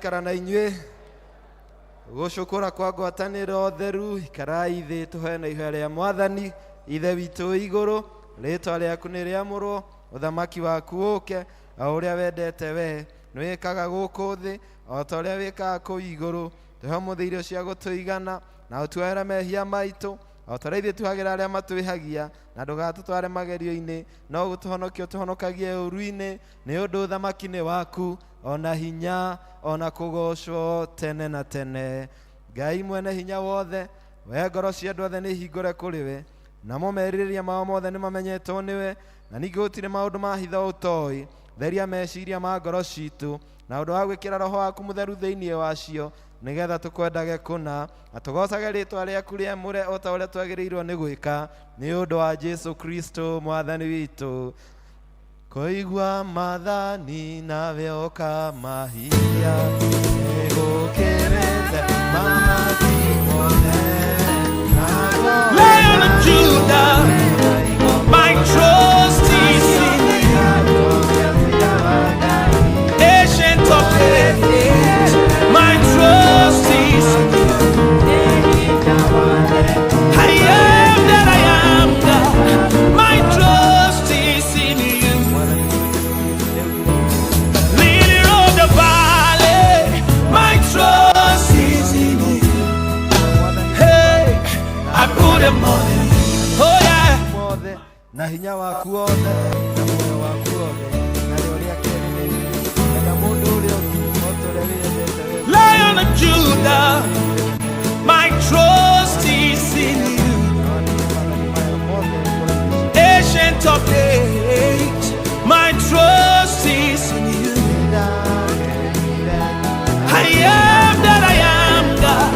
gũikara na inyuĩ gũcũkũra kwa ngwatanĩro theru ikarai thĩ tũheane ihoya rĩa Mwathani Ithe witũ igũrũ rĩĩtwa rĩaku nĩ rĩamũrwo ũthamaki waku ũke o ũrĩa wendete we nĩwĩkaga gũkũ thĩ o ta ũrĩa wĩkaga kũu igũrũ tũhe ũmũthĩ irio cia gũtũigana na ũtuoere mehia maitũ o ta ũrĩa ithuĩ tuagĩra arĩa matwĩhagia na ndũgatũtware magerio-inĩ no gũtũhonokia ũtũhonokagie ũru-inĩ nĩ ũndũ ũthamaki nĩ waku ona hinya ona kũgocwo tene na tene. Ngai mwene hinya wothe we ngoro cia andũ othe nĩ hingũre kũrĩ we namo merirĩria mao mothe nĩ mamenyetwo nĩwe na ningĩ gũtirĩ maũndũ ma hitho ũtoĩ. Theria meciria ma ngoro citũ na ũndũ wa gwĩkĩra roho waku mũtheru thĩinĩ wacio nĩgetha tũkwendage kũna na tũgocage rĩĩtwa rĩaku rĩamũre o ta ũrĩa twagĩrĩirwo nĩ gwĩka nĩ ũndũ wa Jesu Kristo mwathani witũ. Kũigua maathani nawe ũkamahithia nĩgũkĩrĩte mahaki mothe. Lion of Judah, my trust is in you. Ancient of days, my trust is in you. I am that I am God, my trust is in you. Leader of the valley, my trust is in you. Hey, I put them on you. Oh yeah. Na hinya waku wothe na muoyo waku wothe na rĩũrĩa kĩrĩ na mũndũ ũrĩa ũtũre wĩendete we. Lion of Judah, my trust is in you. Ancient of days, my trust is in you. I am that I am God,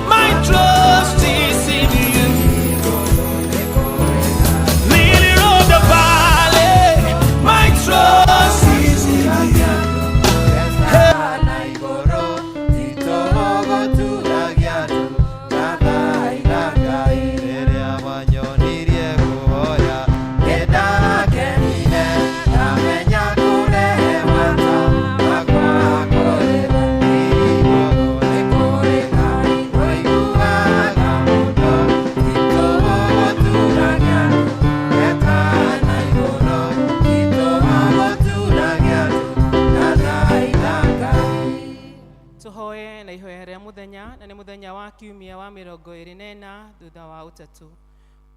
my trust is in you. Leader of the valley, my trust is in you. na nĩ mũthenya wa kiumia wa 24 thutha wa ũtatũ.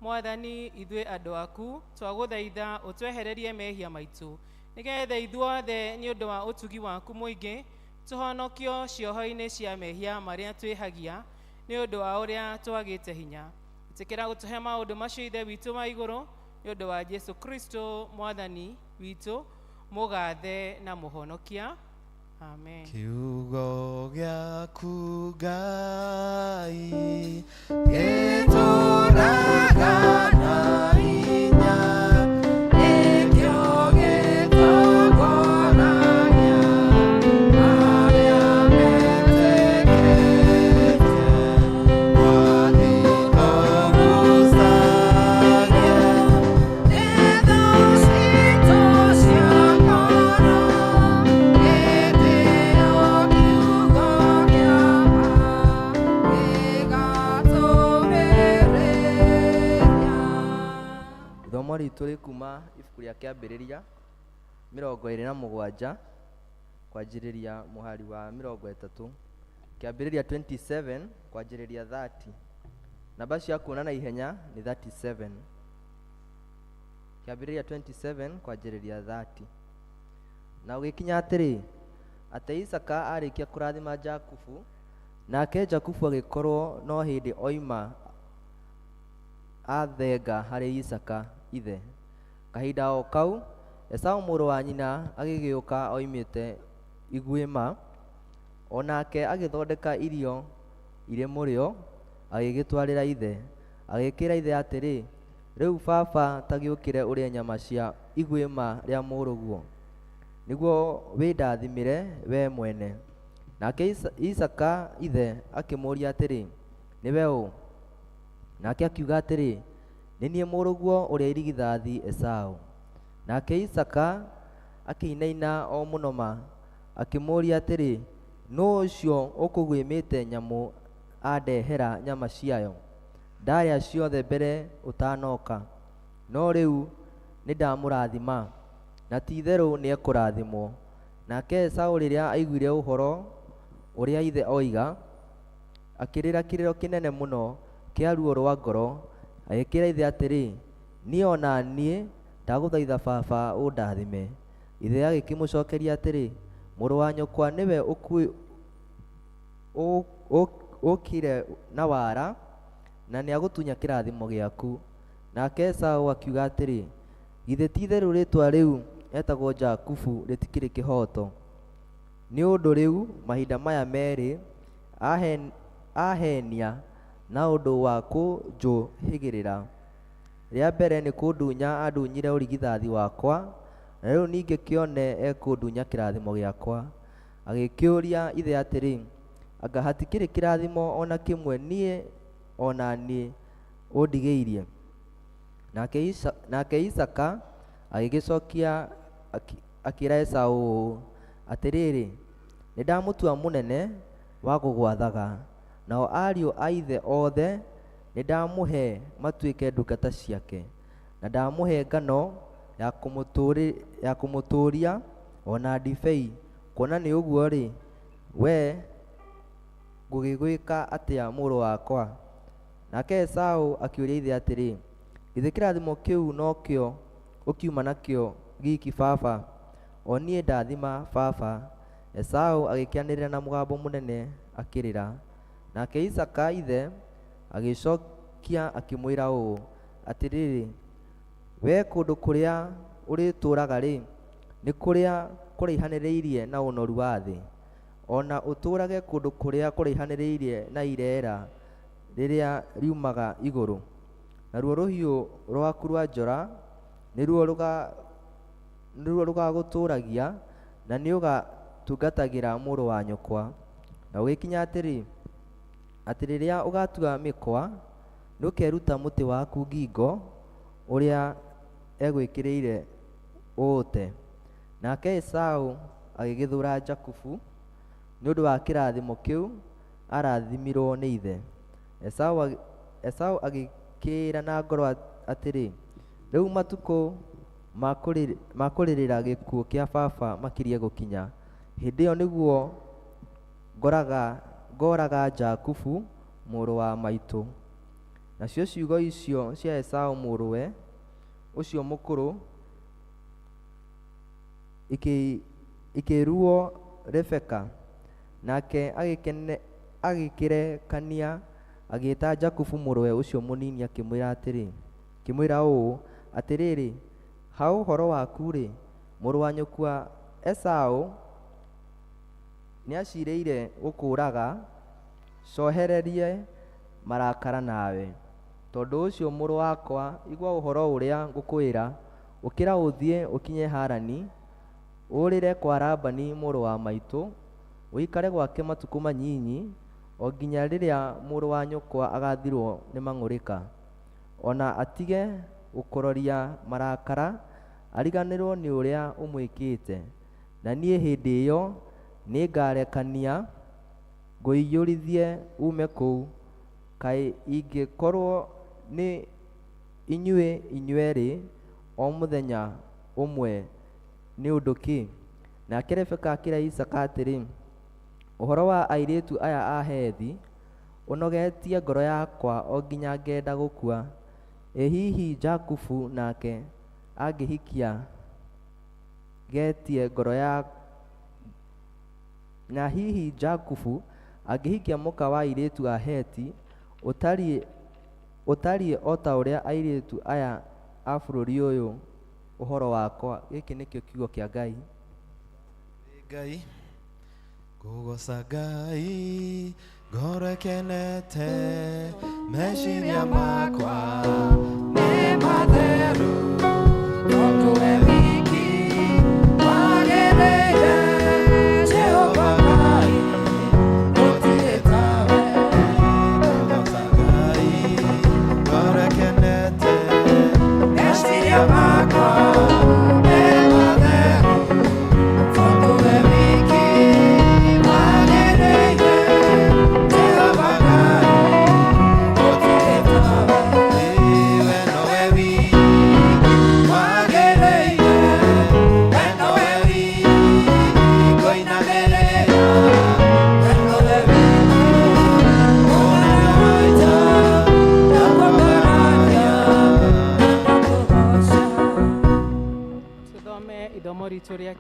Mwathani ithuĩ andũ aku twagũthaitha ũtwehererie mehia maitũ nĩgetha ithuothe nĩ ũndũ wa ũtugi waku mũingĩ tũhonokio cioho-inĩ cia mehia marĩa twĩhagia nĩ ũndũ wa ũrĩa twagĩte hinya. Ĩtĩkĩra gũtũhe maũndũ macio Ithe witũ wa igũrũ nĩ ũndũ wa Jesu Kristo mwathani witũ mũgathe na mũhonokia. Amen. Kiugo gĩaku Ngai gĩtũũraga na hinya nĩkĩo gĩtongoragia arĩa metĩkĩtie wathi tũgucagie nĩtho citũ cia ngoro. Ithomo ritũ rĩkuma ibuku rĩa kĩambĩrĩria 27 kwanjĩrĩria mũhari wa 30, kĩambĩrĩria 27 kwanjĩrĩria 30. Namba cia kuona na ihenya nĩ 37. Kĩambĩrĩria 27 kwanjĩrĩria 30. Na ũgĩkinya atĩrĩ, atĩ Isaka arĩkia kũrathima Jakubu, nake Jakubu agĩkorwo no hĩndĩ oima athenga harĩ Isaka ithe. Kahinda o kau Esau mũrũ wa nyina agĩgĩũka oimĩte iguĩma, onake agĩthondeka irio irĩ mũrĩo agĩgĩtwarĩra ithe. Agĩkĩra ithe atĩrĩ, rĩu baba ta gĩũkĩre ũrĩe nyama cia iguĩma rĩa mũrũguo, nĩguo wĩndathimĩre we mwene. Nake Isaka ithe akĩmũũria atĩrĩ, nĩwe ũ? Nake akiuga atĩrĩ, nĩ niĩ mũrũguo ũrĩa irigithathi Esau. Nake Isaka akĩinaina o mũno ma akĩmũũria atĩrĩ, no ũcio ũkũguĩmĩte nyamũ andehera nyama ciayo, ndarĩa ciothe mbere ũtanoka, no rĩu nĩndamũrathima, na ti-itherũ nĩekũrathimwo. Nake Esaũ rĩrĩa aiguire ũhoro ũrĩa ithe oiga, akĩrĩra kĩrĩro kĩnene mũno kĩa ruo rwa ngoro, agĩkĩra ithe atĩrĩ, niĩ ona niĩ ndagũthaitha baba ũndathime. Ithe agĩkĩmũcokeria atĩrĩ, mũrũ wa nyũkwa nĩwe ũkire na wara, na nĩagũtunya kĩrathimo gĩaku. Nake Esaũ akiuga atĩrĩ, githĩ ti-itherũ rĩtwa rĩu etagwo Jakubu rĩtikĩrĩ kĩhoto? Nĩ ũndũ rĩu mahinda maya merĩ ahenia na ũndũ wa kũnjũhĩgĩrĩra. Rĩa mbere nĩ kũndunya andunyire ũrigithathi wakwa, na rĩu ningĩ kĩone ekũndunya kĩrathimo gĩakwa. Agĩkĩũria ithe atĩrĩ, anga hatikĩrĩ kĩrathimo ona kĩmwe niĩ ona niĩ ũndigĩirie? Nake Isaka agĩgĩcokia akĩra Esaũ ũũ atĩrĩrĩ, nĩndamũtua mũnene wa gũgwathaga, nao ariũ a ithe othe nĩndamũhe matuĩke ndungata ciake, na ndamũhe ngano ya kũmũtũũria ona ndibei, kuona nĩ ũguo-rĩ, we ngũgĩgwĩka atĩa mũrũ wakwa? Nake Esaũ akĩũria ithe atĩrĩ, githĩ kĩrathimo kĩu nokĩo ũkiuma nakĩo giki baba? O niĩ ndathima baba. Esaũ agĩkĩanĩrĩra na mũgambo mũnene akĩrĩra. Nake Isaka ithe agĩcokia akĩmwĩra ũũ atĩrĩrĩ, we kũndũ kũrĩa ũrĩtũũraga-rĩ, nĩ kũrĩa kũraihanĩrĩirie na ũnoru wa thĩ, ona ũtũũrage kũndũ kũrĩa kũraihanĩrĩirie na ireera rĩrĩa riumaga igũrũ. Naruo rũhiũ rwaku rwa njora nĩruo rũgagũtũũragia, na nĩũgatungatagĩra mũrũ wa nyũkwa. Na ũgĩkinya atĩ rĩrĩa ũgatua mĩkwa, nĩũkeruta mũtĩ waku ngingo ũrĩa egwĩkĩrĩire ũũte. Nake Esaũ agĩgĩthũra Jakubu nĩ ũndũ wa kĩrathimo kĩu arathimirwo nĩ ithe. Esaũ agĩkĩĩra na ngoro atĩrĩ, rĩu matukũ ma kũrĩrĩra gĩkuũ kĩa baba makĩrie gũkinya. Hĩndĩ ĩyo nĩguo ngoraga Jakubu mũrũ wa maitũ. Nacio ciugo icio cia Esaũ mũrũwe ũcio mũkũrũ ikĩruo Rebeka, nake agĩkĩrekania agĩĩta Jakubu mũrũwe ũcio mũnini akĩmwĩra ũũ atĩrĩrĩ, ha ũhoro waku-rĩ, mũrũ wa nyũkwa Esaũ nĩaciirĩire gũkũũraga, cohererie marakara nawe. Tondũ ũcio mũrũ wakwa, igua ũhoro ũrĩa ngũkwĩra, ũkĩra ũthiĩ ũkinye Harani, ũũrĩre kwa Labani mũrũ wa maitũ, ũikare gwake matukũ manyinyi, o nginya rĩrĩa mũrũ wa nyũkwa agathirwo nĩ mang'ũrĩka, ona atige gũkũroria marakara, ariganĩrwo nĩ ũrĩa ũmwĩkĩte. Na niĩ hĩndĩ ĩyo nĩngarekania ngũiyũrithie ume kũu. Kaĩ ingĩkorwo nĩ inyuerĩ o mũthenya ũmwe nĩ ũndũ kĩ? Nake Rebeka akĩra Isaka atĩrĩ, ũhoro wa airĩtu aya a Hethi ũnogetie ngoro yakwa o nginya ngenda gũkua. Ĩ hihi Jakubu nake angĩhikia getie ngoro ya na hihi Jakubu angĩhikia mũka wa airĩtu a Heti ũtariĩ o ta ũrĩa airĩtu aya a bũrũri ũyũ ũhoro wakwa. Gĩkĩ nĩkĩo kiugo kĩa Ngai. Ngai kũgoca Ngai ngoro kenete, meciria makwa nĩ matheru, tondũ we wiki wagĩrĩire, Jehova Ngai gũtirĩ tawe. Kũgoca Ngai ngoro kenete, meciria makwa nĩ matheru, tondũ we wiki wagĩrĩire.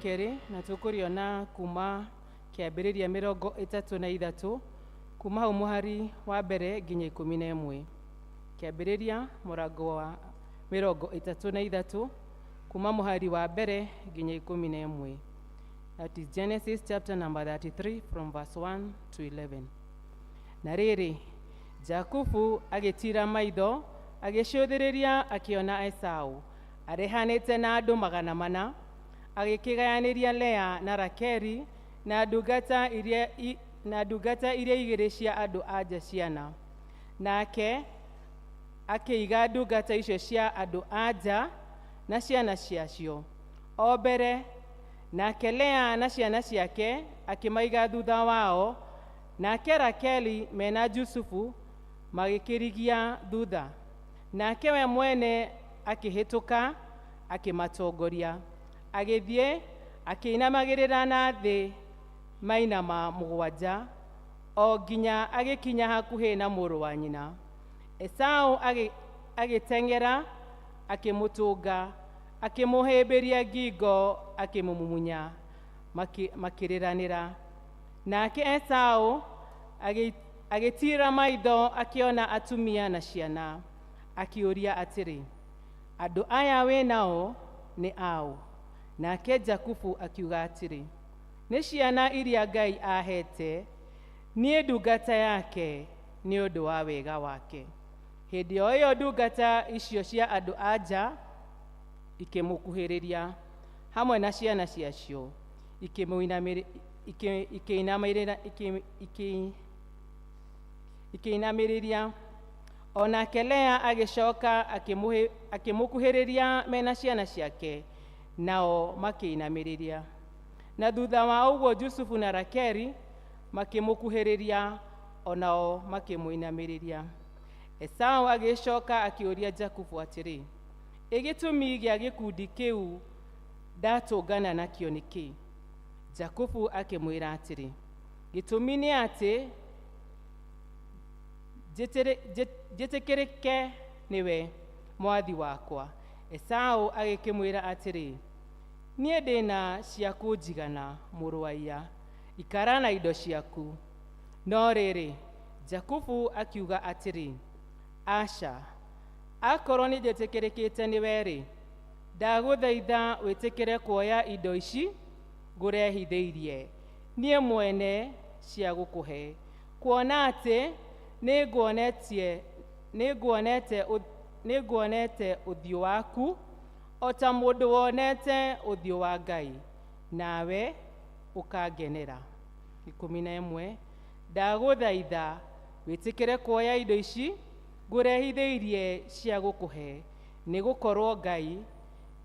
kerĩ na tũkũrĩona kuma kĩambĩrĩria 33 kuma hau mũhari wa mbere nginya 11. Kĩambĩrĩria mũrango wa 33 kuma mũhari wa mbere nginya 11. That is Genesis chapter number 33 from verse 1 to 11. Na rĩrĩ, Jakubu agĩtira maitho, agĩcũthĩrĩria akĩona Esau arehanĩte na andũ 400, agĩkĩgayanĩria Lea na Rakeli na ndungata iria igĩrĩ cia andũ anja ciana. Nake akĩiga ndungata icio cia andũ anja na ciana ciacio o mbere, nake Lea na ciana ciake akĩmaiga thutha wao, nake Rakeli mena Jusufu magĩkĩrigia thutha. Nake we mwene akĩhĩtũka akĩmatongoria, agĩthiĩ akĩinamagĩrĩra na thĩ mainama 7 o nginya agĩkinya hakuhĩ na mũrũ wa nyina. Esau agĩteng'era akĩmũtũnga, akĩmũhĩmbĩria ngingo, akĩmũmumunya, makĩrĩranĩra. Nake Esau agĩtira maitho akĩona atumia na ciana, akĩũria atĩrĩ, andũ aya wĩ nao nĩ aũ? Nake Jakubu akiuga atĩrĩ, nĩ ciana iria Ngai ahete, niĩ ndungata yake nĩ ũndũ wa wega wake. Hĩndĩ o ĩyo ndungata icio cia andũ anja ikĩmũkuhĩrĩria hamwe na ciana ciacio, ikĩinamĩrĩria. Onake Lea agĩcoka akĩmũkuhĩrĩria mena ciana ciake, nao makĩinamĩrĩria. Na thutha wa ũguo Jusufu na Rakeli makĩmũkuhĩrĩria, onao makĩmũinamĩrĩria. Esau agĩcoka akĩũria Jakubu atĩrĩ, gĩtũmi gĩa gĩkundi kĩu ndatũngana nakĩo nĩ kĩĩ? Jakubu akĩmwĩra atĩrĩ, gĩtũmi nĩ atĩ njĩtĩkĩrĩke nĩwe mwathi wakwa. Esau agĩkĩmwĩra atĩrĩ, niĩ ndĩna cia kũnjigana mũrũ wa iya, ikara na indo ciaku. No rĩrĩ, Jakubu akiuga atĩrĩ, aca, akorwo nĩ njĩtĩkĩrĩkĩte nĩwe-rĩ, ndagũthaitha wĩtĩkĩre kuoya indo ici ngũrehithĩirie niĩ mwene cia gũkũhe, kuona atĩ nĩnguonete ũthiũ waku o ta mũndũ wonete ũthiũ wa Ngai, nawe ũkangenera. 11. Ndagũthaitha wĩtĩkĩre kuoya indo ici ngũrehithĩirie cia gũkũhe, nĩ gũkorwo Ngai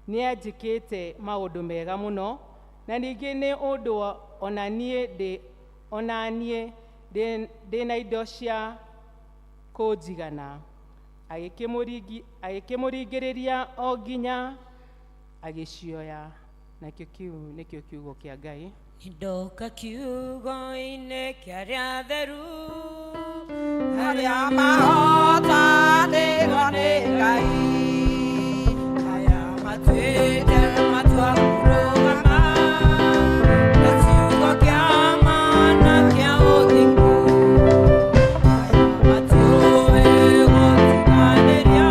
nĩanjĩkĩte maũndũ mega mũno, na ningĩ nĩ ũndũ ona niĩ ndĩna indo cia kũnjigana. Agĩkĩmũringĩrĩria o nginya agĩcioya. Nakĩo kĩu nĩkĩo kiugo kĩa Ngai. Ndoka kiugo-inĩ kĩarĩa theru, harĩa mahotanĩrwo nĩ Ngai, aya matuĩte matua kũrũgama na kiugo kĩa mana kĩa ũthingu, aya matuĩ gũtiganĩria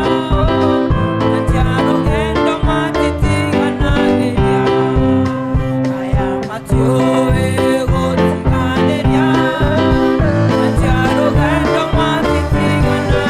na tia rũgendo matitiganagĩria, aya matuĩ gũtiganĩria na tia rũgendo matitiganagĩria.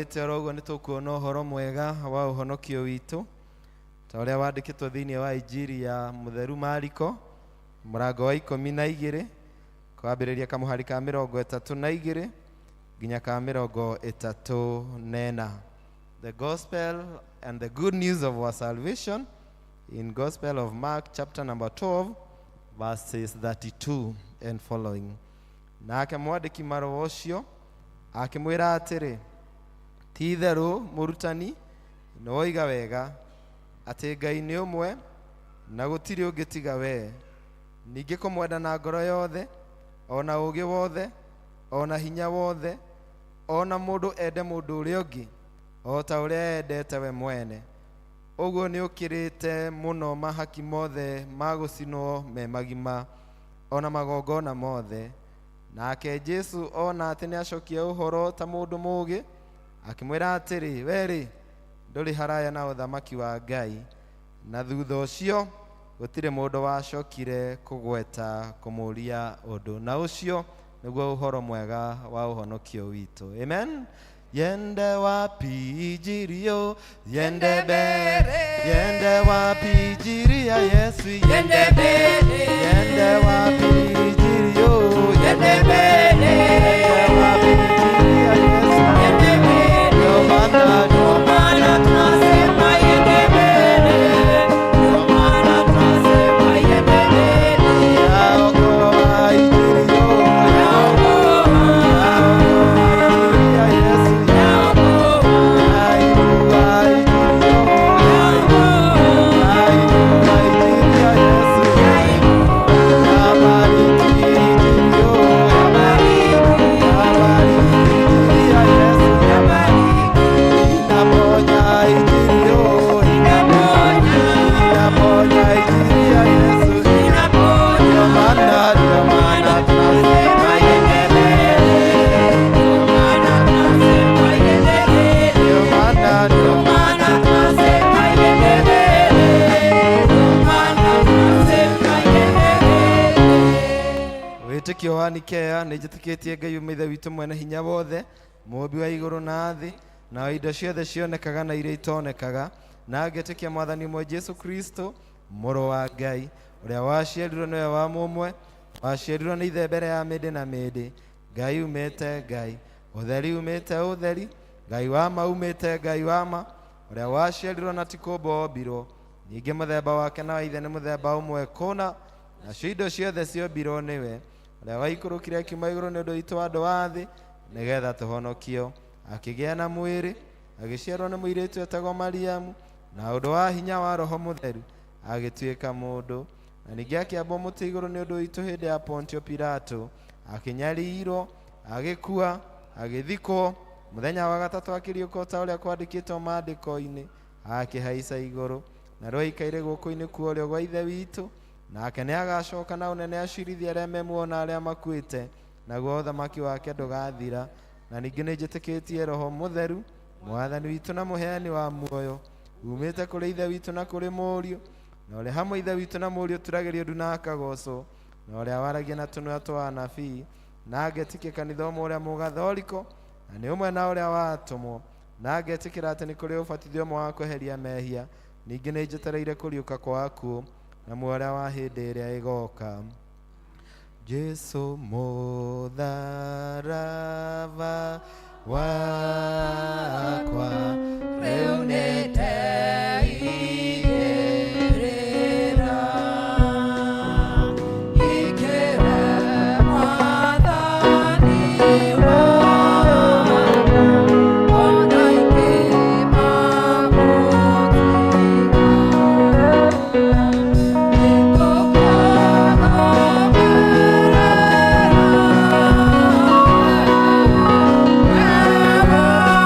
tuthomete oroguo nĩ tũkuona ũhoro mwega wa ũhonokio witũ ta ũrĩa wandĩkĩtwo thĩinĩ wa injiri ya mũtheru Mariko mũrango wa 12 kwambĩrĩria kamũhari ka 32 nginya ka 34. The gospel and the good news of our salvation in Gospel of Mark chapter number 12 verses 32 and following. Nake mwandĩki marũa ũcio akĩmwĩra atĩrĩ, ti itherũ mũrutani nĩwoiga wega atĩ Ngai nĩ ũmwe na gũtirĩ ũngĩ tiga we, ningĩ kũmwenda na ngoro yothe, ona ũũgĩ wothe, ona hinya wothe, ona mũndũ ende mũndũ ũrĩa ũngĩ o ta ũrĩa endete we mwene. Ũguo nĩ ũkĩrĩte mũno mahaki mothe ma gũcinwo me magima, ona magongona mothe. Nake Jesu ona atĩ nĩacokia ũhoro ta mũndũ mũũgĩ, akĩmwĩra atĩrĩ, werĩ ndũrĩ haraya na ũthamaki wa Ngai. Na thutha ũcio gũtirĩ mũndũ wacokire kũgweta kũmũũria ũndũ. Na ũcio nĩguo ũhoro mwega wa ũhonokio witũ. Amen. Yende wapi injiri yende mbere, yende wapi injiri ya Yesu, yende mbere, yende wapi injiri yende mbere, yende wapi injiri ya Yesu, yende mbere, ndio maana tunasema yende mbere, ndio maana tunasema yende mbere, yaokoa injiri ya Yesu. Wĩtĩkio wa Nikea nĩnjĩtĩkĩtie Ngai ũmwe ithe witũ mwene hinya wothe, mũũmbi wa igũrũ na thĩ na wa indo ciothe cionekaga na iria itonekaga, na ngĩtĩkia mwathani ũmwe Jesu Kristo mũrũ wa Ngai, ũrĩa waciarirwo nĩwe wa mũmwe, waciarirwo nĩ ithe mbere ya mĩndĩ na mĩndĩ, Ngai umĩte Ngai, ũtheri umĩte ũtheri, Ngai wa ma umĩte Ngai wa ma, ũrĩa waciarirwo na ti kũmba ombirwo, ningĩ mũthemba wake na wa ithe nĩ mũthemba ũmwe kũna, nacio indo ciothe ciombirwo nĩwe, ũrĩa waikũrũkire akiuma igũrũ nĩ ũndũ witũ andũ a thĩ, nĩgetha tũhonokio, akĩgĩa na mwĩrĩ, agĩciarwo nĩ mũirĩtu etagwo Mariamu, na ũndũ wa hinya wa Roho Mũtheru agĩtuĩka mũndũ, na ningĩ akĩambwo mũtĩ igũrũ nĩ ũndũ witũ hĩndĩ ya Pontio Pilato, akĩnyariirwo, agĩkua, agĩthikwo, mũthenya wa gatatũ akĩriũka ta ũrĩa kwandĩkĩtwo maandĩko-inĩ, akĩhaica igũrũ, na roikaire guoko-inĩ kwa ũrĩo gwa ithe witũ, nake nĩagacoka na ũnene acirithia arĩa memuona arĩa makuĩte, naguo ũthamaki wake ndũgathira. Na ningĩ nĩnjĩtĩkĩtie Roho Mũtheru, mwathani witũ na mũheani wa muoyo, umĩte kũrĩ ithe witũ na kũrĩ mũriũ, na ũrĩa hamwe ithe witũ na mũriũ turagĩrio ndu na akagocwo, na ũrĩa waragia na tũnua twa anabii, na ngetĩkia kanitha ũmwe ũrĩa mũgathoriko, na nĩ ũmwe na ũrĩa watũmwo, na ngetĩkĩra atĩ nĩ kũrĩ ũbatithio ũmwe wa kweheria mehia, ningĩ nĩnjetereire kũriũka kwa akuũ na muoyo wa hĩndĩ ĩrĩa ĩgoka. Jesu mũtharaba wakwa rĩu nĩndeigĩrĩra, ikĩre mwathani wakwa, ona ingĩmamũtiga.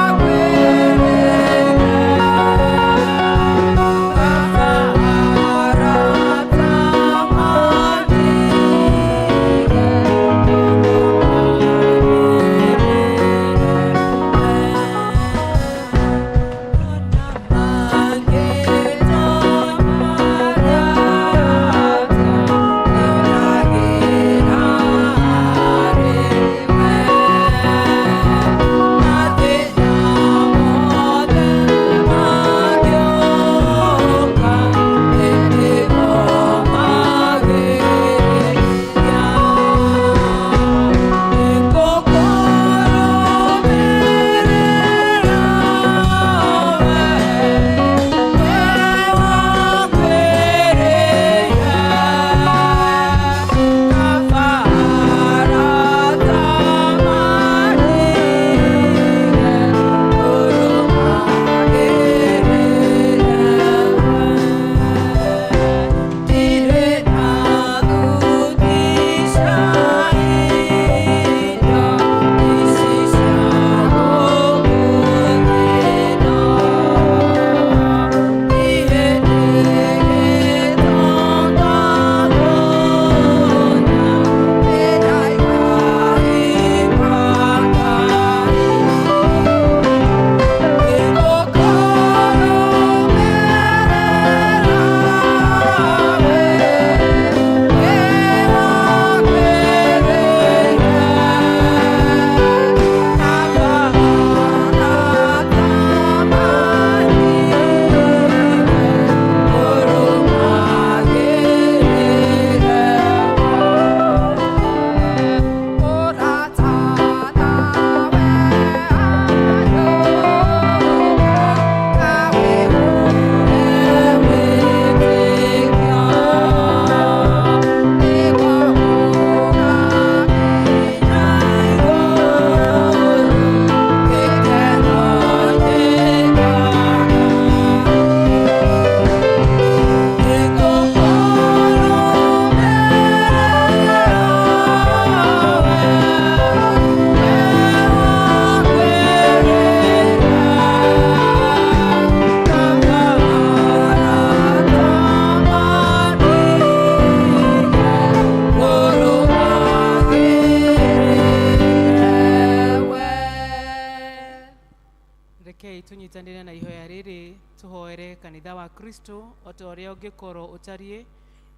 tũnyitanĩre na ihoya rĩrĩ tũhoere kanitha wa Kristo o ta ũrĩa ũngĩkorwo ũtariĩ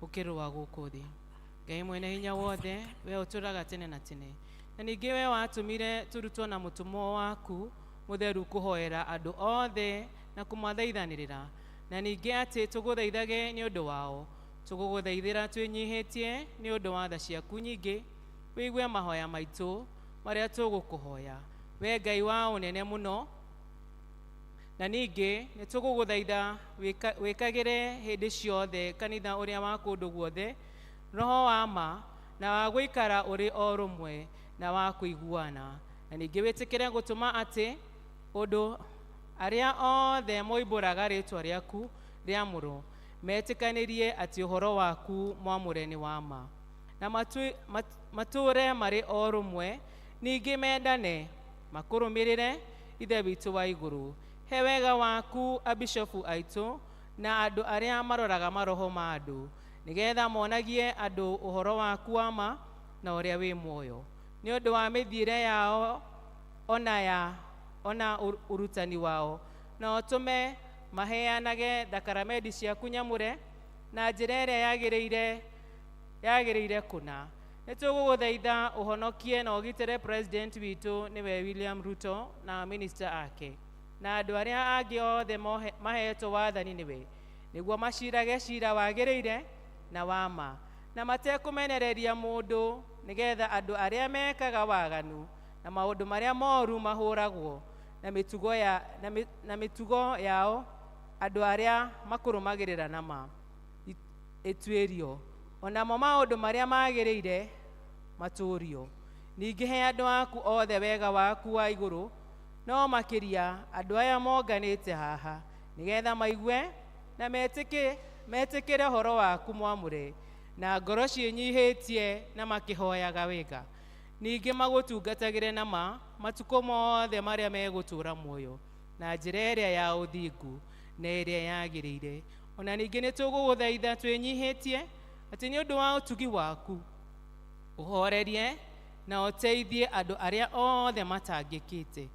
ũkĩrũa gũkũ thĩ. Ngai mwene hinya wothe, we ũtũũraga tene na tene, na ningĩ we watũmire tũrutwo na mũtũmwo waku mũtheru kũhoera andũ othe na kũmathaithanĩrĩra, na ningĩ atĩ tũgũthaithage nĩ ũndũ wao, tũgũgũthaithĩra twĩnyihĩtie nĩ ũndũ wa tha ciaku nyingĩ, wĩigue mahoya maitũ marĩa tũgũkũhoya, we Ngai wa ũnene mũno. Na ningĩ nĩ tũgũgũthaitha wĩkagĩre hĩndĩ ciothe kanitha ũrĩa wa kũndũ guothe roho wa ma na wa gũikara ũrĩ o rũmwe na wa kũiguana, na ningĩ wĩtĩkĩre gũtũma atĩ ũndũ arĩa othe moimbũraga rĩĩtwa rĩaku rĩamũrwo metĩkanĩrie atĩ ũhoro waku mwamũre nĩ wa ma, na matũũre marĩ o rũmwe, ningĩ mendane makũrũmĩrĩre Ithe witũ wa igũrũ. He wega waku abishofu aitũ na andũ arĩa maroraga maroho ma andũ, nĩgetha monagie andũ ũhoro waku wa ma na ũrĩa wĩ muoyo, nĩ ũndũ wa mĩthiĩre yao ona ũrutani wao, na ũtũme maheanage thakramenti ciaku nyamũre na njĩra ĩrĩa yagĩrĩire kũna. Nĩ tũgũgũthaitha ũhonokie na ũgitĩre president witũ nĩwe William Ruto na minister ake na andũ arĩa angĩ othe mahetwo wathani nĩwe, nĩguo macirage cira wagĩrĩire na wa ma, na matekũmenereria mũndũ, nĩgetha andũ arĩa mekaga waganu na maũndũ marĩa moru mahũragwo na mĩtugo yao, andũ arĩa makũrũmagĩrĩra na ma ĩtuĩrio, onamo maũndũ marĩa magĩrĩire matũũrio. Ningĩ he andũ aku othe wega waku wa igũrũ, no makĩria andũ aya monganĩte haha, nĩgetha maigue na metĩkĩre ũhoro waku mwamũre na ngoro ciĩnyihĩtie na makĩhoyaga wega, ningĩ magũtungatagĩre na ma matukũ mothe marĩa megũtũũra muoyo na njĩra ĩrĩa ya ũthingu na ĩrĩa yagĩrĩire. Ona ningĩ nĩ tũgũgũthaitha twĩnyihĩtie atĩ nĩ ũndũ wa ũtugi waku ũhorerie na ũteithie andũ arĩa othe matangĩkĩte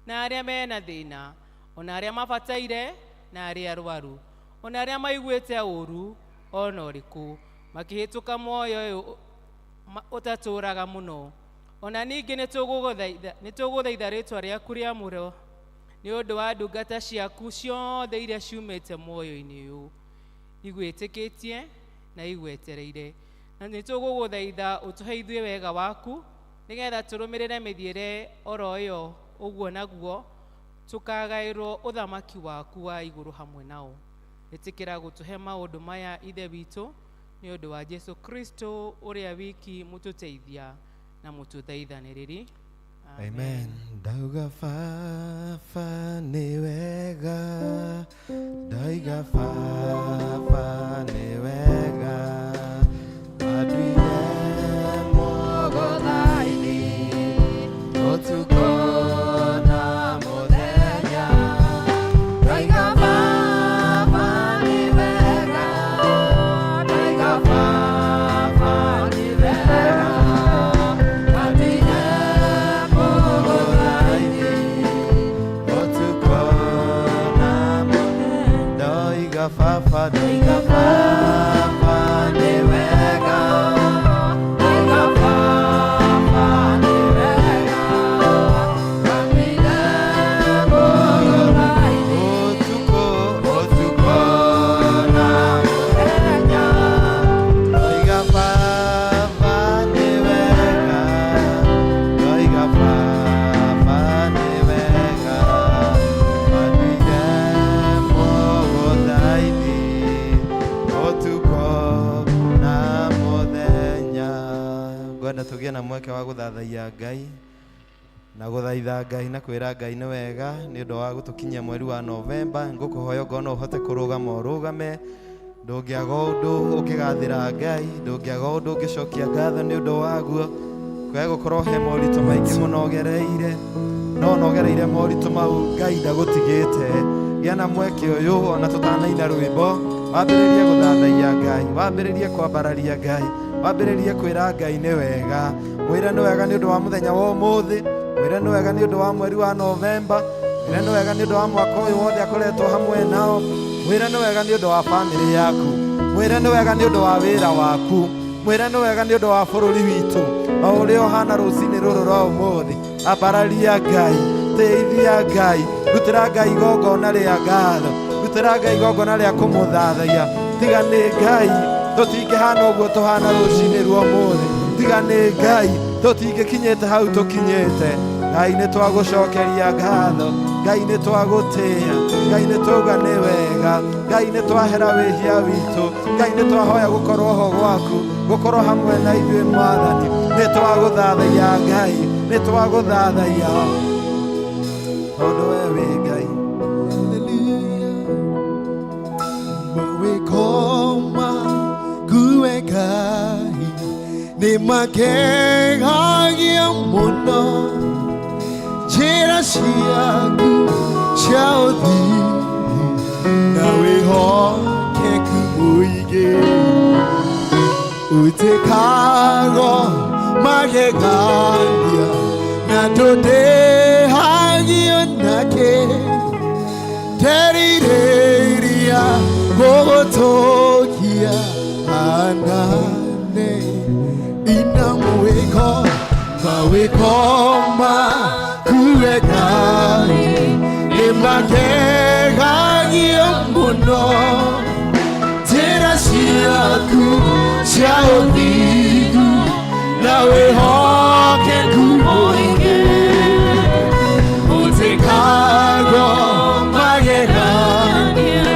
na arĩa mena thĩna, ona arĩa mabataire na arĩa arwaru, ona arĩa maiguĩte ũũru ona ũrĩkũ makĩhĩtũka muoyo ũyũ ũtatũũraga mũno. Ona ningĩ nĩ tũgũthaitha rĩĩtwa rĩaku rĩamũre nĩ ũndũ wa ndungata ciaku ciothe iria ciumĩte muoyo-inĩ ũyũ igwĩtĩkĩtie na igwetereire, na nĩ tũgũgũthaitha ũtũhe ithuĩ wega waku, nĩgetha tũrũmĩrĩre mĩthiĩre oro ĩyo ũguo naguo tũkagaĩrwo ũthamaki waku wa igũrũ hamwe nao. Ĩtĩkĩra gũtũhe maũndũ maya Ithe witũ nĩ ũndũ wa Jesu Kristo ũrĩa wiki mũtũteithia na mũtũthaithanĩrĩri. Amen. Ndauga baba nĩ wega, ndauga baba nĩ wega, wanduire mũgũthaini ũtukũ na mũthenya, ndauga baba nĩ wega, ndauga baba nĩ wega, wanduire mũgũthaini ũtukũ na mũthenya, ndauga baba nĩ wega, ndauga baba nĩ wega, wanduire mũgũthaini ũtukũ na mũthenya, ndauga baba nĩ wega, ndauga baba nĩ wega, wanduire mũgũthaini ũtukũ na mũthenya. Ngwenda tũgĩe na mweke wa gũthathaiya Ngai na gũthaitha Ngai na kwĩra Ngai nĩ wega nĩ ũndũ wa gũtũkinyia mweri wa Novemba. Ngũkũhoya ngona ũhote kũrũgama ũrũgame, ndũngĩaga ũndũ ũngĩgathĩra Ngai, ndũngĩaga ũndũ ũngĩcokia ngatho nĩ ũndũ waguo. Kwaya gũkorwo he moritũ maingĩ mũno ũgereire, no nogereire moritũ mau Ngai ndagũtigĩte. Gĩa na mweke ũyũ ona tũtanaina rwĩmbo, wambĩrĩrie gũthathaiya Ngai, wambĩrĩrie kwambararia Ngai, wambĩrĩrie kwĩra Ngai nĩ wega. Mwĩre nĩ wega nĩ ũndũ wa mũthenya wa ũmũthĩ, mwĩre nĩ wega nĩ ũndũ wa mweri wa Novemba, mwĩre nĩ wega nĩ ũndũ wa mwaka ũyũ wothe akoretwo hamwe nao, mwĩre nĩ wega nĩ ũndũ wa bamĩrĩ yaku, mwĩre nĩ wega nĩ ũndũ wa wĩra waku, mwĩre nĩ wega nĩ ũndũ wa bũrũri witũ o ũrĩa ũhana rũcinĩ rũrũ rwa ũmũthĩ. Ambararia Ngai, teithia Ngai, rutĩra Ngai igongona rĩa ngatho, rutĩra Ngai igongona rĩa kũmũthathaiya. Tiga nĩ Ngai tũtingĩhana ũguo tũhana rũcinĩ rwa ũmũthĩ, tiga nĩ Ngai tũtingĩkinyĩte hau tũkinyĩte. Ngai nĩ twagũcokeria ngatho, Ngai nĩ twagũtĩĩa, Ngai nĩ twauga nĩ wega, Ngai nĩ twahera wĩhia witũ, Ngai nĩ twahoya gũkorwo ho gwaku, gũkorwo hamwe na ithuĩ Mwathani. Nĩ twagũthathaiya Ngai, nĩ twagũthathaiya tondũ we wĩ Ngai. Mawĩkoma kuwe Ngai nĩ makegagia mũno, njĩra ciaku cia ũthiũ na wĩhokeku mũingĩ, ũtĩkago magegania na ndũndĩhagio nake, terirĩria gũgũtũkia anane ina mawĩkoma kuwe Ngai nĩ makegagia mũno, njĩra ciaku cia ũthiũ na wĩhokeku mũingĩ, ũtĩkago magegania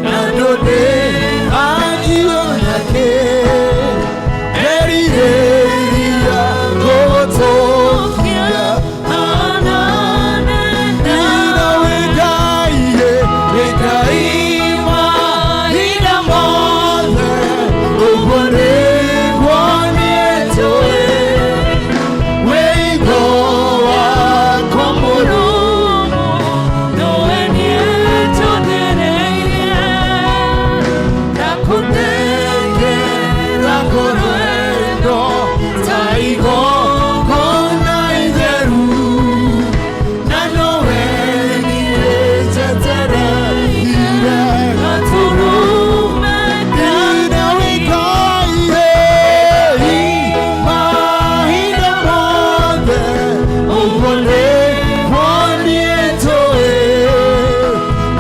na ndũndĩhagio nake, erirĩria gũgũtũkia anane. Ina wĩ Ngai, wĩ Ngai mahinda mothe, ũguo nĩguo niĩ njũĩ, wĩ igũrũ wako Mũrũmu, nowe niĩ njũthĩrĩirie, ndakũnengera ngoro ĩno ta igongona itheru, na nowe niĩ njetereire gatũrũme Ina wĩ Ngai, mahinda mothe, ũguo nĩguo niĩ njũĩ,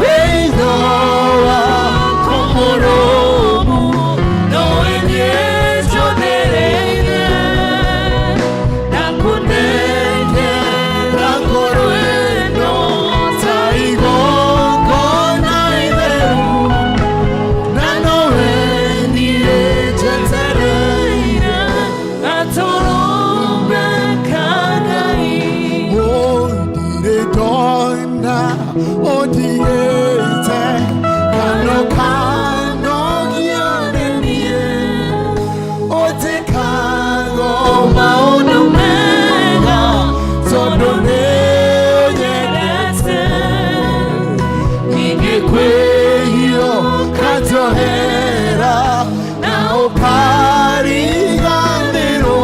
wĩ igũrũ wako Mũrũmu, nowe niĩ njũthĩrĩirie, ndakũnengera ngoro ĩno ta igongona itheru, na nowe niĩ njetereire gatũrũme ka Ngai. Ndirĩ ndona ũndigĩte kano kanogio nĩ niĩ, ũtĩkago maũndũ mega tondũ nĩ ũnyendete, ningĩ kwĩhio katohera na ũkariganĩrwo,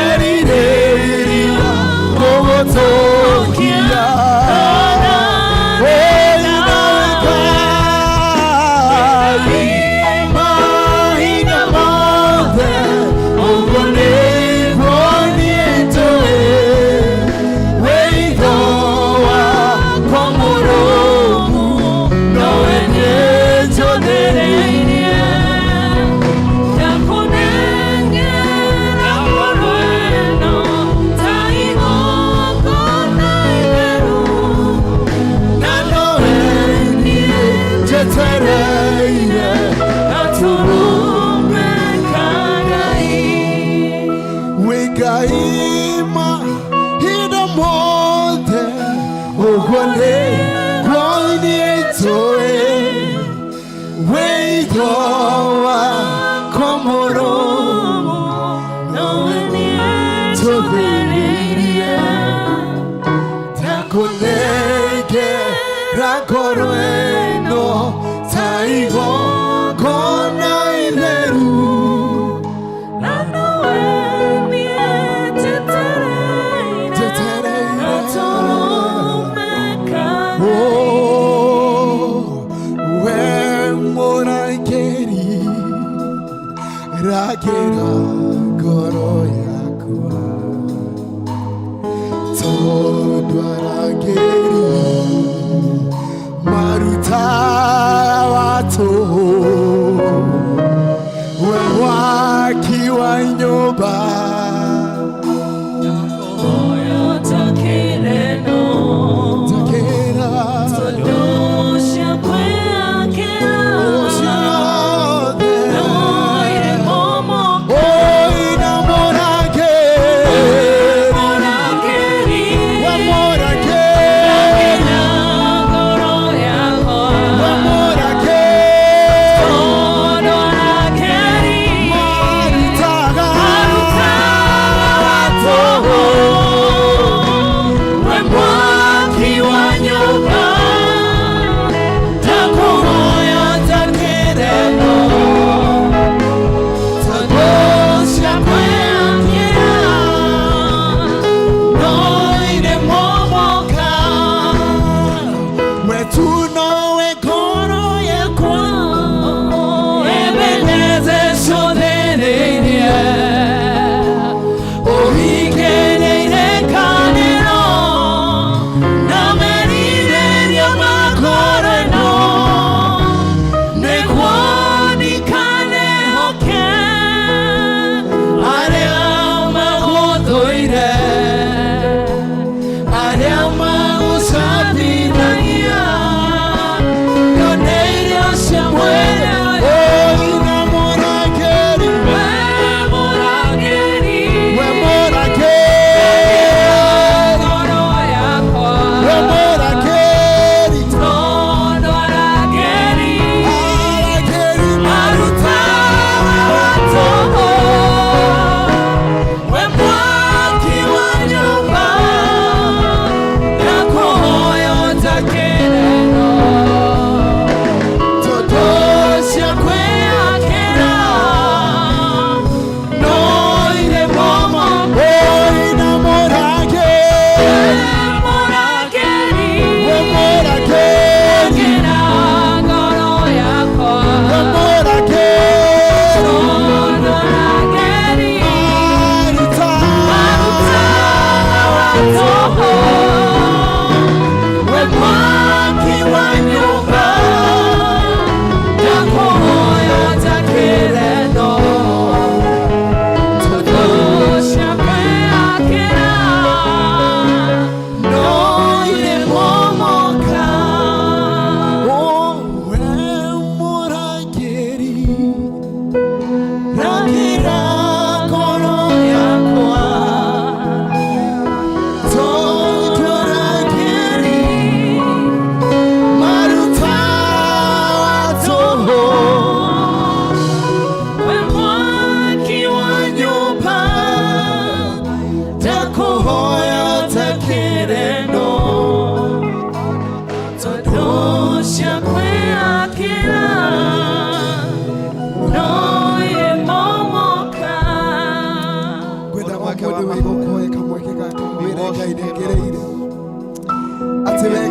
erirĩria gũgũtũkia wĩna Ngai mahinda mothe, ũguo nĩguo niĩ njũĩ, wĩ igũrũ wako Mũrũmu, nowe niĩ njũthĩrĩirie, ndakũnengera ngoro ĩno ta igongona itheru, na nowe niĩ njetereire gatũrũme ka Ngai. Wĩ Ngai mahinda mothe, ũguo nĩguo niĩ njũĩ, wĩ igũrũ wako Mũrũmu, nowe niĩ njũthĩrĩirie, ndakũnengera ngoro ĩno ta igongona itheru, na nowe niĩ njetereire gatũrũme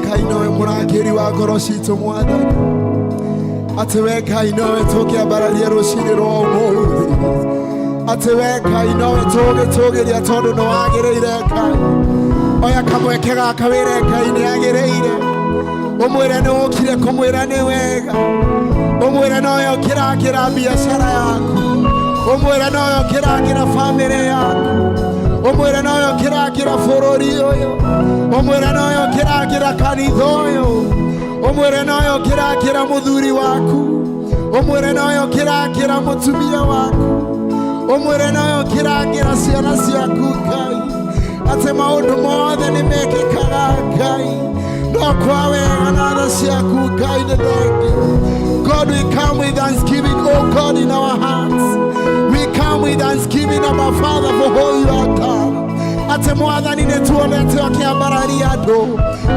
Ngai nowe mũrangĩri wa ngoro citũ Mwathani, atĩ we Ngai nowe tũngĩambararia rũciinĩ rwa ũmũthĩ, atĩ we Ngai nowe tũgĩtũgĩria tondũ nĩ wagĩrĩire Ngai. Oya kamweke gaka wĩre Ngai nĩ agĩrĩire, ũmwĩre nĩ ũkire kũmwĩra nĩ wega, ũmwĩre nowe ũkĩrangĩra biacara yaku, ũmwĩre nowe ũkĩrangĩra bamĩrĩ yaku, ũmwĩre nowe ũkĩrangĩra bũrũri ũyũ, ũmwĩre nowe ũkĩrangĩra kanitha ũyũ, ũmwĩre nowe ũkĩrangĩra mũthuri waku, ũmwĩre nowe ũkĩrangĩra mũtumia waku, ũmwĩre nowe ũkĩrangĩra ciana ciaku Ngai, atĩ maũndũ mothe nĩ mekĩkaga Ngai, no kwa wega na tha ciaku Ngai nĩ thengiũ. God, we come with thanksgiving, oh God, in our hearts. We come with thanksgiving, our Father, for all you have done. Ate Mwathani nĩ tuonete ũkĩambararia andũ,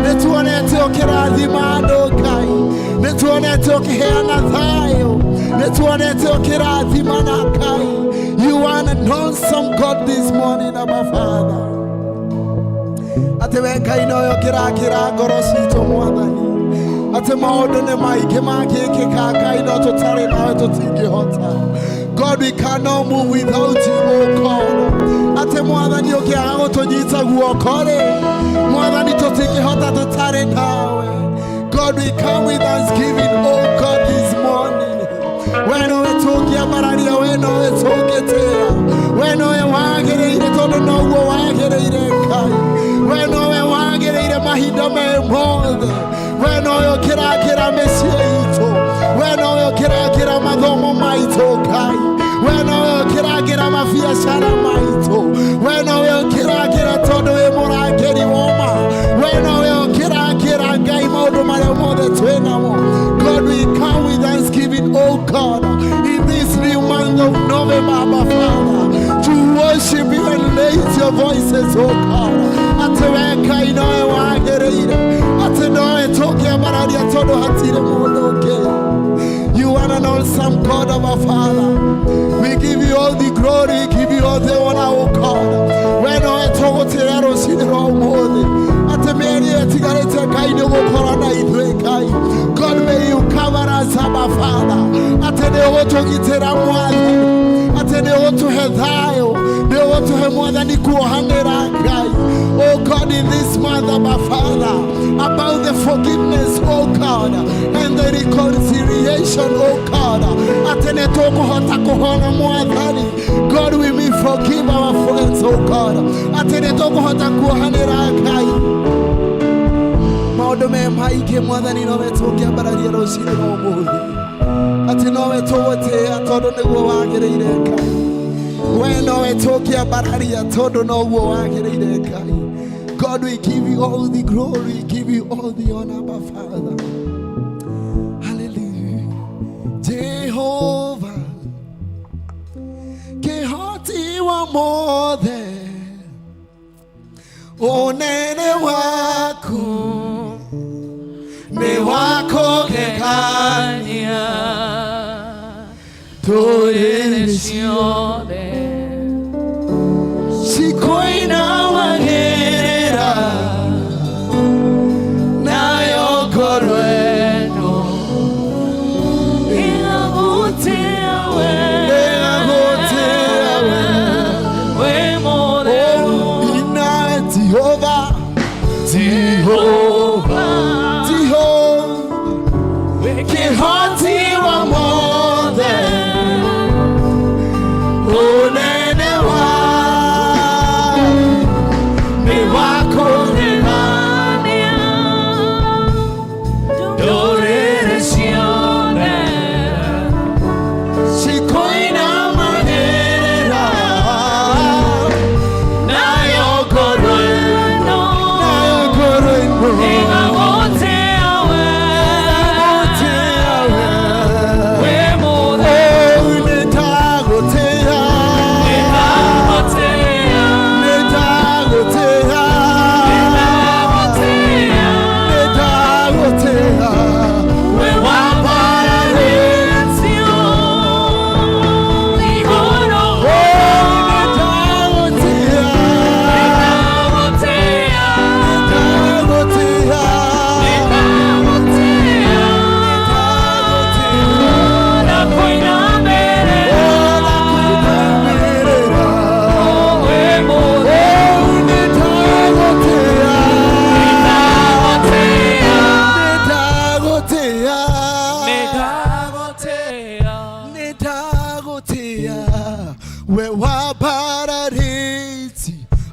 nĩ tuonete ũkĩrathima andũ Ngai, nĩ tuonete ũkĩheana thayũ, nĩ tuonete ũkĩrathima na Ngai. You are an awesome God this morning, our Father. Ate we Ngai nowe ũkĩrakĩra ngoro citũ Mwathani, ate maũndũ nĩ maingĩ mangĩkĩka Ngai, no tũtarĩ nawe tũtingĩhota. God, we cannot move without you, oh God. Ate Mwathani ũkĩaga gũtũnyita guoko-rĩ, Mwathani tũtingĩhota tũtarĩ nawe. God, we come with thanksgiving, oh God, this morning. We nowe tũngĩambararia, we nowe tũngĩtĩĩa, we nowe wagĩrĩire tondũ noguo wagĩrĩire Ngai, we nowe wagĩrĩire mahinda me mothe, we nowe ũkĩrangĩra mĩciĩ itũ, we nowe ũkĩrangĩra mathomo maitũ Ngai, we nowe ũkĩrangĩra mabiacara maitũ, we nowe ũkĩrangĩra tondũ wĩ mũrangĩri woma, we nowe ũkĩrangĩra Ngai maũndũ marĩa mothe twĩ namo. God, we come with thanksgiving, oh God, in this new month of November, our Father, to worship you and raise your voices, oh God. Ate we Ngai nowe wagĩrĩire, ate nowe tũngĩambararia tondũ hatirĩ mũndũ ũngĩ. You are an awesome God, our Father. We give you all the glory, we give you all the honor, oh God. We nowe tũgũtĩĩa rũciinĩ rwa ũmũthĩ, ate mĩeri ĩtigarĩte Ngai nĩgũkorwo na ithuĩ Ngai. God, may you cover us, our Father. Ate nĩ ũgũtũgitĩra Mwathani, ate nĩ ũgũtũhe thayũ, nĩ ũgũtũhe Mwathani kuohanĩra Ngai. Oh God, in this month, our Father, about the forgiveness, oh God, and the reconciliation, oh God. Ate nĩ tũkũhota kũhona Mwathani. God, we may forgive our friends, oh God. Ate nĩ tũkũhota kuohanĩra Ngai. Maũndũ me maingĩ Mwathani nowe tũngĩambararia rũciinĩ rwa ũmũthĩ, atĩ nowe tũgũtĩĩa tondũ nĩguo wagĩrĩire Ngai, we nowe tũngĩambararia tondũ noguo wagĩrĩire Ngai. God, we give you all the glory, we give you all the honor, our Father. Hallelujah. Jehovah, kĩhoti wa mothe, ũnene waku nĩ wa kũgegania, ndũrĩrĩ ciothe cikũinamagĩrĩra, nayo ngoro ĩno ĩgagũtĩĩa we, ĩgagũtĩĩa we, wĩ mũtheru. Inawe Jehova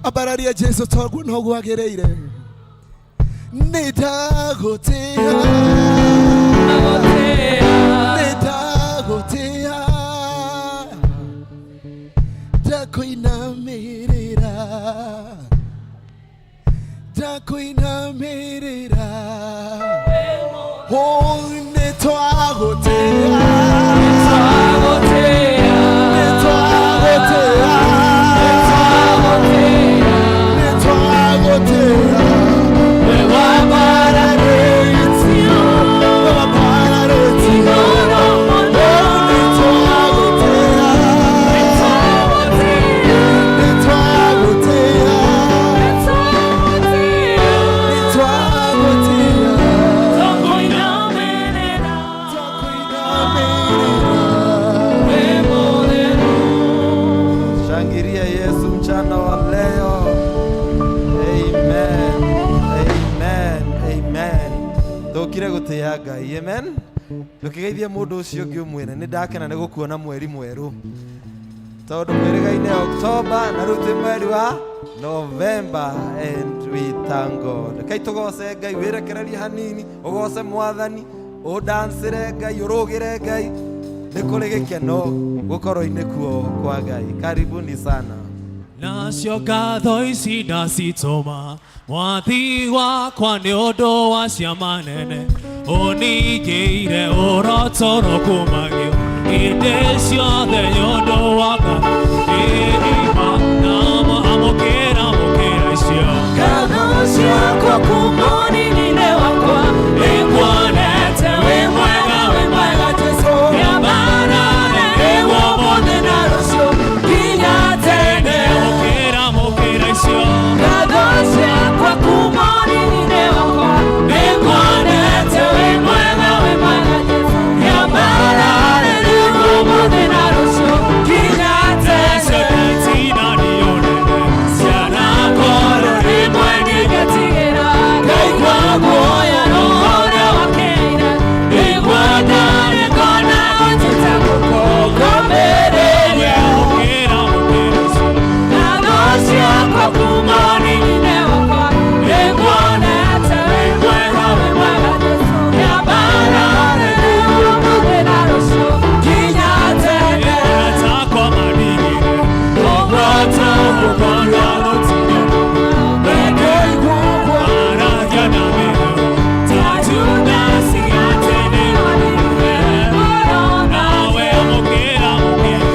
Abararia Jesu togu no gwagereire. Nitagotea. Nitagotea. Takoinamirira. Takoinamirira. Oh, nitagotea. Shangilia Yesu mchana wa leo. Amen. Amen. Amen. Tukire gutia Ngai. Amen. Tukigeithia mundu ucio ngi umwire ni ndakena ni gukuona mweri mweru. Tondu mwirigaine October na ruti mweri wa November, and we thank God. Kai tugose Ngai wirekereria hanini ugose mwathani udansire Ngai urugire Ngai ni kuri gikeno gukorwo-ini kuo kwa Ngai. Karibuni sana. Nacio ngatho ici ndacitũma mwathi wakwa nĩ ũndũ wa ciama nene ũningĩire ũrotoro kumagio hĩndĩ ciothe nĩ ũndũ waka ĩima na amũkĩra icio ngatho ciakwa kuma ũnini-inĩ wakwa nĩkuonete wĩ mwega Jesũ nĩambarare nĩguo ũmũthĩ na rũciũ nginya tene mũkĩra icio ngatho ciakwa kuma ũnini-inĩ wakwa nĩkuonete wĩ mwega Jesũ nĩambarare nĩguo ũmũthĩ na rũciũ nginya tene itina nĩonene ciana ngoro rĩmwe nĩngetigĩra ngaigua guoya rũhone wakeire nĩguo ndarĩ ngona ũnjĩte gũkũngũmĩrĩria mũkĩra icio ngatho ciakwa kuma ũnini-inĩ wakwa nĩkuonete wĩ mwega Jesũ nĩambarare nĩguo ũmũthĩ na rũciũ nginya tene takwa manigire ũguo tũgũkona gũtirĩ wendeiguo aragia na mĩhũ tatundasiga tene nawe mũkĩra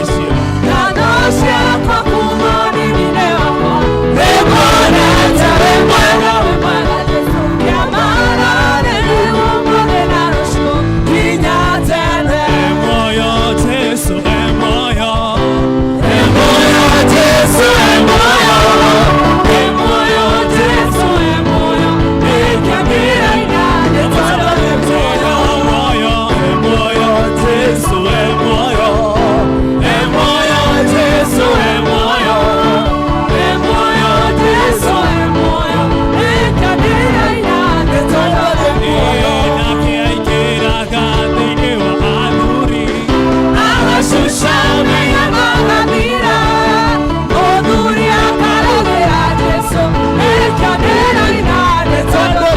icio ngatho ciakwa kuma ũnini-inĩ wakwa nĩkuonete wĩ mwega Jesũ nĩambarare nĩguo ũmũthĩ na rũciũ nginya tene muoyo Jesũ muoyo Jesũ muoyo Jesũ muoyo nĩkĩambĩra inane tondũ muoyo Jesũ muoyo Jesũ muoyo Jesũ muoyo nĩkĩambĩra inane tondũ muoyo nake aingĩraga thĩinĩ wa athuri agacũca menya magathira mũthuri akaragĩra Jesũ nĩkĩambĩra inane tondũ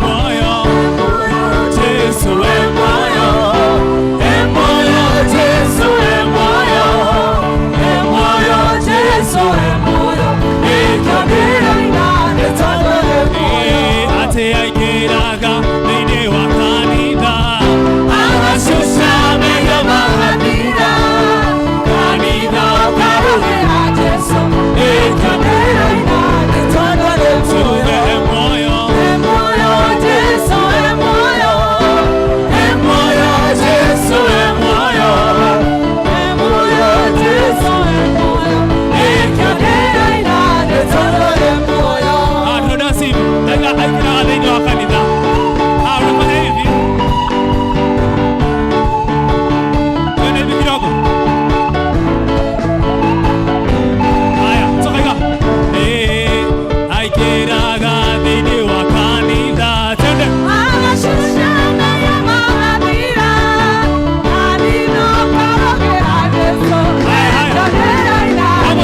muoyo Jesũ muoyo Jesũ muoyo Jesũ muoyo nĩkĩambĩra inane tondũ atĩ aingĩraga thĩinĩ wa kanitha agacũca menya magathira kanitha ũkaragĩra Jesũ nĩkĩambĩra inane tondũ muoyo Jesũ muoyo Jesũ muoyo Jesũ muoyo nĩkĩambĩra inane tondũ muoyo andũ ndasimu ndaiga aikĩraga thĩinĩ wa kanitha unafanya hivi twende hivi kidogo haya toka higa aikĩraga thĩinĩ wa kanitha twende agacũca menya magathira kanitha ũkaragĩra Jesũ nĩkĩambĩra inane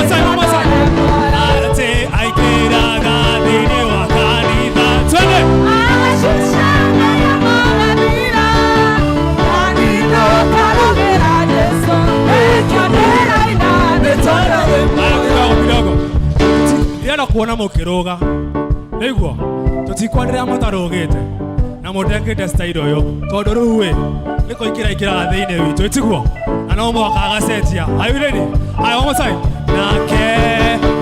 ndirenda kuona mukiruga niguo tutikwanira mutarugite na mudekite style uyo tondu riu niko ikira thiini witu itiguo ana mwaka agacenjia. Are you ready? Aye, one more time. Nake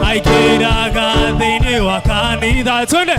aikiraga thiini wa kanitha twende.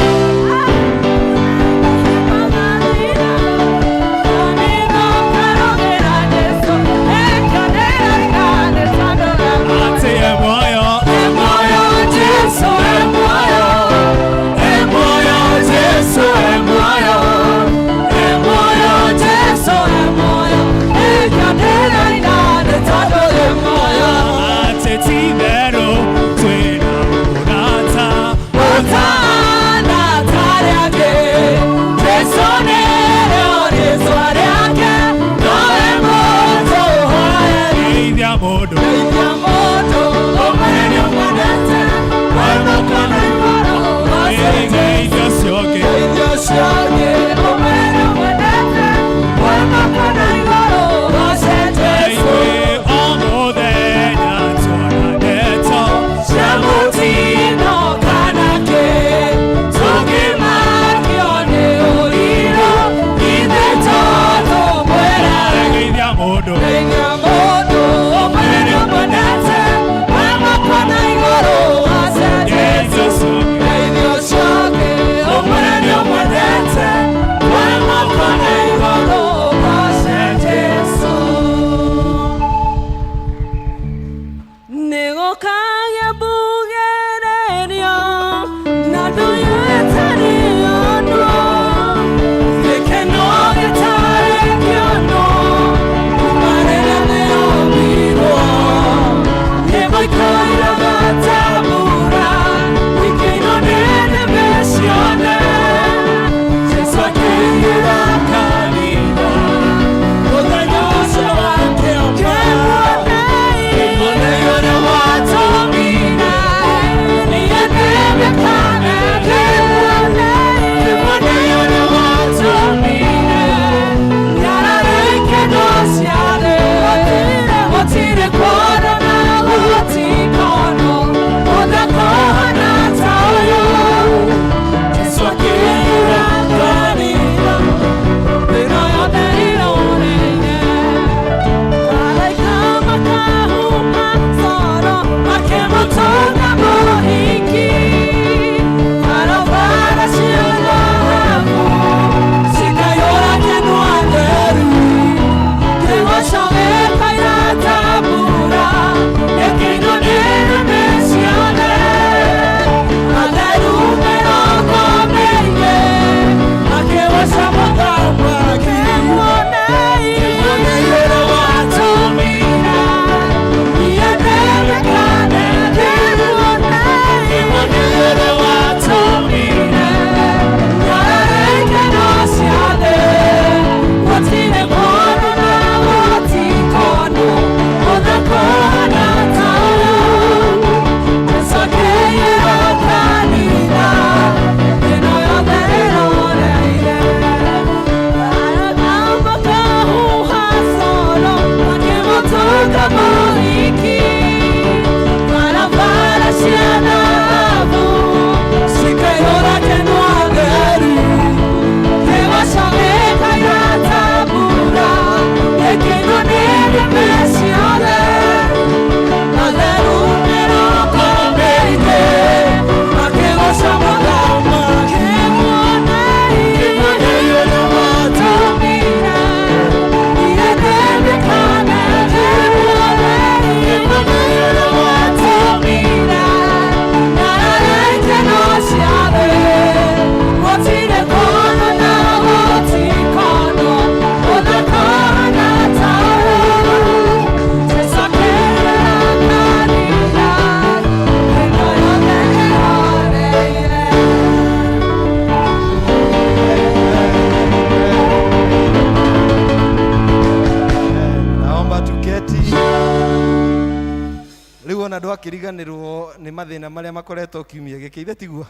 andå akiriganirwo nä mathina maria makoretwo kiumia gä ithe tiguo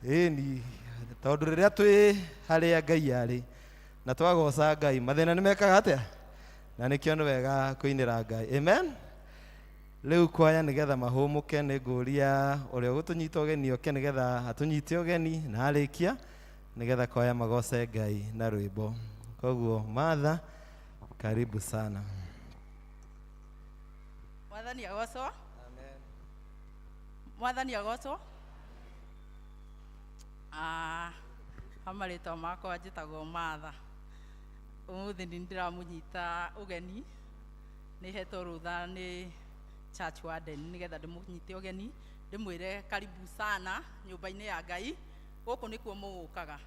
ni tondå rä rä a twä harä a Ngai arä na twagoca Ngai mathina nä mekaga atä na nä kä o nä wega kå inä ra Ngai amen. Riu kwaya nigetha mahumuke ni nguria uria gutunyita ugeni oke nigetha atunyite ugeni na arikia nigetha kwaya magoce Ngai na rwimbo. Koguo Martha, karibu sana. Mwathani agocwo. Amen. Mwathani agocwo. Amarĩtwa makwa njĩtagwo Martha. Ũmũthĩ nĩndĩramunyita ũgeni, nĩhetwo rũtha nĩ church warden nĩgetha ndĩmũnyite ũgeni, ndĩmwĩre karibu sana nyũmba-inĩ ya Ngai, gũkũ nĩkuo mũgũkaga.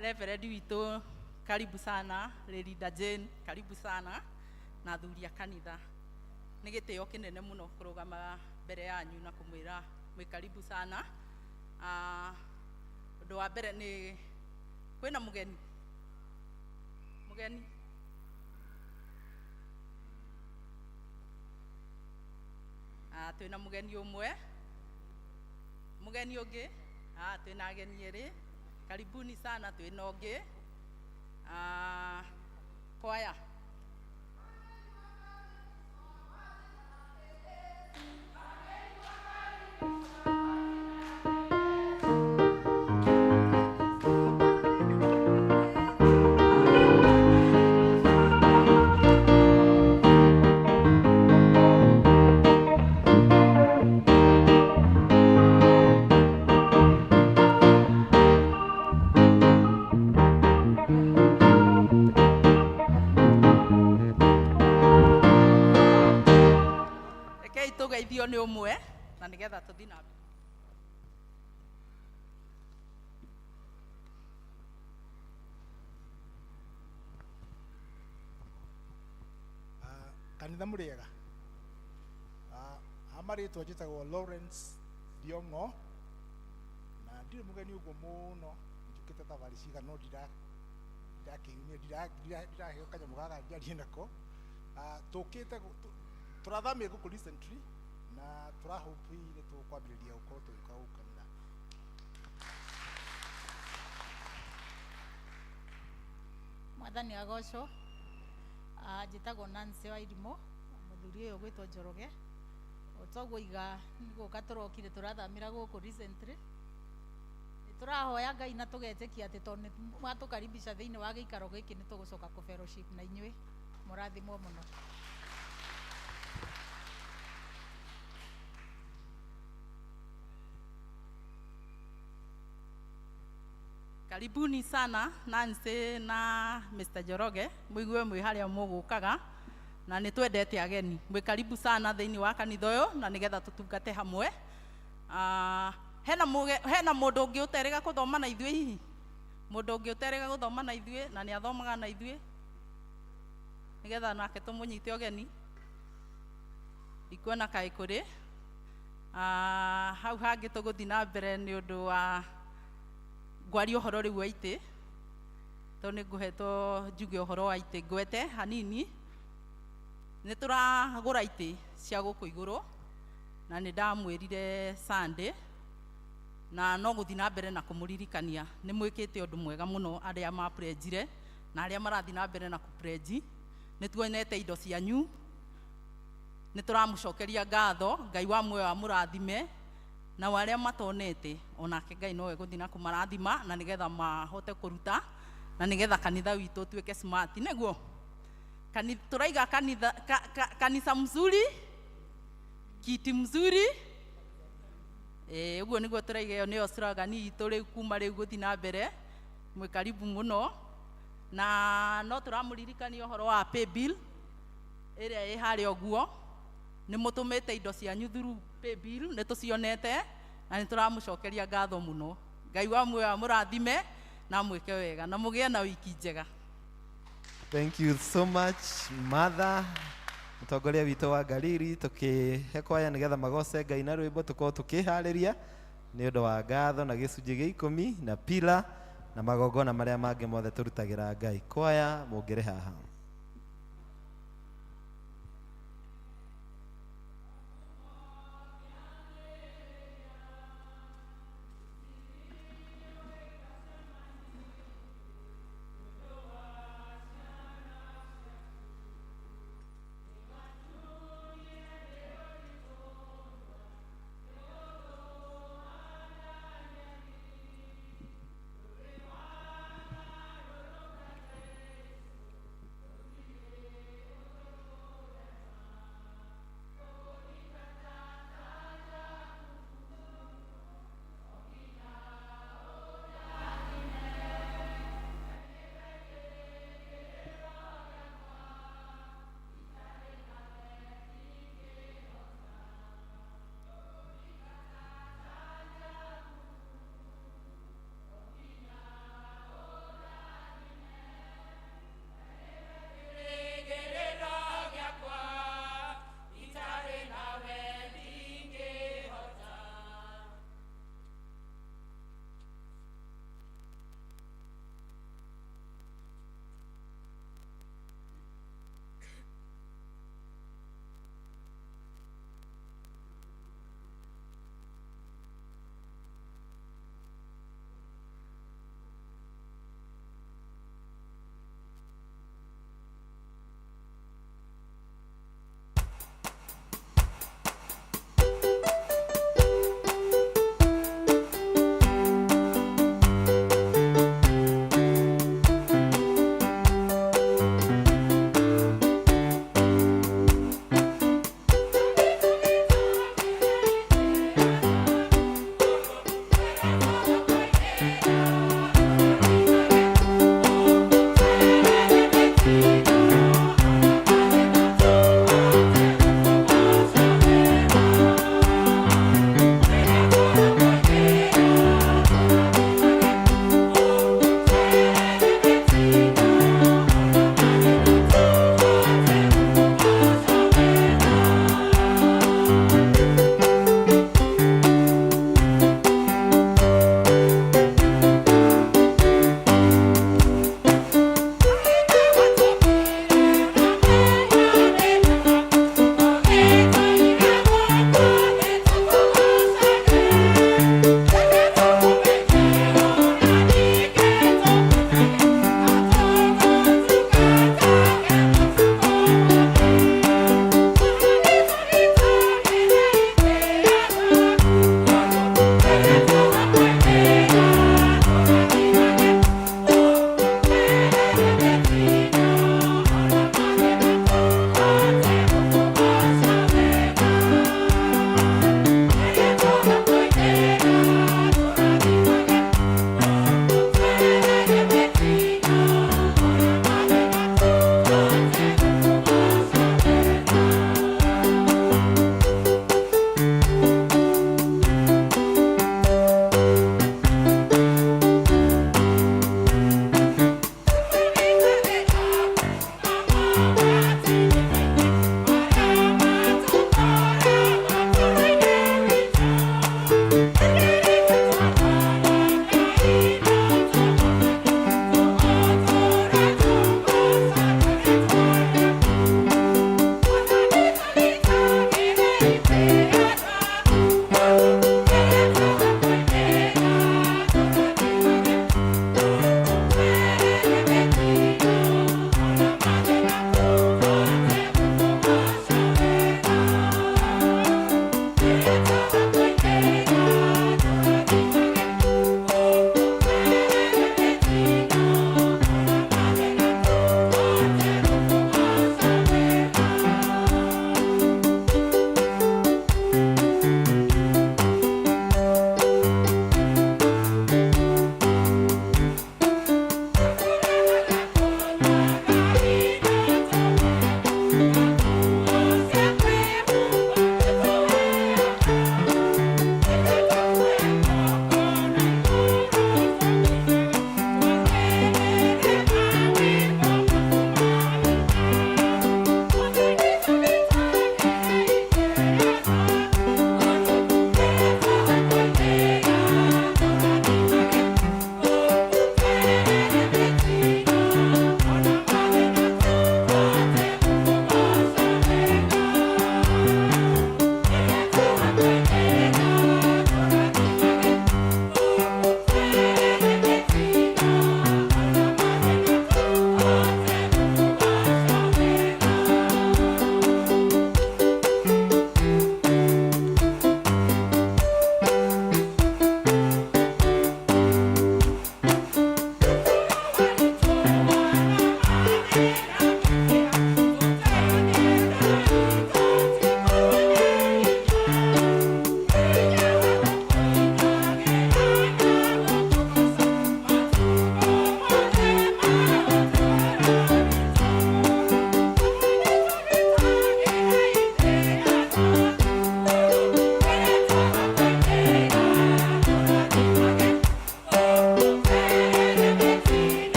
Reverend witũ karibu sana, Lady Jane karibu sana, na athuri a kanitha. Nĩ gĩtĩo kĩnene mũno kũrũgama mbere yanyu na kũmwĩra mwĩ karibu sana. Ũndũ wa mbere nĩ kwĩna mũgeni. Mũgeni. Twĩna mũgeni ũmwe. Mũgeni ũngĩ. Twĩna ageni erĩ. Karibuni sana, twĩna ũngĩ. Kwaya. Tũgeithio nĩ ũmwe na nĩgetha tũthiĩ na mbere. Kanitha mũrĩega. Amarĩtwa njĩtagwo Lawrence Diongo na ndirĩ mũgeni ũguo mũno, njũkĩte thabarĩ cigana no ndiraheo kanyamũ gaka njarie nako. Tũkĩte turathamia gũkũ recently na tũrahope nĩ tũkwambĩrĩria gũkorwo tũgĩũka gũkũ kanitha. Mwathani agocwo. Njĩtagwo Nancy wa Irimũ, mũthuri ũyũ gwĩtwo Njoroge. Ũtoguo iga nĩgũka tũrokire tũrathamĩra gũkũ recently. Nĩtũrahoya Ngai na tũgetĩkia atĩ tondũ nĩmwatũkaribisha thĩinĩ wa gĩikaro gĩkĩ nĩtũgũcoka kũ fellowship na inyuĩ. Mũrathimwo mũno. Karibuni sana Nancy na Mr. Njoroge, mũigue mwĩ harĩa mũgũkaga na nĩ twendete ageni. Mwĩ karibu sana thĩinĩ wa kanitha ũyũ na nĩgetha tũtungate hamwe. Hena mũndũ ũngĩ ũterĩga gũthoma na ithuĩ hihi? Mũndũ ũngĩ ũterĩga gũthoma na ithuĩ na nĩ athomaga na ithuĩ? Nĩgetha nake tũmũnyite ũgeni. Ikuona kaĩ kũrĩ. Hau hangĩ tũgũthiĩ na mbere nĩ ũndũ wa ngwaria ũhoro rĩu wa itĩ, tondũ nĩ ngũhetwo njuge ũhoro wa itĩ ngwete hanini. Nĩ tũragũra itĩ cia gũkũ igũrũ na nĩ ndamwĩrire Sunday na no gũthiĩ na mbere na kũmũririkania. Nĩ mwĩkĩte ũndũ mwega mũno arĩa maprenjire na arĩa marathiĩ na mbere na kũprenji. Nĩ tuonete indo cianyu, nĩ tũramũcokeria ngatho. Ngai wa muoyo amũrathime, na arĩa matonete onake Ngai nowe gũthiĩ na kũmarathima na nĩgetha mahote kũruta na nĩgetha kanitha witũ tuĩke smart. Nĩguo turaiga kanisa mzuri, kiti mzuri. Ũguo nĩguo turaiga, ĩyo nĩyo slogan itũ rĩu kuma rĩu gũthiĩ na mbere. Mwĩ karibu mũno na no tũramũririkania ũhoro wa pay bill ĩrĩa ĩ harĩa ũguo. Nĩ mũtũmĩte indo cianyu through pay bill, nĩ tũcionete na nĩ tũramũcokeria ngatho mũno. Ngai wa muoyo amũrathime na mwĩke wega na mũgĩe na wiki njega. Thank you so much Martha, mũtongoria witũ wa Galili. Tũkĩhe kwaya nĩgetha magoce Ngai na rwĩmbo, tũkorwo tũkĩharĩria nĩ ũndũ wa ngatho na gĩcunjĩ gĩa 10 na pila na magongona marĩa mangĩ mothe tũrutagĩra Ngai. Kwaya mũngĩre haha.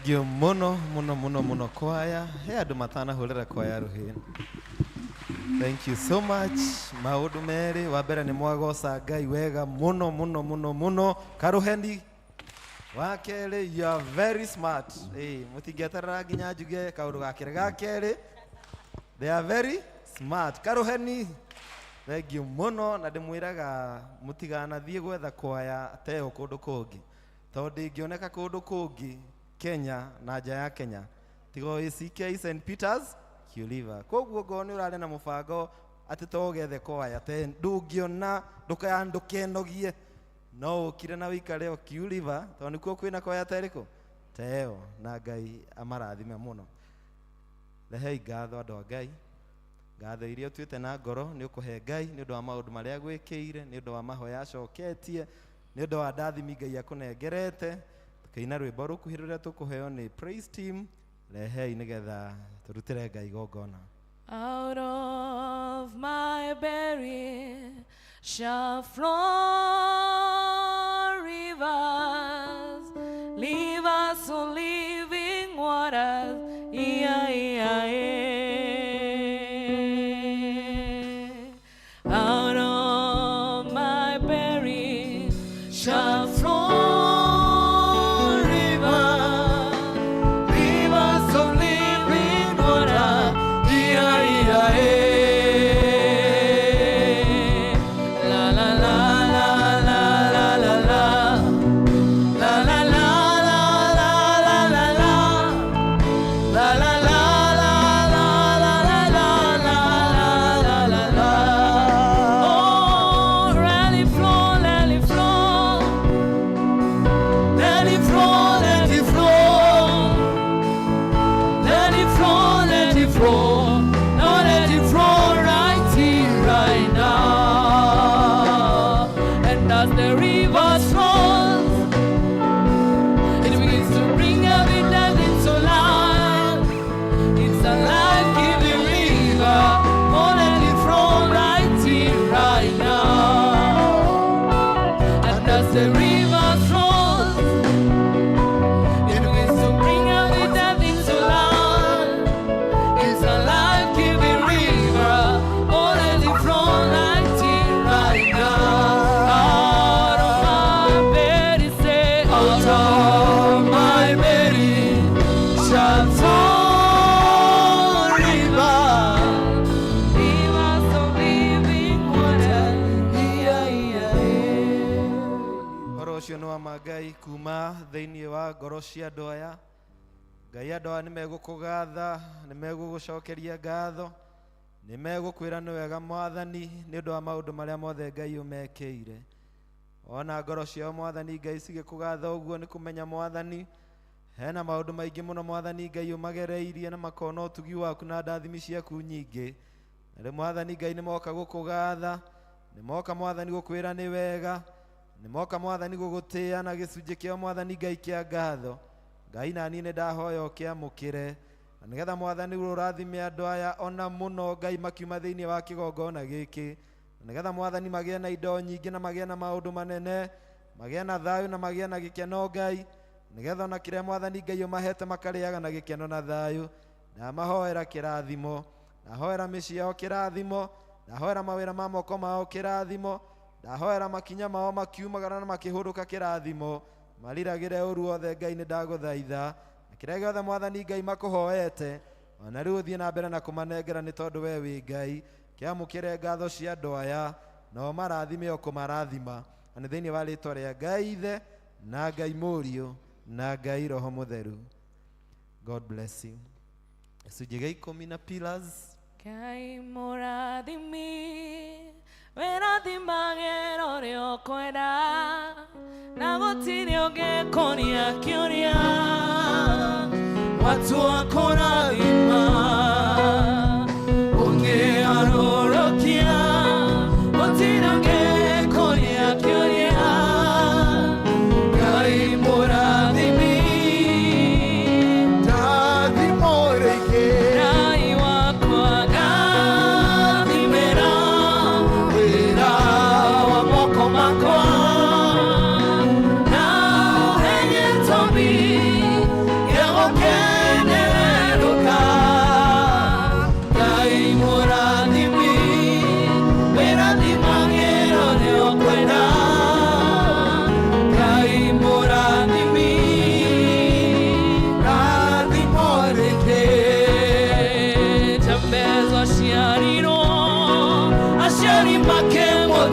Thank you muno kwaya. He andu matana hulera kwaya ruhin. Thank you so much. Maundu meri wa mbere ni mwagoca Ngai wega muno. Karuhendi wa keri, you are very smart. Mutingeterera nginya njuge kaundu gakere gakeri. They are very smart. Karuheni, thank you muno, na ndimwiraga mutigana thie gwetha kwaya teho kundu kungi tondu ingioneka kundu kungi Kenya na nja ya Kenya tigo A.C.K St Peters Kiuliva. Koguo ngoni urare na mubango ati togethe kwaya te ndungiona ndukenogie no ukire na wikare o Kiuliva tondu nikuo kwina kwaya teriko teo, na Ngai amarathime muno. Rehei ngatho andu a Ngai, ngatho iria utuite na ngoro ni ukuhe Ngai ni undu wa maundu maria agwikiire, ni undu wa mahoya acoketie, ni undu wa ndathimi Ngai akunengerete. Tukaina rwimbo rukuhi ruria tukuheo ni praise team. Rehei nigetha turutire Ngai gongona. Out of my belly shall flow rivers, rivers of living waters. Out of my belly shall flow rivers, rivers of living water. La la la la la la la la. La la la la la la la la. La la la la la la la la la la la. Oh, let it flow, let it flow. Let it flow, let it flow. Let it flow, let it flow. Now let it flow right here, right now. And as the river flows, it begins to bring evidence into life. It's a life-giving river. Oh, let it flow right here, right now. And as the river flows, it begins to bring evidence into life. It's a life-giving river. Oh, let it flow right here, right now. Out of my belly, say, out of my belly shall flow rivers, rivers of living water. Horo ucio ni wa Ngai kuma thiini wa ngoro cia andu aya. Ngai andu aya ni megukugatha, ni megugucokeria ngatho, ni megukwira ni wega Mwathani ni undu wa maundu maria mothe Ngai umekeire. Ona ngoro ciao Mwathani Ngai cigikugatha uguo ni kumenya Mwathani hena maundu maingi muno Mwathani Ngai umagereirie na makona utugi waku na ndathimi ciaku nyingi. Na Mwathani Ngai ni moka gukugatha, ni moka Mwathani gukwira ni wega, ni moka Mwathani gugutia na gicunji kia Mwathani Ngai kia ngatho. Ngai nani ni ndahoya ukiamukire na nigetha Mwathani urathime andu aya ona muno Ngai makiuma thiini wa kigongona giki, na nigetha Mwathani magie na indo nyingi na magie na maundu manene, magie na thayu na magie na gikeno Ngai, nigetha ona kiria Mwathani Ngai umahete makariaga na gikeno na thayu. Na mahoera kirathimo, ndahoera micii yao kirathimo, ndahoera mawira ma moko mao kirathimo, ndahoera makinya mao makiumagara na makihuruka kirathimo, mariragire uru othe Ngai ni ndaguthaitha na kiria giothe Mwathani Ngai makuhoete ona riu thie na mbere na kumanengera ni tondu we wi Ngai. Kiamukire ngatho cia andu aya no marathime o kumarathima na ni thiini wa ritwa ria Ngai Ithe na Ngai Mũriũ na Ngai Roho Mutheru. God bless you. Gicunji gia 10 na pillars. Ngai mũrathimi wĩrathimagĩra ũrĩa ũkwenda na gũtirĩ ũngĩkũria kĩũria watu wako rathima ũngĩharũrũkia gũtirĩ ũngĩkũria kĩũria. Ngai mũrathimi ndathimo rĩingĩ Ngai wakwa ngathimĩra wĩra wa moko makwa na ũhe gĩtũmi gĩa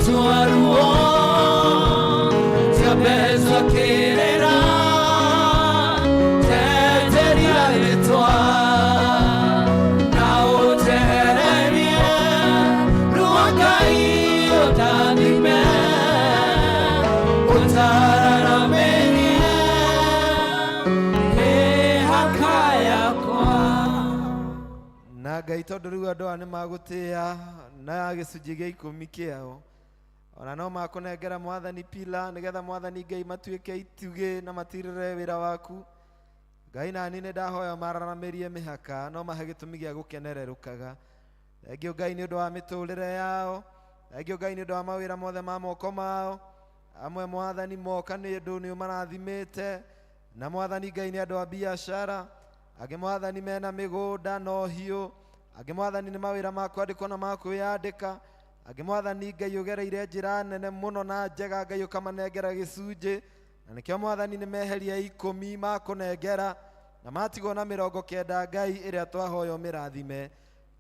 tuaruo tiabezo kirera teteria letwa na utererie ruakai otadime utarara meni hakaya kwa na Ngai tondu riu andu aya ni magutia na gicunji gia 10 kiao ona no makunengera mwathani pila nigetha mwathani Ngai matuike itugi na matirire wira waku Ngai nani ni ndahoya mararamirie mihaka no mahe gitumi gia gukenererukaga thengio Ngai ni undu wa miturire yao thengio Ngai ni undu wa mawira mothe ma moko mao amwe mwathani moka ni undu ni marathimite na mwathani Ngai ni andu a biashara angi mwathani mena migunda no hiu angi mwathani ni mawira ma kwandikwo na ma kwiyandika angi mwathani Ngai ugereire njira nene muno na njega Ngai ukamanengera gicunji na nikio mwathani ni meheria 10 ma kunengera na matigwo na 90 Ngai iria twahoyo mirathime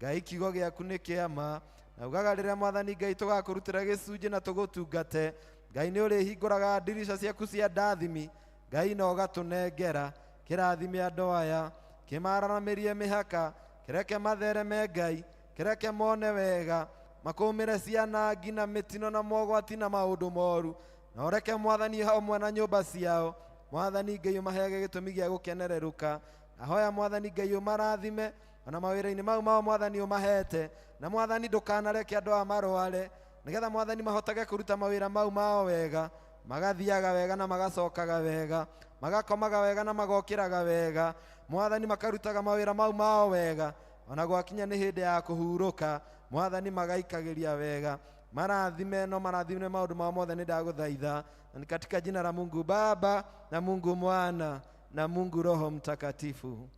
Ngai kiugo giaku ni kiama na ugaga riria mwathani Ngai tugakurutira gicunji na tugutungate Ngai ni uri hinguraga dirisha ciaku cia ndathimi Ngai no gatunengera kirathime andu aya kimararamirie mihaka kireke mathereme Ngai kireke mone wega makumire ciana ngina mitino na mogwati na maundu moru na ureke mwathani hamwe na nyumba ciao mwathani Ngai umaheage gitumi gia gukenereruka ahoya mwathani Ngai umarathime ona mawira-ini mau mao mwathani umahete na mwathani ndukanareke andu a marware nigetha mwathani mahotage kuruta mawira mau mao wega magathiaga wega na magacokaga wega magakomaga wega na magokiraga wega mwathani makarutaga mawira mau mao wega ona gwakinya ni hindi ya kuhuruka mwathani magaikagiria wega marathime no marathime maundu mao mothe ni ndaguthaitha na ni katika jina la Mungu Baba na Mungu Mwana na Mungu Roho Mtakatifu.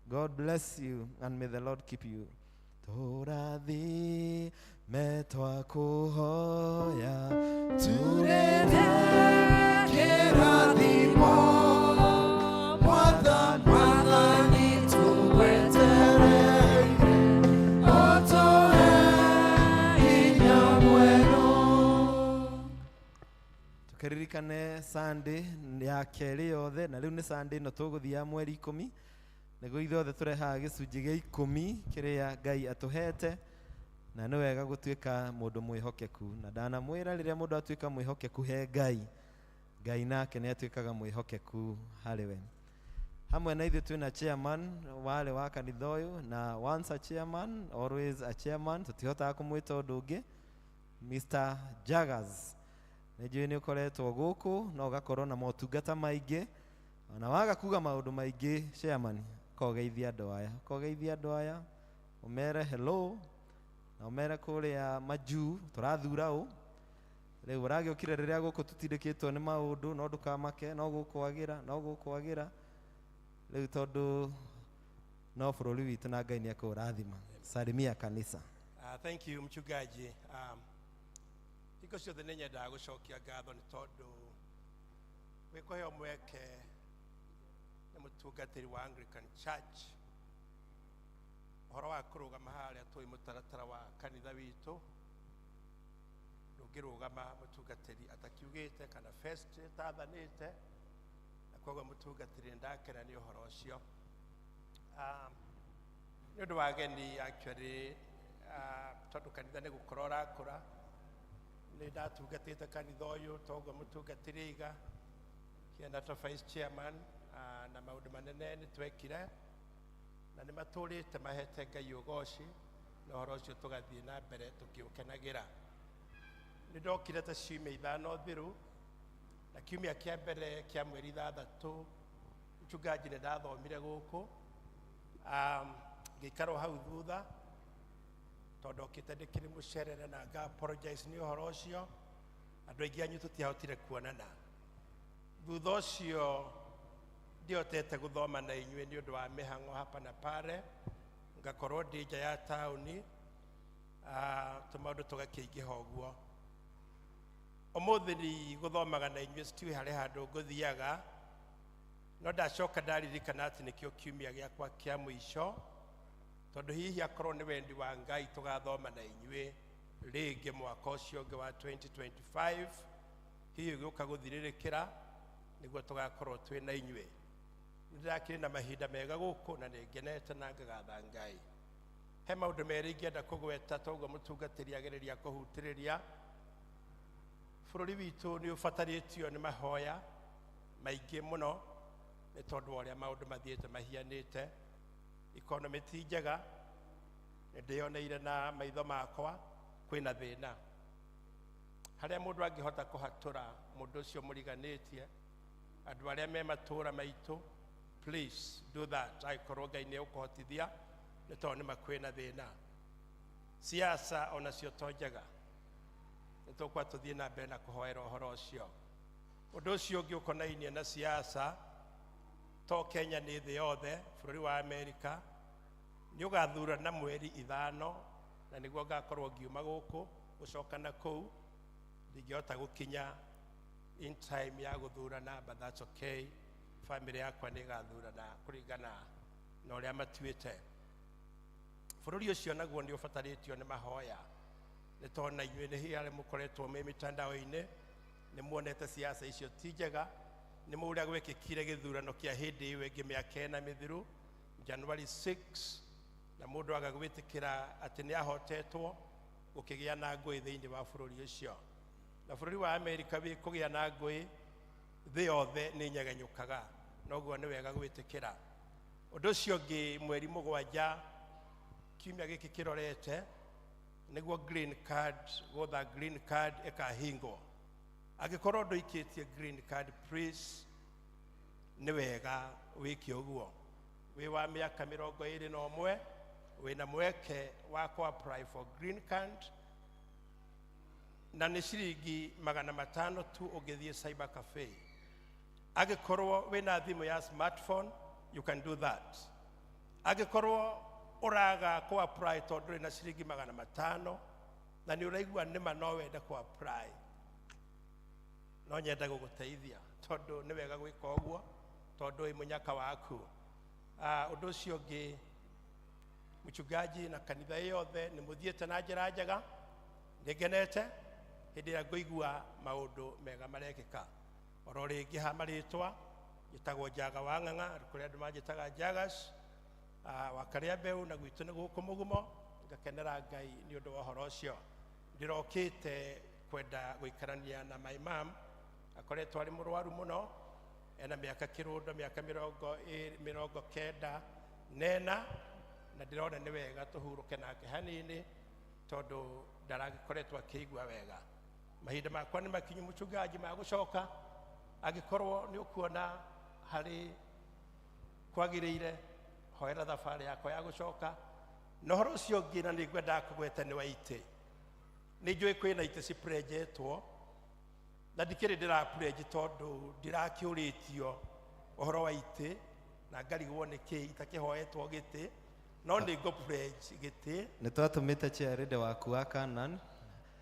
God bless you and may the Lord keep you. Turathime twakuhoya turete kirathimo mwathani tuwetereire otoe hinya mwero. Tukiririkane Sunday ya keri yothe na riu ni Sunday no tuguthia mweri 10 niguo ithuothe turehaga gicunji gia 10 kiria Ngai atuhete na ni wega gutuika mundu mwihokeku na ndanamwira riria mundu atuika mwihokeku he Ngai nake ni atuikaga mwihokeku hariwe hamwe na ithu twina chairman wale wa kanitha uyu na once a chairman always a chairman tutihotaga kumwita undu ungi Mr. Jaggers nijui ni ukoretwo guku no gakorwo na motungata maingi ona waga kuga maundu maingi chairman kogeithia andu aya umere hello na umere kuria maju turathura u riu uragiukire riria guku tutindikitwo ni maundu no ndukamake no gukwagira riu tondu no bururi witu na Ngai ni akurathima salimia kanisa. Thank you mchungaji. Iko ciothe nĩ nyendaga gũcokia ngatho nĩ tondũ wĩkũheo mweke nĩ mũtungatĩri wa Anglican Church ũhoro wa kũrũgama harĩa tũĩ mũtaratara wa kanitha witũ ndũngĩrũgama mũtungatĩri atakiugĩte kana first tathanĩte na koguo mũtungatĩri ndakena nĩ ũhoro ũcio nĩ ũndũ wa geni actually tondũ kanitha nĩ gũkorwo ũrakũra nĩ ndatungatĩte kanitha ũyũ toguo mũtungatĩri iga kienda to vice chairman na maũndũ manene nĩ twekire na nĩ matũrĩte mahete Ngai ũgoci na ũhoro ũcio tũgathiĩ na mbere tũkĩũkenagĩra nĩ ndokire ta ciumia 5 thiru na kiumia kĩa mbere kĩa mweri 6 mchungaji nĩ ndathomire gũkũ ngĩikarwo hau thutha tondũ okĩte ndĩkĩrĩ mũcerere na nga apologize nĩ ũhoro ũcio andũ aingĩ anyu tũtiahotire kuonana thutha ũcio ndiotete guthoma na inyuĩ nĩ ũndũ wa mĩhang'o hapa na pale ngakorwo ndĩ nja ya taũni tũmaũndũ tũgakĩingĩha ũguo ũmũthĩ nĩ gũthomaga na inyuĩ citiũĩ harĩ handũ ngũthiaga no ndacoka ndaririkana atĩ nĩkĩo kiumia gĩakwa kĩa mũico tondũ hihi akorwo nĩ wendi wa Ngai tũgathoma na inyuĩ rĩngĩ mwaka ũcio ũngĩ wa 2025 hihi gĩũka gũthirĩrĩkĩra nĩguo tũgakorwo twĩ na inyuĩ. Nĩndĩrakĩrĩ na mahinda mega gũkũ na nĩngenete na ngagatha Ngai. He maũndũ merĩ ingĩenda kũgweta toguo mũtungatĩri agereria kũhutĩrĩria. Bũrũri witũ nĩ ũbatarĩtio nĩ mahoya maingĩ mũno nĩ tondũ wa ũrĩa maũndũ mathiĩte mahianĩte. Economy ti njega, nĩndĩyoneire na maitho makwa kwĩna thĩna. Harĩa mũndũ angĩhota kũhatũra mũndũ ũcio mũriganĩtie, andũ arĩa me matũũra maitũ, please do that. Angĩkorwo Ngai nĩ ũkũhotithia nĩ tondũ nĩma kwĩna thĩna. Siasa onacio to njega, nĩ tũkwa tũthiĩ na mbere na kũhoera ũhoro ũcio. Ũndũ ũcio ũngĩ ũkonainie na siasa, to Kenya nĩ thĩ yothe, bũrũri wa Amerika nĩ ũgathurana mweri 5 na nĩguo ngakorwo ngiuma gũkũ gũcoka na kũu. Ndingĩhota gũkinya in time ya gũthurana, but that's okay. Family yakwa nĩ ĩgathurana kũringana na ũrĩa matuĩte. Bũrũri ũcio naguo nĩ ũbatarĩtio nĩ mahoya, nĩ tondũ na inyuĩ nĩ harĩa mũkoretwo me mitandao-inĩ, nĩ muonete siasa icio ti njega. Nĩ mũrĩa gwekĩkire gĩthurano kĩa hĩndĩ ĩyo ĩngĩ mĩaka 4 mĩthiru January 6, na mũndũ agagwĩtĩkĩra atĩ nĩ ahotetwo, gũkĩgĩa na ngũĩ thĩinĩ wa bũrũri ũcio. Na bũrũri wa Amerika wĩ kũgĩa na ngũĩ thĩ yothe nĩ nyegenyũkaga, noguo nĩ wega gwĩtĩkĩra. Ũndũ ũcio ũngĩ, mweri 7 kiumia gĩkĩ kĩrorete, nĩguo green card, gũtha green card ĩkahingwo. Angĩkorwo ndũikĩtie green card, please nĩ wega wĩke ũguo. Wĩ wa mĩaka 21 wĩna mweke wa apply for green card, na nĩ ciringi 500 tu ũngĩthiĩ cyber cafe. Angĩkorwo wĩna thimũ ya smartphone, you can do that. Angĩkorwo ũraga apply tondũ ndũrĩ na ciringi 500 na nĩ ũraigua nĩma no wende apply, no nyenda gũgũteithia tondũ nĩ wega gwĩka ũguo tondũ wĩ mũnyaka waku. Ũndũ ũcio ũngĩ, mchungaji na kanitha yothe nĩ mũthiĩte na njĩra njega, nĩngenete hĩndĩ ĩrĩa ngũigua maũndũ mega marekĩka. Oro rĩngĩ ha marĩtwa njĩtagwo Njaga wa Ng'ang'a, kũrĩa andũ manjĩtaga Njagas wa karĩa mbeũ, na gwitũ nĩ gũkũ Mũgumo. Ngakenera Ngai nĩ ũndũ wa ũhoro ũcio. Ndĩrokĩte kwenda gũikarania na my mom, akoretwo arĩ mũrwaru mũno, ena mĩaka kĩrũndo, mĩaka 94, na ndĩrona nĩ wega tũhurũke nake hanini tondũ ndaragĩkoretwo akĩigua wega. Mahinda makwa nĩ makinyu mũchungaji ma gũcoka. Angĩkorwo nĩ ũkuona harĩ kwagĩrĩire, hoera thabarĩ yakwa ya gũcoka. Na ũhoro ũcio ũngĩ, na nĩ ngwenda kũgweta nĩ wa itĩ. Nĩ njũĩ kwĩna itĩ cipurenjetwo, na ndikĩrĩ ndĩrapurenge tondũ ndirakĩũrĩtio ũhoro wa itĩ, na ngarigwo nĩkĩ itakĩhoetwo gĩtĩ, no nĩ ngũpurenge gĩtĩ. Nĩ twatũmĩte chairĩde waku wa Kanan,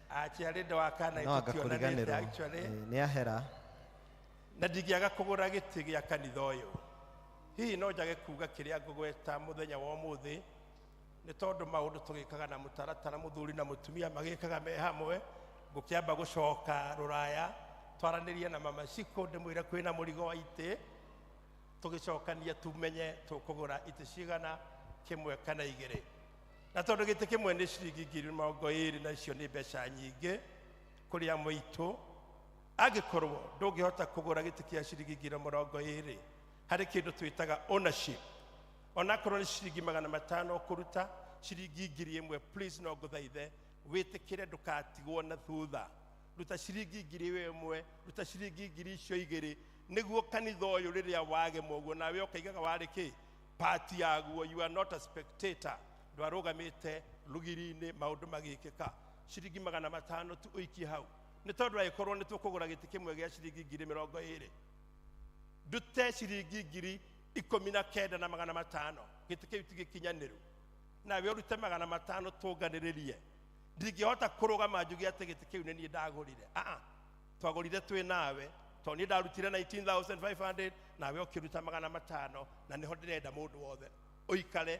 chairĩde wa Kanan tũkĩonanĩte actually nĩ ahera, na ndingĩaga kũgũra gĩtĩ gĩa kanitha ũyũ. Hihi no njage kuuga kĩrĩa ngũgweta mũthenya wa ũmũthĩ, nĩ tondũ maũndũ tũgĩkaga na mũtaratara, mũthuri na mũtumia magĩkaga me hamwe. Ngũkĩamba gũcoka Rũraya twaranĩrie na mama Ciko, ndĩmwĩre kwĩna mũrigo wa itĩ, tũgĩcokania tumenye tũkũgũra itĩ cigana, kĩmwe kana igĩrĩ. Na tondũ gĩtĩ kĩmwe nĩ ciringi 20,000 na icio nĩ mbeca nyingĩ kũrĩa mũitũ, angĩkorwo ndũngĩhota kũgũra gĩtĩ kĩa ciringi 20,000, harĩ kĩndũ twĩtaga ownership. Onakorwo nĩ ciringi 500 kũruta ciringi 1,000, please no ngũthaithe wĩtĩkĩre ndũkatigwo na thutha. Ruta ciringi 1,000, ruta ciringi 2,000 icio igĩrĩ, nĩguo kanitha ũyũ rĩrĩa wagema ũguo nawe ũkaigaga warĩ kĩ party yaguo. You are not a spectator, ndwarũgamĩte rugiri-inĩ maũndũ magĩkĩka. Ciringi 500 tu ũikie hau, nĩ tondũ angĩkorwo nĩ tũkũgũra gĩtĩ kĩmwe gĩa ciringi 20,000, ndute ciringi 19,500, gĩtĩ kĩu ti gĩkinyanĩru, nawe ũrute 500 tũnganĩrĩrie. Ndingĩhota kũrũgama njuge atĩ gĩtĩ kĩu nĩ niĩ ndagũrire. Twagũrire twĩ nawe, tondũ niĩ ndarutire 19,500, nawe ũkĩruta 500, na nĩho ndĩrenda mũndũ wothe ũikare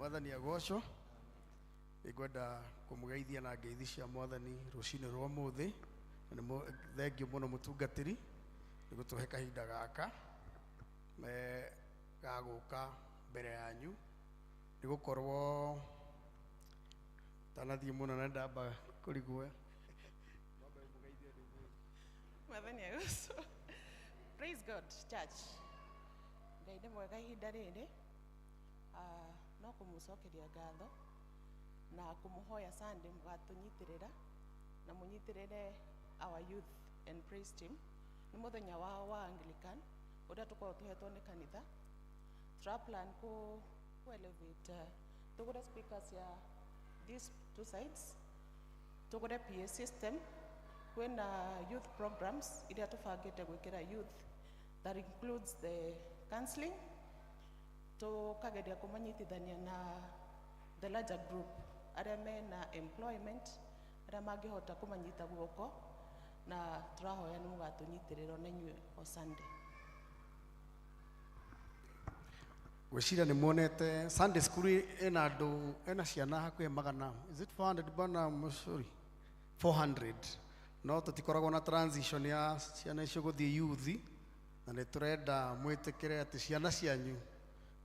Mwathani agocwo. Ngwenda kumugeithia na ngeithi cia Mwathani rucini rwa muthi. Nĩ thengio mũno mũtungatĩri nĩ gũtũhe kahinda gaka gagũka mbere yanyu nĩ gũkorwo tanathiĩ mũno na ndamba kũrigwo. Mwathani agocwo. Praise God, church. Ngai nĩ mwega ihinda rĩrĩ. No kũmũcokeria ngatho na kũmũhoya Sunday mũgatũnyitĩrĩra na mũnyitĩrĩre our youth and praise team. Nĩ mũthenya wa Anglican ũrĩa tũkoragwo tũhetwo nĩ kanitha. Plan ku elevate tugure speakers ya these two sides, tugure PA system, kwena youth programs iria tũbangĩte gwĩkĩra youth that includes the counseling, tukageria kũmanyitithania na the larger group arĩa mena employment arĩa mangĩhota kũmanyita guoko, na tũrahoya nĩ mũgatũnyitĩrĩra na inyuĩ o Sunday. Gwĩciria nĩ muonete Sunday school ena andũ ena ciana hakuhĩ magana. Is it 400 bana mũcuri? 400. No tũtikoragwo na transition ya ciana icio gũthiĩ youth, na nĩ tũrenda mwĩtĩkĩre atĩ ciana cianyu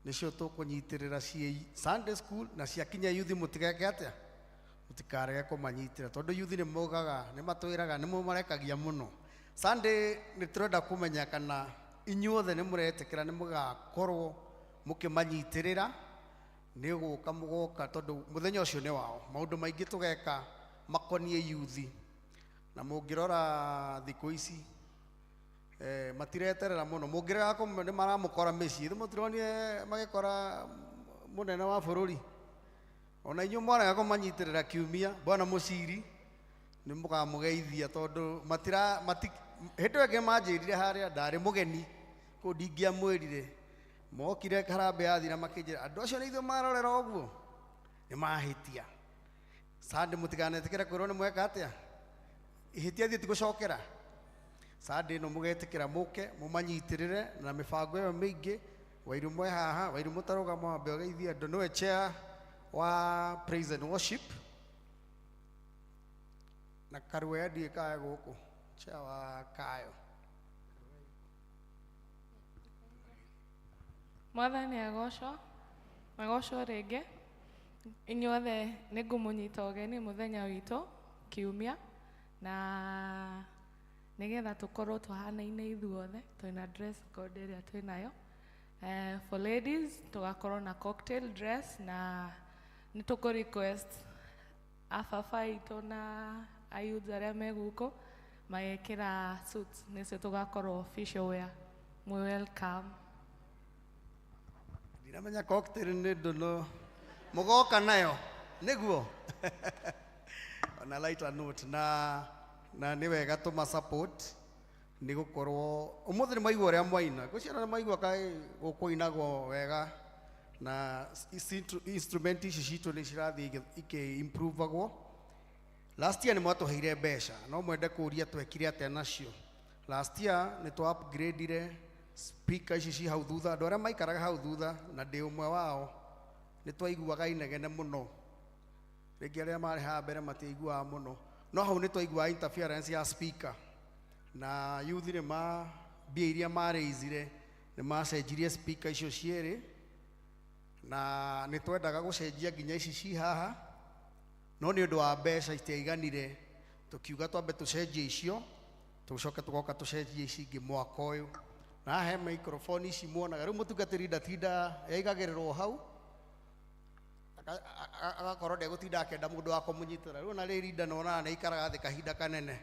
nĩcio tũkũnyitĩrĩra ciĩ Sunday school, na ciakinya youth mũtigeke atĩa, mũtikarege kũmanyitĩra tondũ youth nĩ mogaga, nĩ matwĩraga nĩ mũmarekagia mũno. Sunday nĩ tũrenda kũmenya kana inyuothe nĩ mũretĩkĩra nĩ mũgakorwo mũkĩmanyitĩrĩra, nĩ gũka mũgoka tondũ mũthenya ũcio nĩ wao. Maũndũ maingĩ tũgeka makoniĩ youth, na mũngĩrora thikũ ici matireterera mũno. Mũngĩrega nĩ maramũkora mĩciĩ, mũtironie magĩkora mũnene wa bũrũri. Ona inyuĩ mwarega kũmanyitĩrĩra kiumia, bwana mũciri nĩ mũkamũgeithia tondũ hĩndĩ ĩngĩ manjĩrire harĩa ndarĩ mũgeni kũu ndingĩamwĩrire, mokire karambe yathira makĩnjĩra andũ acio nĩ ithuĩ marorera ũguo nĩ mahĩtia. Sunday mũtikanetĩkĩre kwĩrwo nĩ mweka atĩa, ihĩtia thiĩ ti gũcokera. Sunday no mũgetĩkĩra mũke mũmanyitĩrĩre na mĩbango ĩyo mĩingĩ. Wairũ haha, Wairũ mũtarũgama wambe ũgeithie andũ, nĩwe chair wa praise and worship, na Karwe ndiĩ kaya gũkũ, chair wa Kayo. Mwathani agocwo, agocwo rĩngĩ. Inyuothe nĩ ngũmũnyita ũgeni mũthenya witũ kiumia, na nĩgetha tũkorwo tũhanaine ithuothe, twĩna dress code ĩrĩa twĩnayo. For ladies tũgakorwo na cocktail dress, na nĩ tũkũ request ababa aitũ na ayouth arĩa me gũkũ magekĩra suits, nĩcio tũgakorwo official wear. Mwĩ welcome. Ndiramenya cocktail nĩ ndũno mũgoka nayo nĩguo. On a lighter note, na nĩ wega tũma support, nĩ gũkorwo ũmũthĩ nĩ maigua ũrĩa mwaina. Ngwĩciria nĩ maigua kaĩ gũkũinagwo wega, na instrument ici citũ nĩ cirathiĩ ikĩ-improve-agwo. Last year nĩ mwatũheire mbeca, no mwende kũũria twekire atĩa nacio. Last year nĩ twa-upgrade-ire speaker ici ci hau thutha, andũ arĩa maikaraga hau thutha na ndĩ ũmwe wao nĩ twaiguaga inegene mũno. Rĩngĩ arĩa marĩ haha mbere matiaiguaga mũno, no hau nĩ twaiguaga interference ya speaker, na youth nĩ mbia iria marĩizire nĩ macenjirie speaker icio cierĩ, na nĩ twendaga gũcenjia nginya ici ci haha, no nĩ ũndũ wa mbeca itiaiganire tũkiuga twambe tũcenjie icio, tũcoke tũgoka tũcenjie ici ingĩ mwaka ũyũ. Na he microphone ici muonaga, rĩu mũtungatĩri ndatinda yaigagĩrĩrwo hau, agakorwo ndegũtinda akenda mũndũ wa kũmũnyitĩra. Rĩu ona rĩrĩ nda nonaga nĩ ikaraga thĩ kahinda kanene.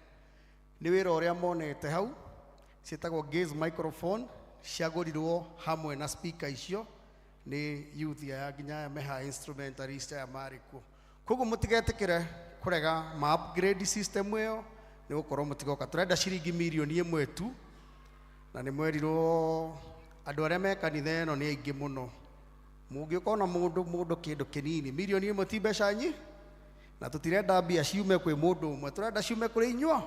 Nĩ wĩra ũrĩa monete hau, ciĩtagwo gaze microphone, ciagũrirwo hamwe na speaker icio nĩ youth aya nginya aya meha instrumentalist aya marĩ kuo. Koguo mũtigetĩkĩre kũrega ma upgrade system ĩyo, nĩ gũkorwo mũtigoka. Tũrenda ciringi mirioni 1 tu, na nĩ mwerirwo andũ arĩa me kanitha ĩno nĩ aingĩ mũno. Mũngĩũka na mũndũ kĩndũ kĩnini, mirioni 1 ti mbeca nyingĩ, na tũtirenda mbia ciume kwĩ mũndũ ũmwe, tũrenda ciume kũrĩ inyuo.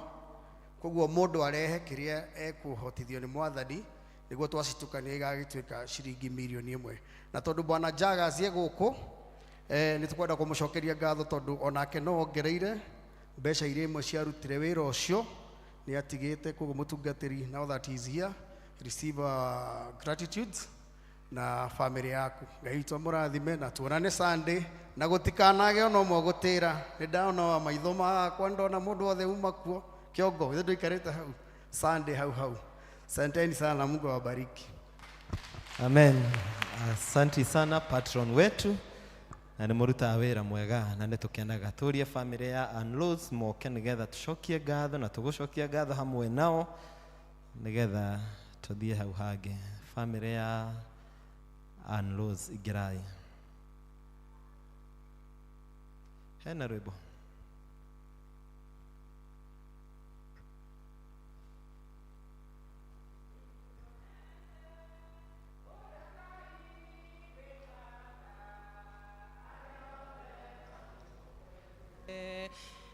Koguo mũndũ arehe kĩrĩa ekũhotithio nĩ Mwathani, nĩguo twacitukania igagĩtuĩka ciringi mirioni 1. Na tondũ bwana Jagas gũkũ nĩ tũkwenda kũmũcokeria ngatho tondũ onake no ongereire mbeca iria imwe ciarutire wĩra ũcio nĩ atigĩte, koguo mũtungatĩri now that is here receive gratitude na family yaku. Ngai witũ mũrathime na tuonane Sunday na gũtikanage ona ũmwe gũtĩra. Nĩ ndaona maitho makwa ndona mũndũ wothe uma kuo kĩongo ithe ndũikarĩte hau Sunday hau. Asanteni sana, Mungu awabariki. Amen. Asante sana patron wetu na nĩ mũrutaga wĩra mwega na nĩ tũkenaga. Tũrie family ya Anlos moke nĩgetha tũcokie ngatho na tũgũcokia ngatho hamwe nao nĩgetha tũthiĩ hau hangĩ. Family ya Anlos igerai. Hena rwĩmbo.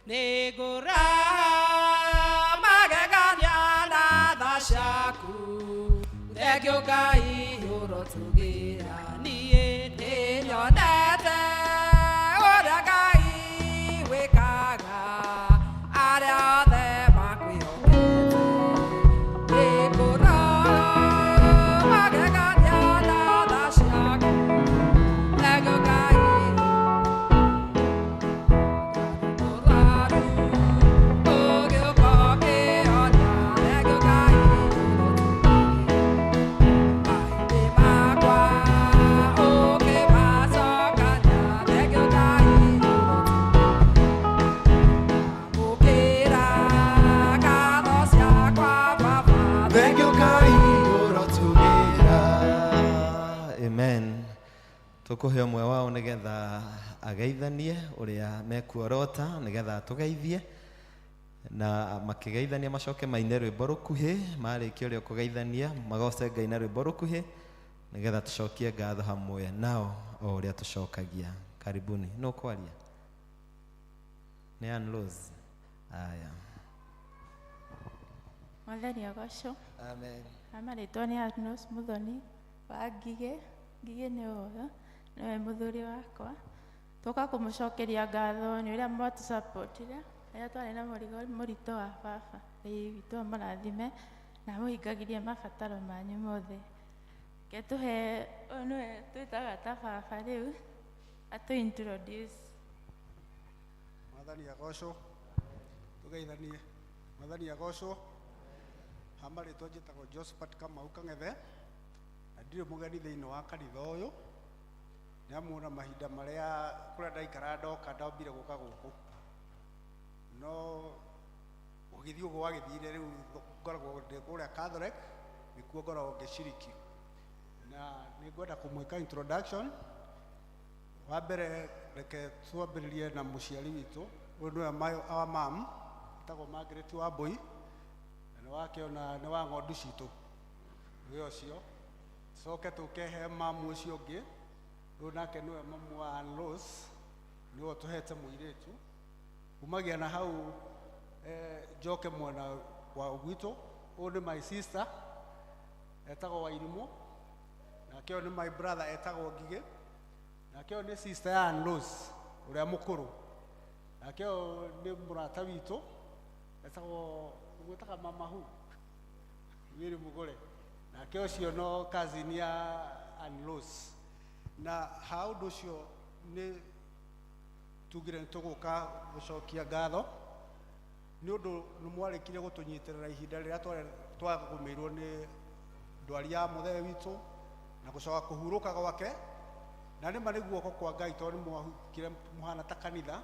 Negora magaganya na dashaku Degyo gai urotugira niye nyonete ora gai wekaga ara de makuyoke Negora magaganya na dashaku Degyo gai Amen. Tũkũhe ũmwe wao nĩgetha ageithanie ũrĩa mekuorota nĩgetha tũgeithie na makĩgeithania macoke maine rwĩmbo rũkuhĩ, marĩkia ũrĩa kũgeithania magoce Ngai na rwĩmbo rũkuhĩ nĩgetha tũcokie ngatho hamwe nao o ũrĩa tũcokagia. Karibuni. No kwaria nĩ Anlos. Aya. Mwathani agocwo. Amen. Amarĩtwo nĩ Anlos Muthoni wa Ngigĩ. Ngigĩ nĩ ũyũ nĩwe mũthuri wakwa. Tũka kũmũcokeria ngatho nĩ ũrĩa mwatũsapotire rĩrĩa twarĩ na mũrigo mũritũ wa baba. Ngai witũ amũrathime na amũhingagĩrie mabataro manyu mothe. Ketũhe ũyũ nĩwe twĩtaga ta baba rĩu atũ introduce. Mwathani agocwo. Tũgeithanie. Mwathani agocwo. Hamarĩtwo njĩtagwo Josephat Kamau Kang'ethe. Na ndirĩ mũgeni thĩinĩ wa kanitha ũyũ. Nĩ amu na mahinda marĩa kũrĩa ndaikara ndoka ndambire gũka gũkũ. No ũgĩthiĩ ũguo wagĩthire rĩu ngoragwo ndĩ kũrĩa Catholic nĩkuo ngoragwo ngĩciriki. Na nĩngwenda kũmwĩka introduction. Wa mbere reke twambĩrĩrie na mũciari witũ. Ũyũ nĩwe our mom etagwo Margaret Wambui. Na nĩ wakĩona nĩ wa ng'ondu citũ. Nĩwe ũcio. Coke tũkehe mamu ũcio ũngĩ. Rĩu nake nĩwe mamu wa Anlos. Nĩwe tũhete mũirĩtu. Kumagia na hau njoke mwena wa gwitũ. Ũyũ nĩ my sister etagwo Wairimu. Nake ũyũ nĩ my brother etagwo Ngigĩ. Nake ũyũ nĩ sister ya Anlos ũrĩa mũkũrũ. Nake ũyũ nĩ mũrata witũ etagwo gwĩtaga mama hu Wĩrĩ Mũgũre. Nake ũcio no cousin ya Anlos. Na ha ũndũ ũcio nĩ tugire nĩtũgũka gũcokia ngatho nĩ ũndũ nĩ mwarĩkire gũtũnyitĩrĩra ihinda rĩrĩa twagũmĩirwo nĩ ndwari ya mũthee witũ na gũcoka kũhurũka gwake. Na nĩma nĩ guoko kwa Ngai tondũ nĩ mwahukire mũhana ta kanitha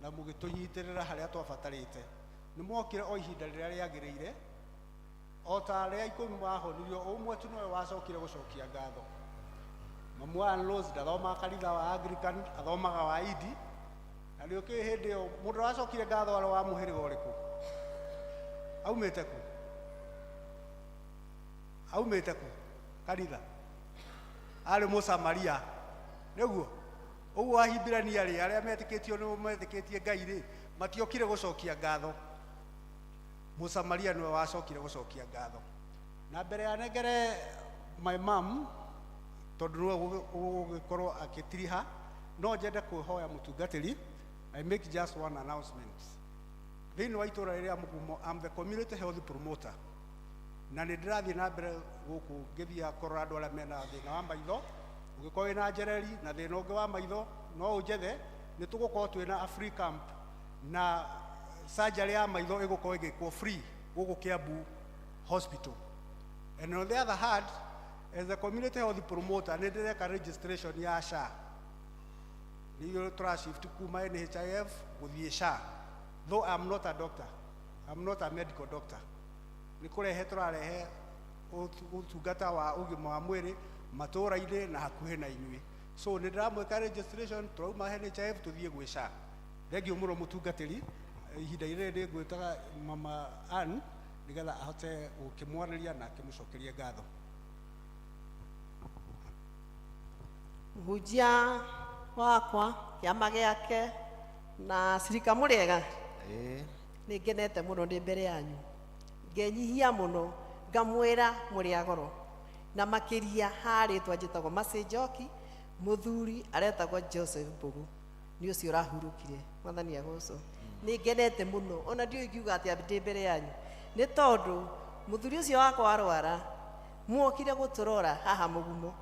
na mũgĩtũnyitĩrĩra harĩa twabatarĩte. Nĩ mwokire o ihinda rĩrĩa rĩagĩrĩire o ta arĩa ikũmi mahonirio ũmwe tu nowe wacokire gũcokia ngatho. Mamu wa Anlos ndathomaga kanitha wa Anglican, athomaga wa Idi. Na nĩ ũkĩũĩ hĩndĩ ĩyo mũndũ wacokire ngatho arĩ wa mũhĩrĩga ũrĩkũ? Aumĩte kũ? Aumĩte kũ? Kanitha arĩ Mũsamaria. Nĩguo ũguo Ahibirania rĩ arĩa metĩkĩtio nĩ metĩkĩtie Ngai rĩ matiokire gũcokia ngatho. Mũsamaria nĩwe wacokire gũcokia ngatho. Na mbere ya nengere my mom tondũ nĩwe ũgũgĩkorwo agĩtiriha no njende kuhoya mutungatiri. I make just one announcement. Thĩinĩ wa itũra rĩrĩa Mũgumo, I'm the community health promoter. Na nĩ ndĩrathiĩ na mbere gũkũ ngĩthiĩ kũrora andũ arĩa mena thĩna wa maitho. Ũngĩkorwo wĩna njereri na thĩna ũngĩ wa maitho, no ũnjethe. Nĩ tũgũkorwo twĩna a free camp na surgery ya maitho ĩgũkorwo ĩgĩkwo free gũkũ Kiambu Hospital. And on the other hand, as a community health promoter, nĩ ndĩreka registration ya SHA. Nĩyo tũrashift kuma NHIF gũthiĩ SHA. Though I'm not a doctor, I'm not a medical doctor. Nĩ kũrehe tũrarehe ũtungata wa ũgima wa mwĩrĩ matũũra-inĩ na hakuhĩ na inyuĩ. So nĩ ndĩramwĩka registration tũrauma NHIF tũthiĩ gwĩ SHA. Thengiũ mũno mũtungatĩri. Ihinda rĩrĩ nĩ ngwĩtaga Mama Ann nĩgetha ahote gũkĩmwarĩria na akĩmũcokerie ngatho. Mũhunjia wakwa kĩama gĩake na cirika mũrĩega. Nĩ ngenete mũno ndĩ mbere yanyu. Ngenyihia mũno ngamwĩra mũrĩ agoro. Na makĩria harĩtwa njĩtagwo Mercy Njoki, mũthuri aretagwo Joseph Mbugu. Nĩ ũcio ũrahurũkire. Mwathani agocwo. Nĩ ngenete mũno. Ona ndiũĩ ngiuga atĩa ndĩ mbere yanyu. Nĩ tondũ mũthuri ũcio wakwa arwara muokire gũtũrora haha Mũgumo.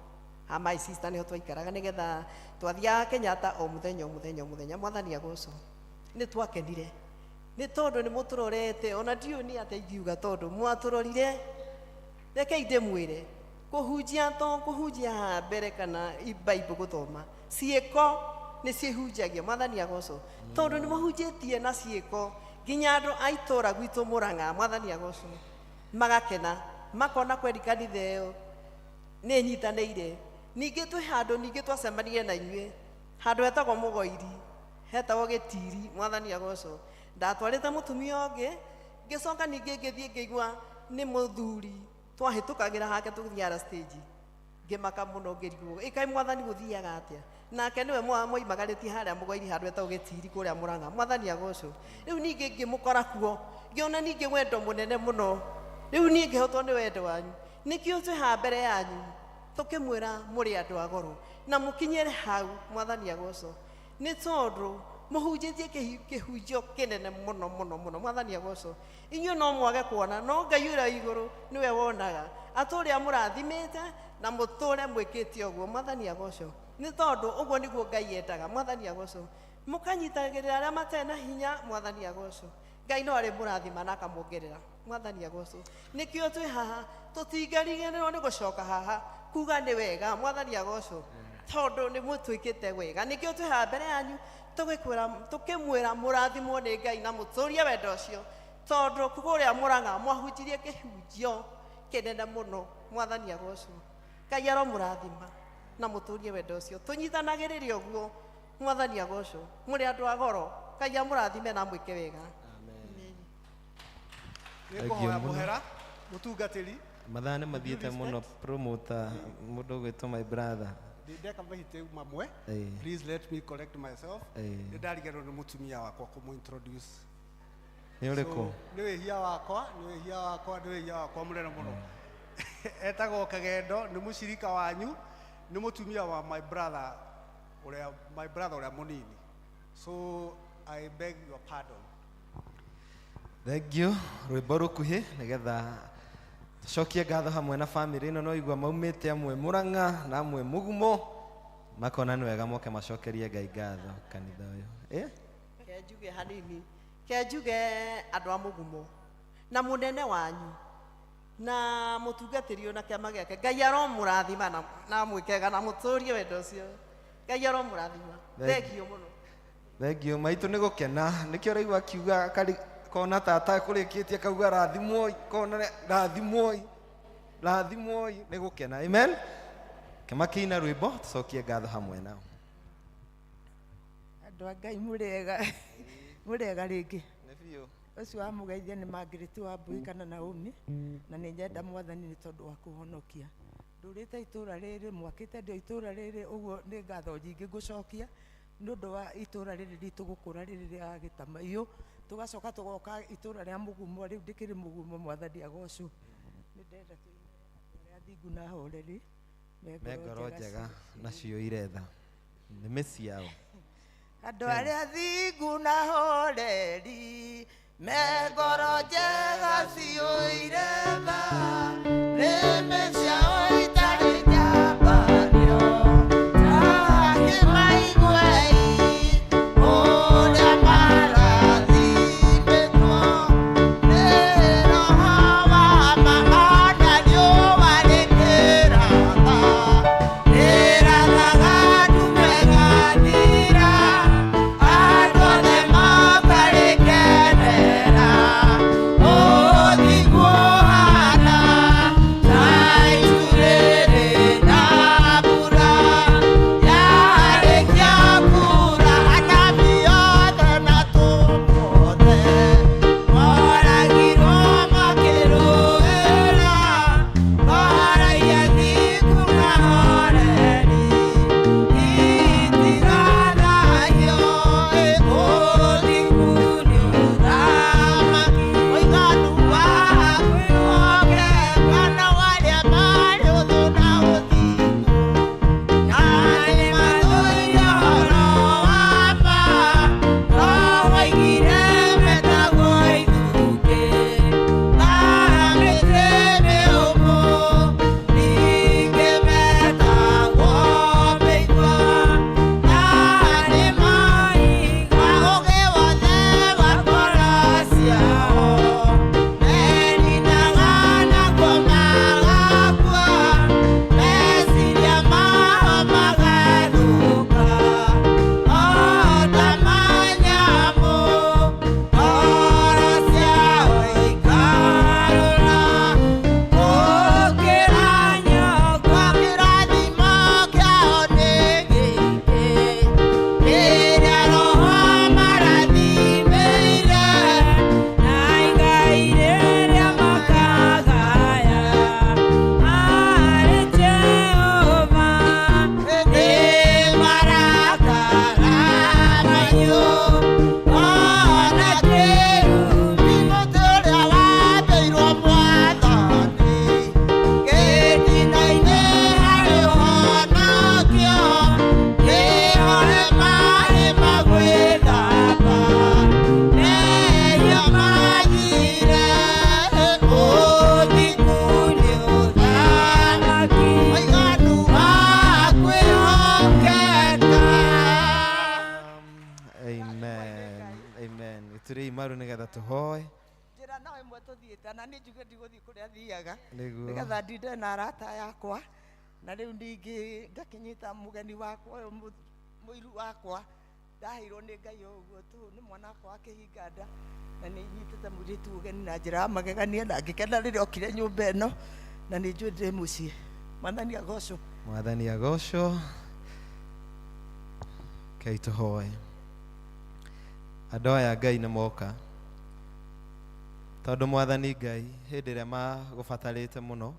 Ha my sister nĩho twaikaraga nĩgetha twathiaga Kenyatta o mũthenya. Mwathani agocwo. Nĩ twakenire. Nĩ tondũ nĩ mũtũrorete. Ona ndiũĩ nĩ atĩa ingiuga tondũ mwatũrorire. Rekei ndĩmwĩre kũhunjia to kũhunjia haha mbere kana Bible gũthoma. Ciĩko nĩ ciĩhunjagio. Mwathani agocwo. Tondũ nĩ mahunjĩtie na ciĩko nginya andũ a itũũra gwitũ Mũrang'a. Mwathani agocwo. Magakena makona kweri kanitha ĩyo nĩ nyitanĩire. Ningĩ twĩ handũ ningĩ twacemanirie na inyuĩ handũ hetagwo Mũgoiri, hetagwo Gĩtiri. Mwathani agocwo. Ndatwarĩte mũtumia ũngĩ ngĩcoka ningĩ ngĩthiĩ ngĩigua nĩ mũthuri twahĩtũkagĩra hake tũgĩthiara stage. Ngĩmaka mũno ngĩrigwo ĩkaĩ Mwathani gũthiaga atĩa. Nake nĩwe moimagarĩtie harĩa Mũgoiri handũ hetagwo Gĩtiri kũrĩa Mũrang'a. Mwathani agocwo. Rĩu ningĩ ngĩmũkora kuo ngĩona ningĩ wendo mũnene mũno. Rĩu niĩ ngĩhotwo nĩ wendo wanyu. Nĩkĩo twĩ haha mbere yanyu tũkĩmwĩra mũrĩ andũ agoro na mũkinyĩre hau. Mwathani agocwo. Nĩ tondũ mũhunjĩtie kĩhunjio kĩnene mũno. Mwathani agocwo. Inyuĩ no mwage kuona no Ngai ũrĩa igũrũ nĩwe wonaga. Atũrĩa mũrathimĩte na mũtũre mwĩkĩte ũguo. Mwathani agocwo. Nĩ tondũ ũguo nĩguo Ngai endaga. Mwathani agocwo. Mũkanyitagĩrĩra arĩa matarĩ na hinya. Mwathani agocwo. Ngai no arĩ mũrathima na akamwongerera. Mwathani agocwo. Nĩkĩo twĩ haha tũtingĩriganĩrwo nĩ gũcoka haha kuga nĩ wega. Mwathani agocwo. Tondũ nĩ mũtwĩkĩte wega. Nĩkĩo twĩ haha mbere yanyu tũkĩmwĩra mũrathimwo nĩ Ngai na mũtũrie wendo ũcio. Tondũ kũrĩa Mũrang'a mwahunjirie kĩhunjio kĩnene mũno. Mwathani agocwo. Ngai aromũrathima na mũtũrie wendo ũcio. Tũnyitanagĩrĩre ũguo. Mwathani agocwo. Mũrĩ andũ agoro. Ngai amũrathime na mwĩke wega. Nĩngũhoya mũhera mũtungatĩri. Mathaa nĩ mathiĩte mũno promoter mũndũ ũgwĩtwo my brother. Ndeka mahĩtia mamwe. Please let me correct myself. Nĩ ndariganĩrwo nĩ mũtumia wakwa kũmũ-introduce. Nĩ ũrĩkũ? Nĩ wĩhia wakwa mũnene mũno. Etagwo Kagendo, nĩ mũcirika wanyu, nĩ mũtumia wa my brother ũrĩa mũnini. So I beg your pardon. Thank you. Rwĩmbo rũkuhĩ nĩgetha tucokie ngatho hamwe na family ĩno. No igua maumĩte amwe Mũrang'a na amwe Mũgumo makona nĩ wega moke macokerie Ngai ngatho kanitha ũyũ. Kenjuge hanini. Kenjuge andũ a Mũgumo na mũnene wanyu na mũtungatĩri na kĩama gĩake. Ngai aromũrathima na mwĩkega na mũtũrie wendo ũcio. Ngai aromũrathima. Thengiũ mũno. Thengiũ maitũ nĩ gũkena. Nĩkĩo ũraigua akiuga kona tata kũrĩkĩtie kauga rathimwoi. Kona rathimwoi nĩ gũkena. Amen. Kĩmakĩina rwĩmbo tucokie ngatho hamwe nao. Andũ a Ngai mũrĩega rĩngĩ. Ũcio wa mũgeithia nĩ Margaret wa Mbui kana Naomi na nĩ nyenda Mwathani nĩ tondũ wa kũhonokia. Ndũrĩte itũũra rĩrĩ mwakĩte ndio itũũra rĩrĩ ũguo nĩ ngatho nyingĩ ngũcokia nĩ ũndũ wa itũũra rĩrĩ ritũ gũkũra rĩrĩ rĩa Gĩtamaiyũ. Tugacoka tugoka itũũra rĩa Mũgumo rĩu ndĩkĩrĩ Mũgumo. Mwathani agocwo. Nĩ ndenda tũrĩa thingu na horeri. Ngoro njega nacio iretha. nĩmĩ ciao. Andũ arĩa thingu na horeri me ngoro njega ciũire tha nĩmĩ ciao itarĩ njambanio ta kĩmaiguei ũrĩa marathimĩtwo nĩ roho wa mahana riũa rĩkĩratha rĩrathaga ndume gathira andũ othe makarĩkenera ũthigu ũhana ta itu rĩrĩ na mbura yarĩkia mbura anabi othe na tũmũ othe moragirwo makĩrũĩra maragia thingu na horeri itiganagio ũthigu nĩ ũthamaki ũiganu wa kwĩhokeka na arĩa marĩ ũthũ na ũthingu na nĩ mathũire ũhoro wa ma no woigire metagwo ithukĩ na mĩtĩ mĩũmũ ningĩ metagwo mĩigua na nĩ maigua ũũgĩ wothe wa ngoro ciao meninaga naguo magakua meciria mao magathũka o ta manyamũ ngoro ciao ikarũra gũkĩra nyongo kĩrathimo kĩao nĩ gĩkĩ rĩrĩa roho marathimĩire na igai rĩrĩa makagaya arĩ Jehova nĩ marakara mahiũ ona kĩrumi mũtĩ ũrĩa wathĩirwo Mwathani gĩtina-inĩ harĩ ũhonokio kĩhoe maaĩ magwĩthamba nĩyo magire ũthigu nĩ ũthamaki ũiganu wa kwĩhokeka. Amen. Amen. Tũrĩ imaru nĩgetha tũhoe. Njĩra no ĩmwe tũthiĩte na nĩ njuge ndigũthiĩ kũrĩa thiaga Nĩguo. nĩgetha ndinde na arata yakwa na rĩu ningĩ ngakĩnyita mũgeni wakwa ũyũ mũiru wakwa ndaheirwo nĩ Ngai o ũguo tũ nĩ mwana wakwa wa kĩhinga nda na nĩ nyitĩte mũirĩtu ũgeni na njĩra ya magegania na ngĩkena rĩrĩa okire nyũmba ĩno na nĩ njũĩ ndĩ mũciĩ. Mwathani agocwo. Mwathani agocwo. Kei tũhoe. Andũ aya Ngai nĩ moka tondũ Mwathani Ngai hĩndĩ ĩrĩa magũbatarĩte mũno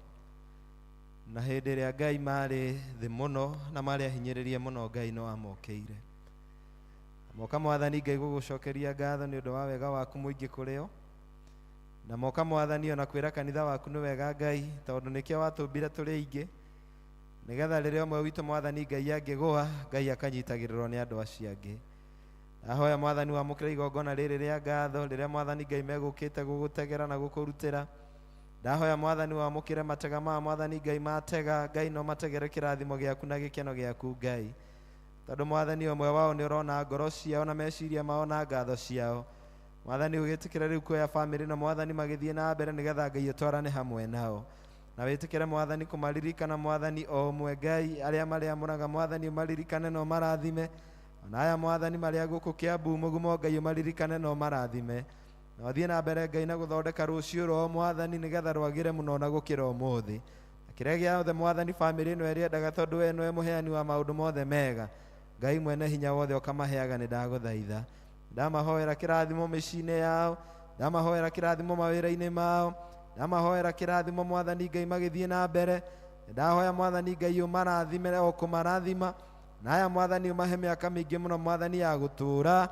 na hĩndĩ ĩrĩa Ngai marĩ thĩ mũno na marĩ ahinyĩrĩrie mũno Ngai no amokĩire. Moka Mwathani Ngai gũgũcokeria ngatho nĩ ũndũ wa wega waku mũingĩ kũrĩ o na moka Mwathani ona kwĩra kanitha waku nĩ wega Ngai tondũ nĩkĩo watũmbire tũrĩ aingĩ nĩgetha rĩrĩa ũmwe witũ Mwathani Ngai angĩgũa Ngai akanyitagĩrĩrwo nĩ andũ acio angĩ. Ndahoya Mwathani wamũkĩre igongona rĩrĩ rĩa ngatho rĩrĩa Mwathani Ngai megũkĩte gũgũtegera na gũkũrutĩra. Ndahoya Mwathani wamũkĩre matega ma Mwathani Ngai matega Ngai no mategere kĩrathimo gĩaku na gĩkeno gĩaku Ngai tondũ Mwathani ũmwe wao nĩ ũrona ngoro ciao na meciria mao na ngatho ciao. Mwathani ũgĩtĩkĩre rĩu kuoya bamĩrĩ na Mwathani magĩthiĩ na mbere nĩgetha Ngai ũtwarane hamwe nao na wĩtĩkĩre Mwathani kũmaririkana Mwathani o ũmwe Ngai arĩa marĩamũraga Mwathani ũmaririkane no marathime ona aya Mwathani marĩa gũkũ Kĩambu mũgumo Ngai ũmaririkane no marathime na wathiĩ na mbere Ngai na gũthondeka rũciũ rwao Mwathani nĩgetha rwagĩre mũno na gũkĩra ũmũthĩ. Kĩrĩa gĩothe Mwathani bamĩrĩ ĩno ĩrĩendaga tondũ we nĩwe mũheani wa maũndũ mothe mega Ngai mwene hinya wothe ũkamaheaga nĩ ndagũthaitha. Ndamahoera kĩrathimo mĩciĩ-inĩ yao, ndamahoera kĩrathimo mawĩra-inĩ mao, ndamahoera kĩrathimo Mwathani Ngai magĩthiĩ na mbere. Ndahoya Mwathani Ngai ũmarathime o kũmarathima na aya Mwathani ũmahe mĩaka mĩingĩ mũno Mwathani ya gũtũũra,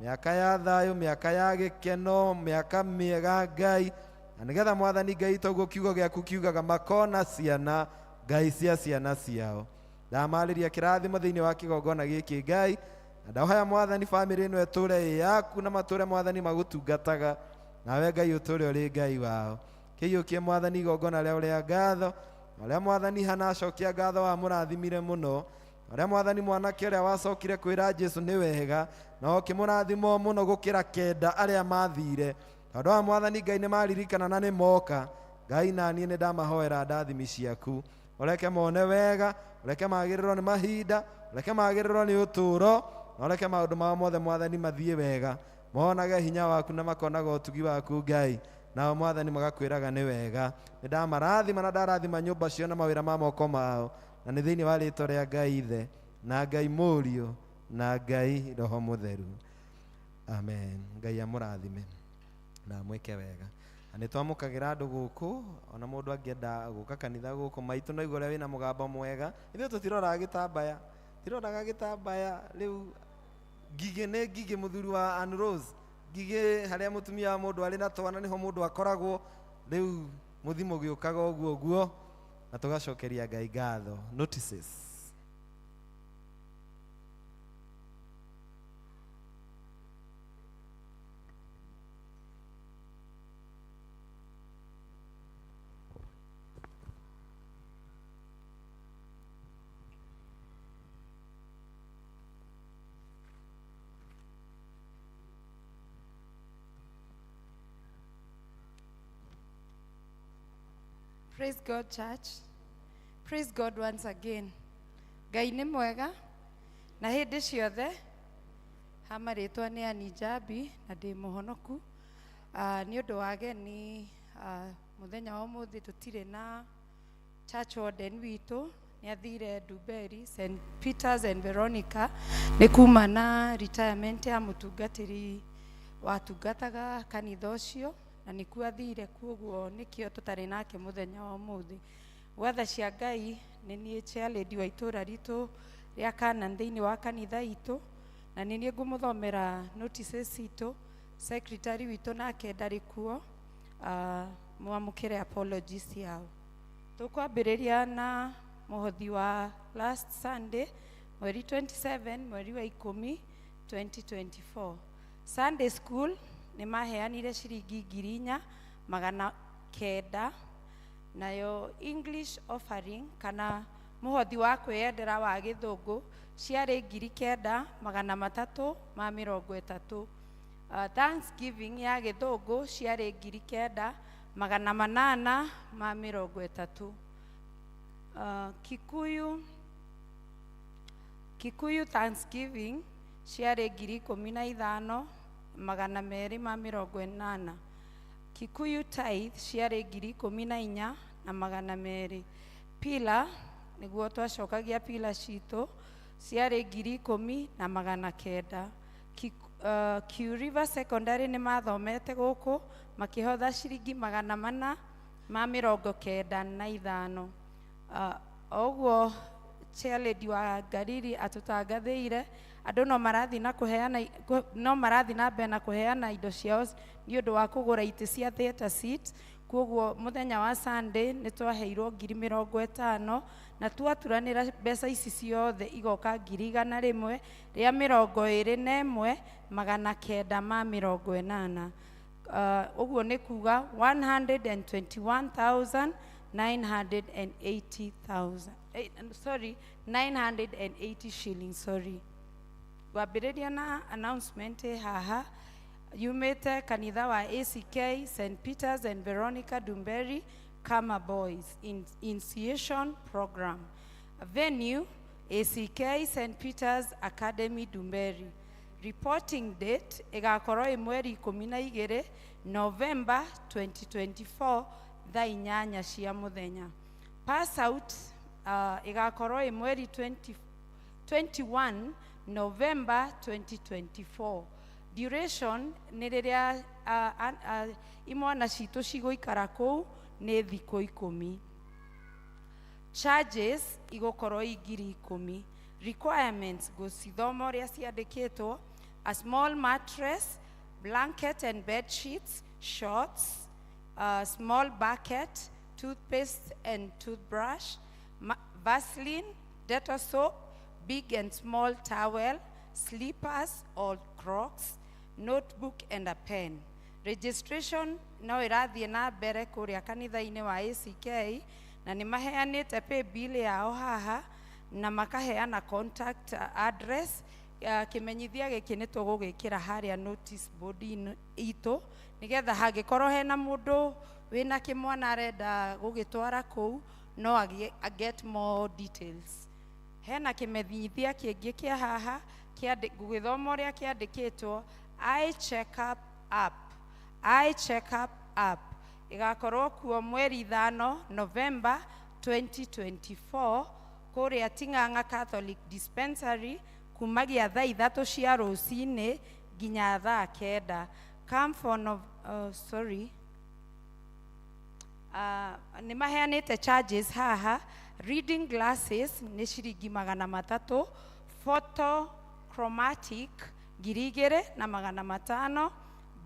mĩaka ya thayũ, mĩaka ya gĩkeno, mĩaka mĩega Ngai, na nĩgetha Mwathani Ngai toguo kiugo gĩaku kiugaga makona ciana Ngai cia ciana ciao. ndamarĩria kĩrathimo thĩinĩ wa kĩgongona gĩkĩ Ngai, na ndahoya Mwathani famĩlĩ ĩno ĩtũũre ĩ yaku na matũũre Mwathani magũtungataga, nawe Ngai ũtũũre ũrĩ Ngai wao. Kĩiyũkie Mwathani igongona rĩao rĩa ngatho, ũrĩa Mwathani Hana acokia ngatho wamũrathimire mũno, ũrĩa Mwathani mwanake ũrĩa wacokire kwĩra Jesũ nĩ wega, na ũkĩmũrathima mũno gũkĩra kenda arĩa mathire. Tondũ wa Mwathani Ngai nĩ maririkana na nĩ moka, Ngai naniĩ nĩ ndamahoera ndathimi ciaku. Ũreke mone wega, ũreke magĩrĩrwo nĩ mahinda, ũreke magĩrĩrwo nĩ ũtũũro, na ũreke maũndũ mao mothe Mwathani mathiĩ wega, monage hinya waku na makonaga ũtugi waku Ngai, nao Mwathani magakwĩraga nĩ wega. Nĩ ndamarathima na ndarathima nyũmba cio na mawĩra ma moko mao, na nĩ thĩinĩ wa rĩĩtwa rĩa Ngai Ithe na Ngai Mũriũ na Ngai Roho Mũtheru. Amen. Ngai amũrathime na amwĩke wega. Na nĩ twamũkagĩra andũ gũkũ, ona mũndũ angĩenda gũka kanitha gũkũ maitũ, no igũrũ ũrĩa wĩna mũgambo mwega. Ithuĩ tũtiroraga gĩtambaya, tiroraga gĩtambaya. Rĩu Ngigĩ nĩ Ngigĩ mũthuri wa Ann Rose, Ngigĩ harĩa mũtumia wa mũndũ arĩ na twana nĩho mũndũ akoragwo. Rĩu mũthimo gĩũkaga ũguo ũguo, na tũgacokeria Ngai ngatho. Notices. Praise God, church. Praise God once again. Ngai nĩ mwega na hĩndĩ ciothe. Hama rĩtwa nĩ Ani Njambi na ndĩ mũhonoku. Nĩ ũndũ wa ageni mũthenya wa ũmũthĩ tũtirĩ na church warden witũ, nĩ athire Dumberi, St. Peters and Veronica, nĩ kuma na retirement ya mũtungatĩri watungataga kanitha ũcio, na nĩkuo athire, kuoguo nĩkĩo tũtarĩ nake mũthenya wa ũmũthĩ. Gwatha cia Ngai nĩ niĩ chairlady wa itũũra ritũ rĩa Canaan thĩinĩ wa kanitha itũ, na nĩ niĩ ngũmũthomera notices itũ. Secretary witũ nake ndarĩ kuo, mwamũkĩre apologies yao. Tũkwambĩrĩria na mũhothi wa last Sunday, mweri 27 mweri wa 10 2024. Sunday school nĩ maheanire ciringi 4,900, nayo English offering kana mũhothi wa kwĩyendera wa gĩthũngũ ciarĩ 9,330. Thanksgiving ya gĩthũngũ ciarĩ 9,830. Kikuyu Thanksgiving ciarĩ 15,280. Kikuyu tithe ciarĩ 14,200. Pila nĩguo twacokagia pila citũ ciarĩ 10,900. Q River Secondary nĩ mathomete gũkũ makĩhotha ciringi 495. Oguo chairlady wa Ngariri atũtangathĩire andũ no marathi na mbere na kũheana indo ciao nĩ ũndũ wa kũgũra itĩ cia theatre seat. Kuoguo mũthenya wa Sunday nĩ twaheirwo 50,000 na twaturanĩra mbeca ici ciothe igoka 101 rĩa 21,980. Ũguo nĩ kuga 980 shillings, sorry. Gwambĩrĩria na announcement haha yumĩte kanitha wa A.C.K, St. Peters and Veronica Dumberi, Kama Boys Initiation Program. Venue A.C.K St. Peters Academy Dumberi. Reporting date ĩgakorwo mweri 12 November 2024 thaa 8 cia mũthenya. Pass out ĩgakorwo mweri 21 November 2024. Duration nĩ rĩrĩa imwana citũ cigũikara kũu nĩ thikũ 10. Charges igũkorwo 10,000. Requirements gũcithoma ũrĩa ciandĩkĩtwo: a small mattress, blanket and bed sheets, shorts, a small bucket, toothpaste and toothbrush, Vaseline, Dettol soap, big and small towel, slippers or Crocs, notebook and a pen. Registration no irathie na mbere kuria kanitha-ini wa A.C.K na ni maheanite pay bill yao haha na makaheana contact address. Kimenyithia giki ni tugugikira haria notice board itu nigetha hangikorwo hena mundu wina kimwana arenda gugitwara kou no get more details. Hena kimenyithia kingi kia haha gugithoma uria kiandikitwo I check up igakorwo kuo mweri 5 November 2024 kuria Ting'ang'a Catholic Dispensary kumagia thaa 3 cia rucini nginya thaa 9. Come for ni maheanite charges haha. Reading glasses ni ciringi 300, photochromatic 2,500,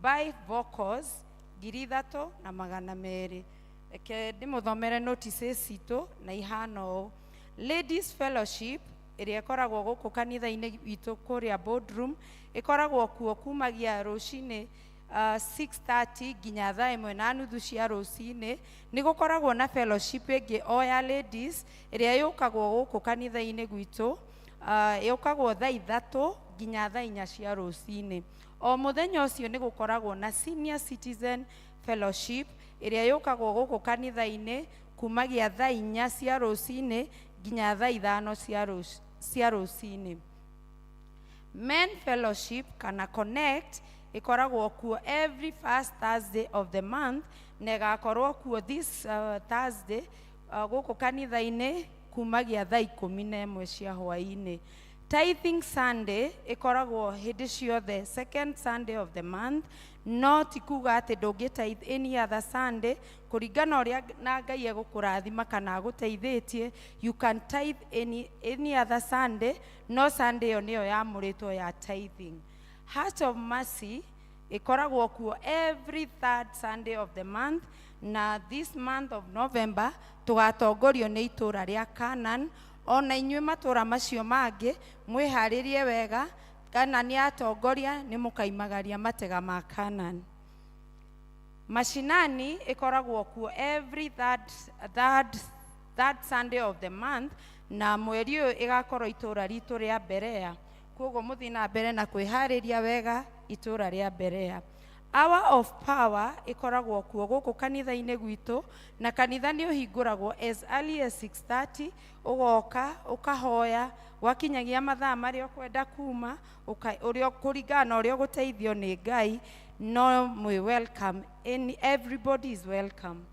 bifocals 3,200. Eke ndimuthomere notices itu na ihano. Ladies Fellowship iria ikoragwo guku kanitha-ini witu kuria boardroom ikoragwo kuo kumagia rucini 6:30 nginya thaa 1:30 cia rucini. Ni gukoragwo na fellowship ingi oya ladies iria yukagwo guku kanitha-ini gwitu yukagwo thaa 3 nginya thaa 4 cia rucini. O muthenya ucio ni gukoragwo na senior citizen fellowship iria yukagwo guku kanitha-ini kumagia thaa 4 cia rucini nginya thaa 5 cia rucini. Men fellowship kana connect ikoragwo kuo every first Thursday of the month na igakorwo kuo this Thursday guku kanitha-ini kumagia thaa 11 cia hwaini. Tithing Sunday ikoragwo hindi ciothe second Sunday of the month, no tikuga ati ndungitithe any other Sunday kuringana uria na Ngai egukurathima kana aguteithitie. You can tithe any other Sunday, no Sunday yo niyo yamuritwo ya tithing. Heart of Mercy ikoragwo kuo every third Sunday of the month, na this month of November tugatongorio ni itura ria Canaan. Ona inywe matura macio mangi mwiharirie wega, kana ni atongoria ni mukaimagaria matega ma Canaan. Mashinani ikoragwo kuo every third Sunday of the month, na mweri uyu igakorwo itura ritu ria Berea. Koguo muthi na mbere na kwihariria wega itura ria Berea. Hour of Power ikoragwo kuo guku kanitha-ini gwitu, na kanitha ni uhinguragwo as early as 6:30. Ugoka ukahoya wakinyagia mathaa maria ukwenda kuma uria kuringana uria guteithio ni Ngai. No mwe welcome, everybody is welcome.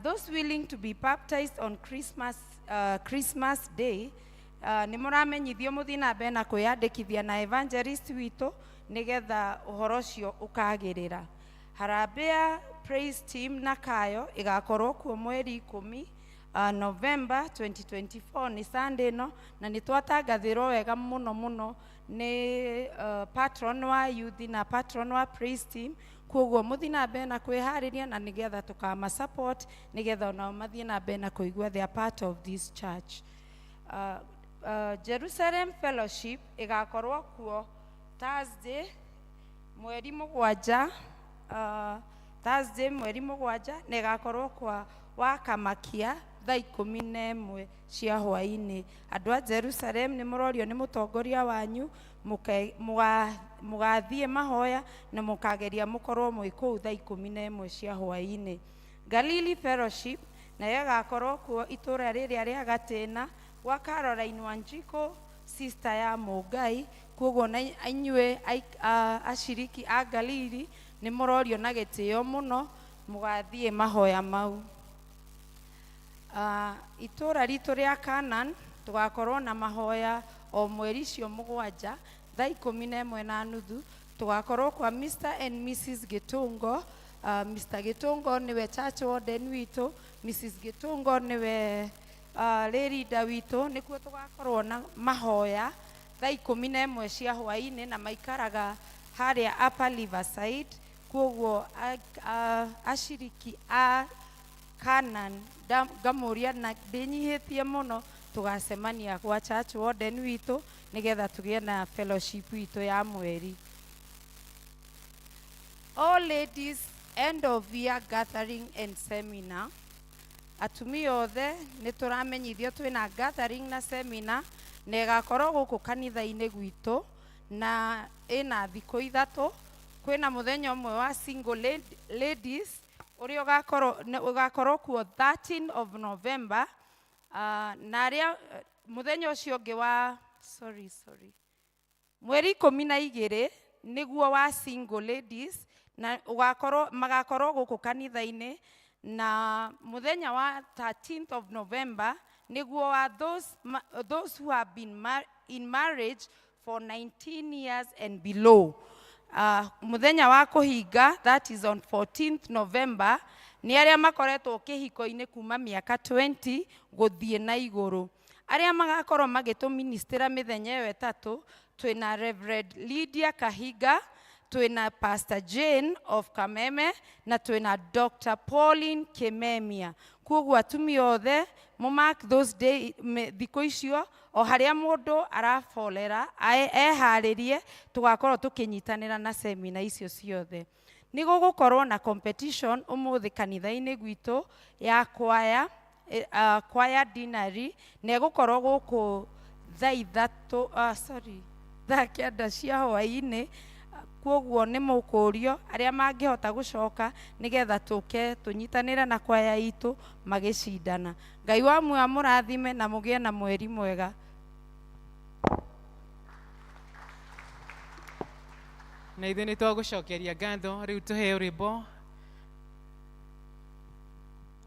Those willing to be baptized on Christmas Day ni muramenyithio muthi na mbere na kwiyandikithia na evangelist witu nigetha uhoro cio ukagirira. Harambee Praise Team na Kayo igakorwo kuo mweri 10 November 2024 ni Sunday no, na ni twatangathirwo wega muno ni patron wa youth na patron wa Praise Team. Koguo muthi na mbere na kwihariria na nigetha tukama support nigetha ona mathie na mbere na kuigua they are part of this church. Jerusalem Fellowship igakorwo kuo Thursday mweri 7 na igakorwo kwa wakamakia thaa 11 cia hwaini. Andu a Jerusalem ni murorio ni mutongoria wanyu mugathie mahoya na mukageria mukorwo mwikou thaa 11 cia hwaini. Galilee Fellowship na yagakorwo kuo itura riria ria Gatina wa Caroline Wanjiko sister ya Mugai. Koguo na inywe ashiriki a Galili ni murorio na gitio muno mugathie mahoya mau. Itura ritu ria Canaan tugakorwo na mahoya o mweri cio 7 thaa 11:30 tugakorwo kwa Mr and Mrs Gitungo. Mr Gitungo niwe church warden witu, Mrs Gitungo niwe leader witu. Nikuo tugakorwo na mahoya thaa 11 cia hwaini na maikaraga haria Upper Riverside. Koguo ashiriki a Canan ngamuria na ndinyihitie muno tugacemania gwa church warden witu nigetha tugie na fellowship witu ya mweri. All ladies end of year gathering and seminar. Atumia othe nĩ tũramenyithio twĩna gathering na seminar na ĩgakorwo gũkũ kanitha-inĩ gwitũ na ĩna thikũ ithatũ. Kwĩna mũthenya ũmwe wa single ladies ũrĩa ũgakorwo kuo 13 of November, na arĩa mũthenya ũcio ũngĩ wa mweri 12 nĩguo wa single ladies na magakorwo gũkũ kanitha-inĩ, na muthenya wa 13th of November niguo wa those who have been in marriage for 19 years and below. Muthenya wa kuhinga, that is on 14th November, ni aria makoretwo kihiko-ini kuma miaka 20 guthie na iguru. Aria magakorwo magituministera mithenya ĩyo ĩtatũ, twina Reverend Lydia Kahiga, twina Pastor Jane of Kameme na twina Dr. Pauline Kememia. Koguo atumia othe mu mark those day thikũ icio o haria mundu arafolera eharirie tugakorwo tukinyitanira na seminar icio ciothe. Ni gugukorwo na competition umuthi kanitha-ini gwitu ya kwaya dinari na gukorwo guku thaa kenda cia hwaĩ-inĩ. Koguo nĩ mũkũrio arĩa mangĩhota gũcoka nĩgetha tũke tũnyitanĩre na kwaya itũ magĩcindana. Ngai wa muoyo mũrathime na mũgĩe na mweri mwega. Na ithuĩ nĩ twagũcokeria ngatho, rĩu tũheo rwĩmbo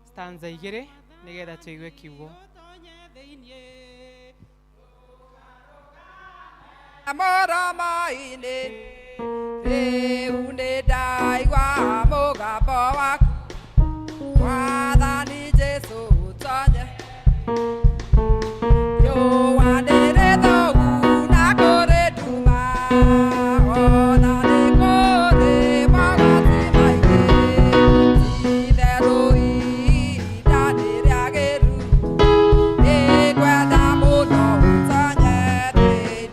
stanza 2 nĩgetha tũigue kiugo. Amorama-inĩ rĩu nĩ ndaigua mũgambo waku, Mwathani Jesũ ũtonye yũanĩrĩ thogu na kũrĩ nduma, ona nĩ kũrĩ mogwati maingĩ, itherũ ihinda nĩ rĩagĩrĩru, nĩngwenda mũno ũtonye thĩinĩ.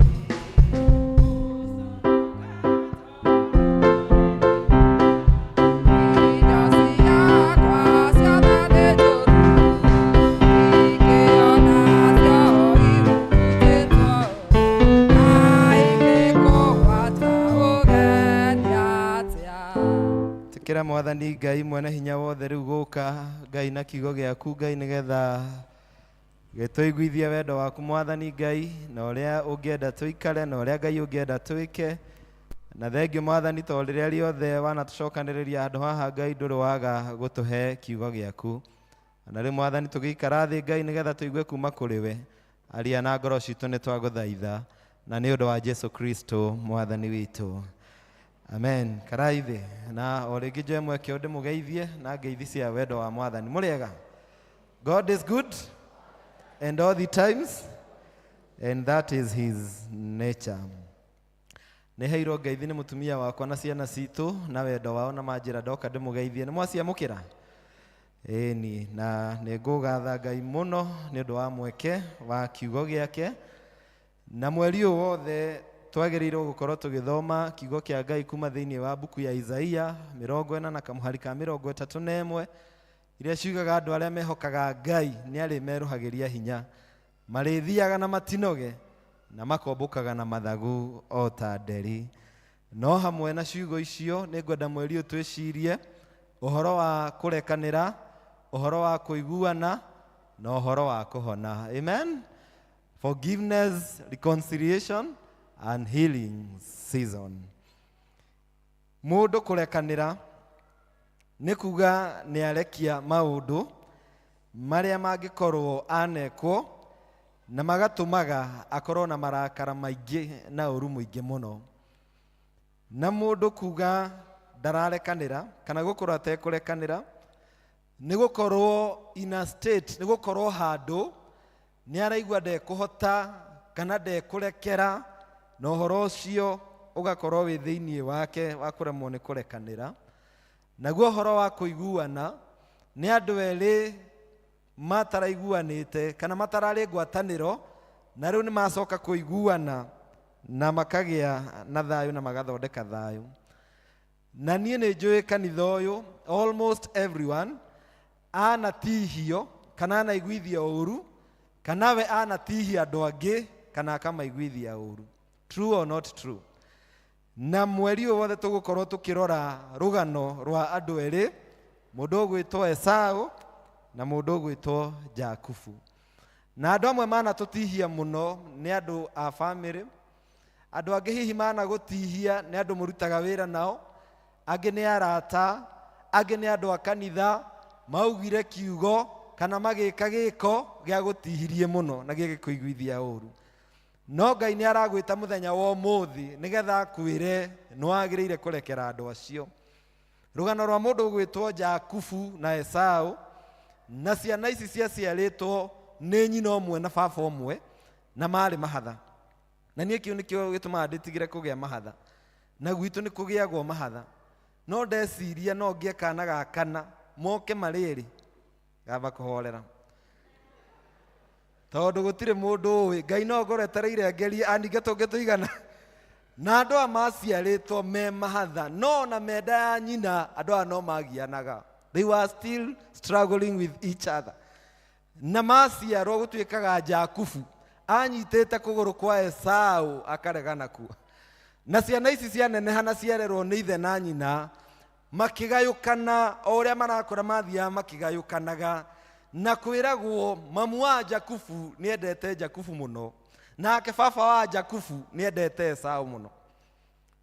Kira Mwathani Ngai mwene hinya wothe riu guka Ngai na kiugo giaku Ngai nigetha gituiguithie wendo waku Mwathani Ngai na uria ungienda tuikare na uria Ngai ungienda tuike, na thengiũ Mwathani to rĩrĩa riothe wanatucokanĩrĩria handũ haha Ngai ndũrĩ waga gutuhe kiugo giaku, na rĩu Mwathani tũgĩikara thĩ Ngai nigetha tuigue kuma kũrĩ we, aria na ngoro citũ nĩ twagũthaitha na nĩ ũndũ wa Jesu Kristo Mwathani witũ. Amen. Karaithi na origi njoe mweke ũndĩ mũgeithie na ngeithi cia wendo wa Mwathani. Mũrĩega? God is good and all the times, and that is his nature. Nĩ heirwo ngeithi nĩ mũtumia wakwa na ciana citũ na wendo wao na manjĩra ndoka ndĩmũgeithie. Nĩ mwaciamũkĩra? Ĩni, na nĩ ngũgatha Ngai mũno nĩ ũndũ wa mweke wa kiugo gĩake, na mweri ũyũ wothe twagĩrĩirwo gũkorwo tũgĩthoma kiugo kĩa Ngai kuma thĩinĩ wa buku ya Isaia 40 na kamũhari ka 31 iria ciugaga andũ arĩa mehokaga Ngai nĩ arĩ merũhagĩria hinya, marĩthiaga na matinoge na makombũkaga na mathagu o ta nderi. No hamwe na ciugo icio nĩ ngwenda mweri ũyũ twĩcirie ũhoro wa kũrekanĩra, ũhoro wa kũiguana na ũhoro wa kũhona. Amen. Forgiveness, reconciliation and healing season. Mũndũ kũrekanĩra nĩ kuga nĩ arekia maũndũ marĩa mangĩkorwo anekwo na magatũmaga akorwo na marakara maingĩ na ũru mũingĩ mũno. Na mũndũ kuga ndararekanĩra kana gũkorwo atekũrekanĩra nĩ gũkorwo in a state, nĩ gũkorwo handũ nĩ araigua ndekũhota kana ndekũrekera, na ũhoro ũcio ũgakorwo wĩ thĩinĩ wake wa kũremwo nĩ kũrekanĩra. Naguo ũhoro wa kũiguana nĩ andũ erĩ mataraiguanĩte kana matararĩ ngwatanĩro, na rĩu nĩ macoka kũiguana na makagĩa na thayũ na magathondeka thayũ. Na niĩ nĩ njũĩ kanitha ũyũ almost everyone anatihio kana anaiguithia ũru, kana we anatihia andũ angĩ kana akamaiguithia ũru. True or not true? Na mweri ũyũ wothe tũgũkorwo tũkĩrora rũgano rwa andũ erĩ, mũndũ ũgwĩtwo Esau na mũndũ ũgwĩtwo Jakubu. Na andũ amwe manatũtihia mũno nĩ andũ a family, andũ angĩ hihi managũtihia nĩ andũ mũrutaga wĩra nao, angĩ nĩ arata, angĩ nĩ andũ a kanitha maugire kiugo kana magĩka gĩko gĩa gũtihirie mũno na gĩgĩkũiguithia ũru. No Ngai nĩ aragwĩta mũthenya wa ũmũthĩ nĩgetha akwĩre nĩ wagĩrĩire kũrekera andũ acio. Rũgano rwa mũndũ ũgwĩtwo Jakubu na Esau, na ciana ici ciaciarĩtwo nĩ nyina ũmwe na baba ũmwe na marĩ mahatha. Na niĩ kĩu nĩkĩo gĩtũmaga ndĩtigĩre kũgĩa mahatha, na gwitũ nĩ kũgĩagwo mahatha. No ndeciria no ngĩe kana gakana moke marĩrĩ gamba kũhorera, tondũ gũtirĩ mũndũ ũĩ. Ngai no ngorwo etereire ngerie aninge tũngĩtũigana. Na andũ a maciarĩtwo me mahatha, no na menda ya nyina andũ aya no magianaga. They were still struggling with each other. Na maciarwo gũtuĩkaga Jakubu anyitĩte kũgũrũ kwa Esau akaregana kuo. Na ciana ici cianeneha na ciarerwo nĩ ithe na nyina, makĩgayũkana o ũrĩa marakũra mathiaga makĩgayũkanaga, na kwĩragwo mamu wa Jakubu nĩ endete Jakubu mũno, nake baba wa Jakubu nĩ endete Esau mũno.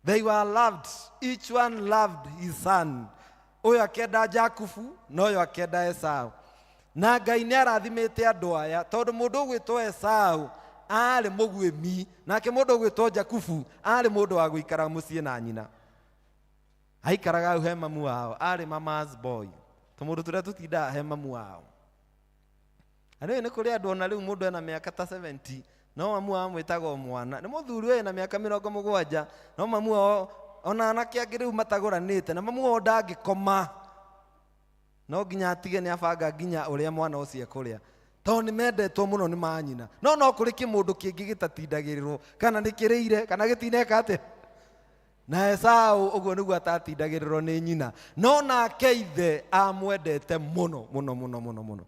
They were loved, each one loved his son. Ũyũ akĩenda Jakubu na ũyũ akĩenda Esau. Na Ngai nĩ arathimĩte andũ aya, tondũ mũndũ ũgwĩtwo Esau arĩ mũguĩmi, nake mũndũ ũgwĩtwo Jakubu arĩ mũndũ wa gũikara mũciĩ na nyina. Aikaraga hau he mamu wao, arĩ mama's boy, tũmũndũ tũrĩa tũtindaga he mamu wao. Anĩwe nĩ kũrĩ andũ ona rĩu mũndũ ena mĩaka ta 70, no mamu wao mwĩtagwo mwana. Nĩ mũthuri we na mĩaka 70, no mamu wao ona anake angĩ rĩu matagũranĩte, na mamu wao ndangĩkoma, no nginya atige nĩ abanga nginya ũrĩa mwana ũcio ekũrĩa, tondũ nĩ mendetwo mũno nĩ manyina. No kũrĩ kĩmũndũ kĩngĩ gĩtatindagĩrĩrwo, kana nĩ kĩrĩire kana gĩtineka atĩ. Na Esau ũguo nĩguo atatindagĩrĩrwo nĩ nyina, no nake ithe amwendete mũno mũno mũno mũno mũno.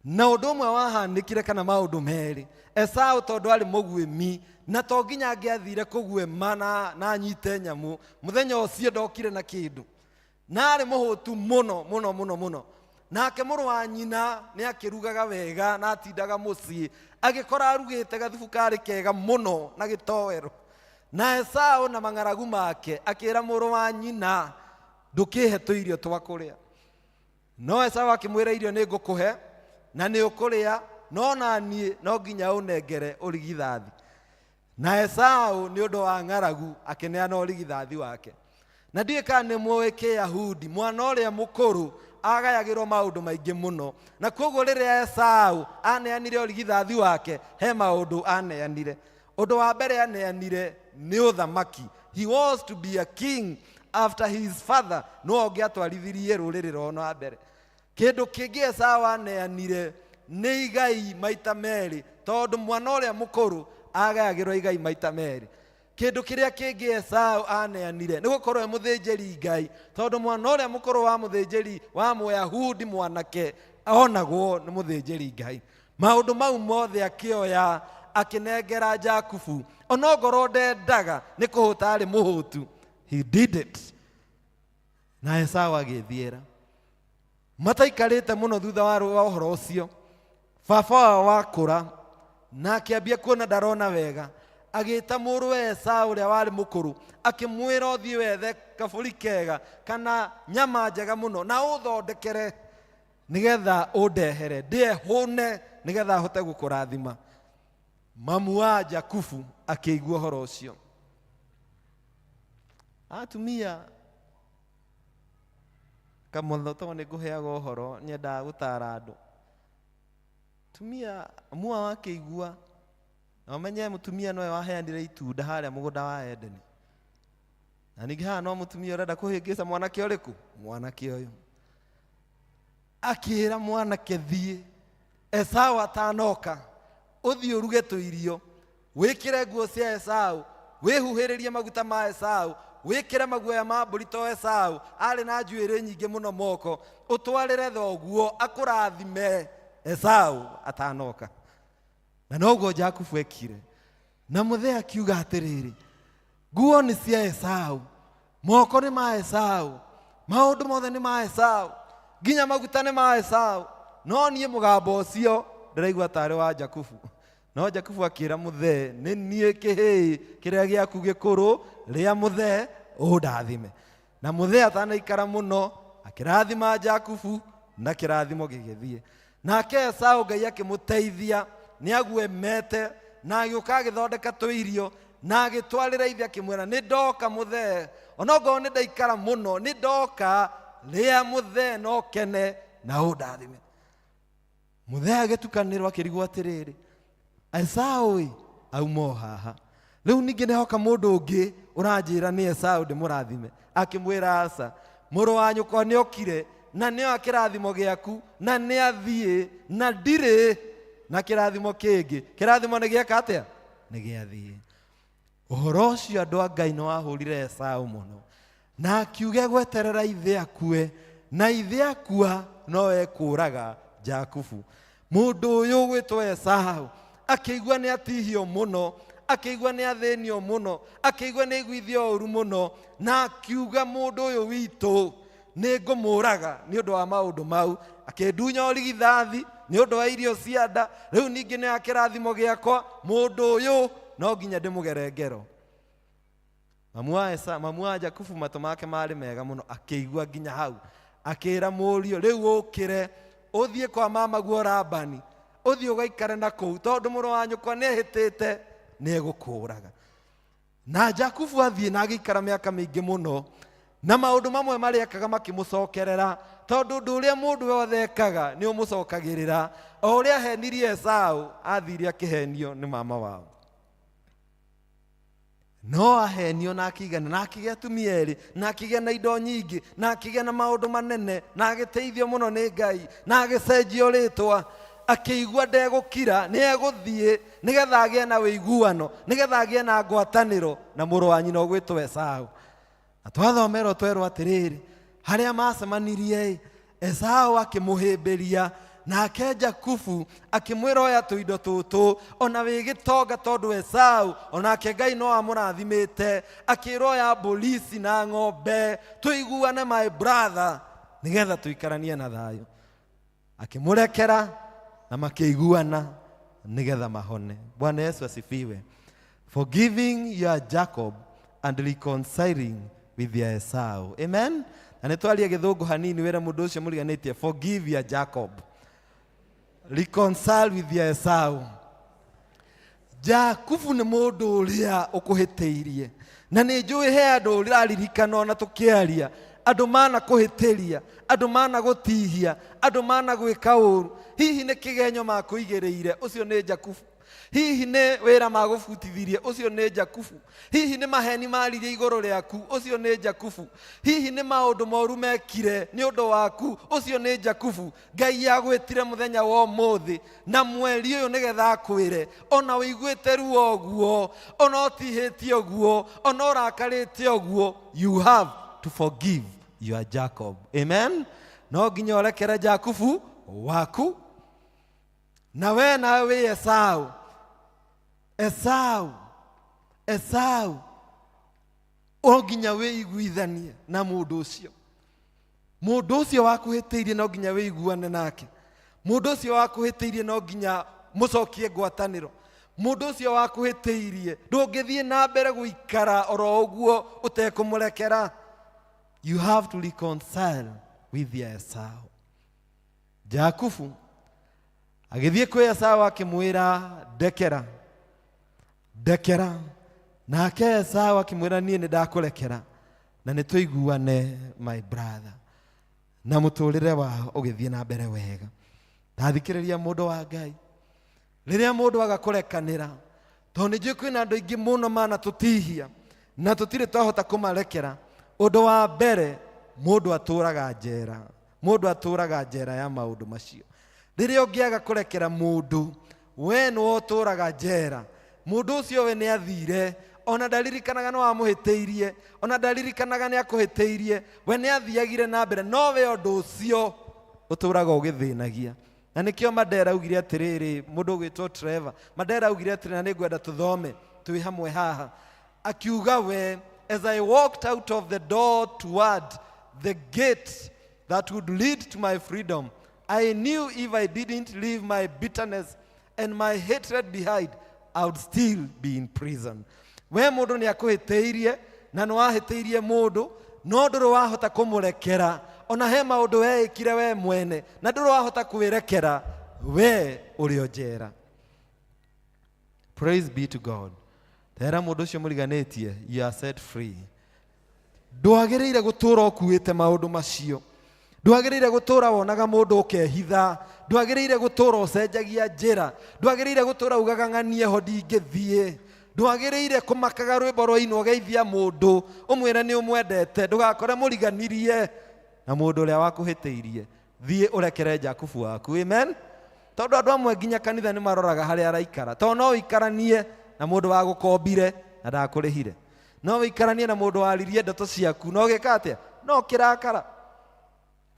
Na ũndũ ũmwe wahanĩkire kana maũndũ merĩ. Esau tondũ arĩ mũguĩmi na to nginya angĩathire kũguĩma na anyite nyamũ, mũthenya ũcio ndokire na kĩndũ, na arĩ mũhũtu mũno mũno mũno mũno. Nake mũrũ wa nyina nĩ akĩrugaga wega na atindaga mũciĩ, agĩkora arugĩte gathubu karĩ kega mũno na gĩtowero. Na Esau na mang'aragu make akĩra mũrũ wa nyina, ndũkĩhe tũirio twa kũrĩa. No Esau akĩmwĩra irio nĩ ngũkũhe na nĩ ũkũrĩa, no naniĩ no nginya ũnengere ũrigithathi. Na Esau nĩ ũndũ wa ng'aragu akĩneana ũrigithathi wake. Na ndiũĩ kana nĩ mũĩ Kĩyahudi, mwana ũrĩa mũkũrũ agayagĩrwo maũndũ maingĩ mũno, na koguo rĩrĩa Esau aneanire ũrigithathi wake he maũndũ aneanire. Ũndũ wa mbere aneanire nĩ ũthamaki. He was to be a king after his father, no angĩatwarithirie rũrĩrĩ rwao na mbere. Kĩndũ kĩngĩ Esau aneanire nĩ igai maita merĩ, tondũ mwana ũrĩa mũkũrũ agayagĩrwo igai maita merĩ. Kĩndũ kĩrĩa kĩngĩ Esau aneanire nĩ gũkorwo e mũthĩnjĩri Ngai, tondũ mwana ũrĩa mũkũrũ wa mũthĩnjĩri wa Mũyahudi mwanake onagwo nĩ mũthĩnjĩri Ngai. Maũndũ mau mothe akĩoya akĩnengera Jakubu, onokorwo ndendaga nĩ kũhũta arĩ mũhũtu. He did it. Na Esau agĩthiĩra. Mataikarĩte mũno thutha wa ũhoro ũcio, baba wao wakũra na akĩambia kuona ndarona wega, agĩta mũrũ Esau ũrĩa warĩ mũkũrũ, akĩmwĩra ũthiĩ wethe kabũri kega kana nyama njega mũno na ũthondekere nĩgetha ũndehere ndĩehũne nĩgetha hote gũkũrathima. Mamu wa Jakubu akĩigua ũhoro ũcio. Atumia kamũtho tondũ nĩ ngũheaga ũhoro nyendaga gũtara andũ. Tumia mua wakĩigua na ũmenye mũtumia nowe waheanire itunda harĩa mũgũnda wa Edeni. Na ningĩ haha no mũtumia ũrenda kũhĩngĩca mwanake ũrĩkũ? Mwanake ũyũ. akira mwanake thie Esau atanoka uthio ruge tuirio wikire nguo cia Esau wihuhiririe maguta ma Esau wikire maguoya ma mburi to Esau ari na njuire nyingi muno moko utwarire thoguo akurathime Esau atanoka na noguo Jakubu ekire na muthee akiuga atiriri nguo ni cia Esau moko ni ma Esau maundu mothe ni ma Esau ginya maguta ni ma Esau no nie mugambo ucio ndiraigua tari wa Jakubu no Jakubu akira muthee ni nie kihii kiria giaku gikuru ria muthee undathime na muthee atanaikara muno akirathima Jakubu na kirathimo gigithie nake Esau Ngai akimuteithia ni aguemete na agiuka agithondeka tuirio na agitwarira ithe akimwira ni ndoka muthee onogo ni ndaikara muno ni ndoka ria muthee no kene na undathime muthee agitukanirwo akirigwo atiriri Esau aumo haha riu ningi nehoka mundu ungi uranjira ni Esau ndimurathime akimwira aca muru wa nyukwa ni okire na ni akirathimo giaku na ni athie na ndire na kirathimo kingi kirathimo ni giaka atia ni giathie uhoro ucio andu a Ngai no ahurire Esau muno na akiuge gweterera ithe akue na ithe akua no ekuraga Jakubu mundu uyu gwitwo Esau akigwa ni atihio muno akigwa ni athenio muno akigwa ni igwithio uru muno na akiuga mundu uyu witu ni ngumuraga ni undu wa maundu mau akindunya origithathi ni undu wa irio cia nda riu ningi ni akirathimo giakwa mundu uyu no nginya ndimugere ngero mamu wa Jakubu matu make mari mega muno akigwa nginya hau akira murio riu ukire uthie kwa mama guo Labani uthie ugaikare na kou tondu muru wa nyukwa ni hitite ni egukuraga na Jakubu athie na agikara miaka mingi muno na maundu mamwe mari ekaga makimucokerera tondu ndu uria mundu wothe ekaga ni umucokagirira o uria henirie Esau athire akihenio ni mama wao no ahenio na akigana na akigea atumia eri na akigea na indo nyingi na akigea na maundu manene na agiteithio muno ni Ngai na agicenjio ritwa akigua ndegukira ni eguthie nigetha agie na wiguano nigetha agie na ngwataniro na muru wa nyina ogwitwo Esau atwathomero twerwo atiriri haria macemanirie Esau akimuhimbiria nake Jakubu akimwira oya tuindo tutu ona wigitonga tondu Esau onake Ngai no amurathimite akira oya polisi na ng'ombe tuiguane my brother nigetha tuikaranie na thayo akimurekera na makiguana nigetha mahone Bwana Yesu asifiwe forgiving your Jacob and reconciling with your Esau amen na nitwalia githungu hanini wera mundu ucio muriganitie forgive your Jacob reconcile with your Esau Jakubu ni mundu uria ukuhiteirie na ni njui he andu uraririkana na tukiaria andu mana kuhitiria andu mana gutihia andu mana gwika uru hihi ni kigenyo makuigereire ucio ni Jakubu hihi ni wira magufutithirie ucio ni Jakubu hihi ni maheni maririe iguru riaku ucio ni Jakubu hihi ni maundu moru mekire ni undu waku ucio ni Jakubu Ngai agwitire muthenya wa umuthi na mweri uyu nigetha akwire ona wiguite ruo oguo ona utihitie oguo ona urakarite oguo you have to forgive your Jacob amen no nginya urekere Jakubu waku na we na we Esau onginya we iguithanie na mundu ucio wakuhiteirie no nginya we iguane nake mundu ucio wakuhiteirie no nginya mucokie ngwataniro mundu ucio wakuhiteirie ndungithie na mbere guikara oro uguo utekumurekera you have to reconcile with your Esau Jakubu agithie kwi Esau akimwira ndekera nake Esau akimwira nie ni ndakurekera na nituiguane my brother na muturire wa ugithie na mbere wega tathikiriria mundu wa Ngai riria mundu agakurekanira tondu njui kwina andu ingi muno mana tutihia na tutire twahota kumarekera undu wa mbere mundu aturaga njera mundu aturaga njera ya maundu macio. Riria ungiaga kurekera mundu, we no uturaga njera. Mundu ucio we ni athire, ona ndaririkanaga no amuhiteirie, ona ndaririkanaga ni akuhiteirie, we ni athiagire na mbere, no we undu ucio uturaga ugithinagia. Na nikio Mandela augire atiriri, mundu gwitwo Trevor, Mandela augire atiriri, na ningwenda tuthome twi hamwe haha, akiuga we, as I walked out of the door toward the gate that would lead to my freedom, I knew if I didn't leave my bitterness and my hatred behind, I would still be in prison. We mundu ni akuhiteirie, na no ahiteirie mundu, no nduru wahota kumurekera, ona he maundu wekire we mwene, na nduru wahota kuwirekera, we uri o njera. Praise be to God. Tera mundu ucio muriganitie, you are set free. Ndwagiriire gutura okuite maundu macio. Ndwagiriire gutura wonaga mundu ukehitha. Ndwagiriire gutura ucenjagia njira. Ndwagiriire gutura ugaga ng'anie ho ndingithie. Ndwagiriire kumakaga rwimbo rwa ino geithia mundu umwire ni umwendete, ndugakore muriganirie na mundu uria wakuhiteirie. Thie urekere Jakubu waku. Amen. Tondu andu amwe nginya kanitha ni maroraga haria araikara. To no ikaranie na mundu wa gukombire na ndakurihire. No wikaranie na mundu waririe ndeto ciaku, no gika atia? No kirakara.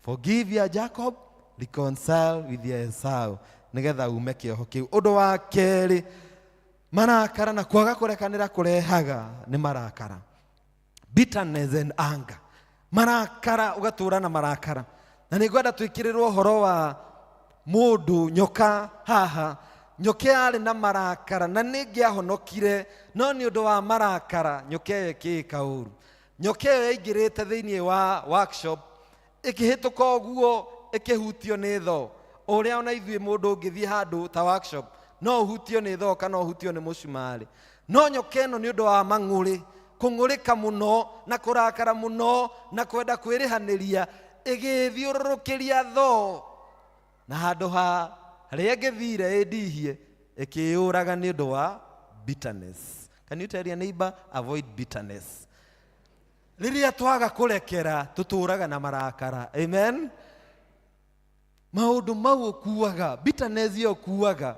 Forgive your Jacob, reconcile with your Esau, nigetha ume kioho kiu. Undu wa keri, marakara na kwaga kurekanira kurehaga ni marakara. Bitterness and anger. Marakara, ugatura na marakara. Na nigwenda twikirirwo horo wa mundu nyoka haha. Nyoke ari na marakara na ningiahonokire, no ni undu wa marakara nyoke ikika uru. Nyoke yaingirite thiini wa workshop, ikihituka oguo ikihutio ni tho. Uria ona ithue mundu ungithie handu ta workshop, no uhutio ni tho kana uhutio ni mucumari. No nyoke no ni undu wa mang'uri, kung'urika muno na kurakara muno na kwenda kwirihaniria, igithiururukiria tho na handu ha haria ngithire ndihie ikiuraga ni undu wa bitterness. Can you tell your neighbor, avoid bitterness? Riria twaga kurekera tuturaga na marakara. Amen. Maundu mau kuaga, bitterness yo kuaga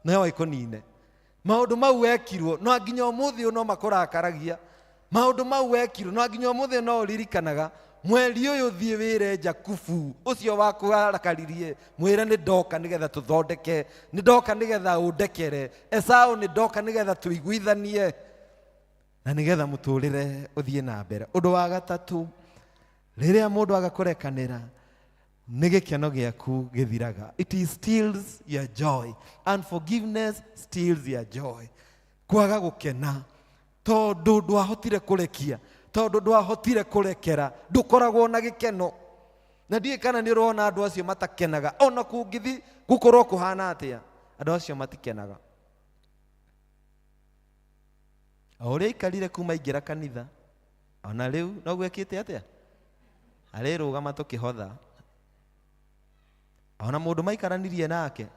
nayo ikonine. Maundu mau wekirwo no nginya umuthi no makurakaragia. Maundu mau wekirwo no nginya umuthi no ririkanaga. Mweri uyu thie wire Jakubu ucio waku arakaririe, mwire ni ndoka nigetha tuthondeke, ni ndoka nigetha undekere. Esau ni ndoka nigetha tuiguithanie na nigetha muturire uthie na mbere. Undu wa gatatu, riria mundu agakurekanira ni gikeno giaku githiraga. It steals your joy. Unforgiveness steals your joy. Kwaga gukena tondu ndwahotire kurekia, tondu ndwahotire kurekera, ndukoragwo na gikeno. Na ndiye kana ni rona andu acio matakenaga, ona kungithi gukorwo kuhana atia, andu acio matikenaga. Auria ikarire kuma ingira kanitha, ona riu no gwekite atia, arirugama tukihotha. Ona mundu maikaranirie nake,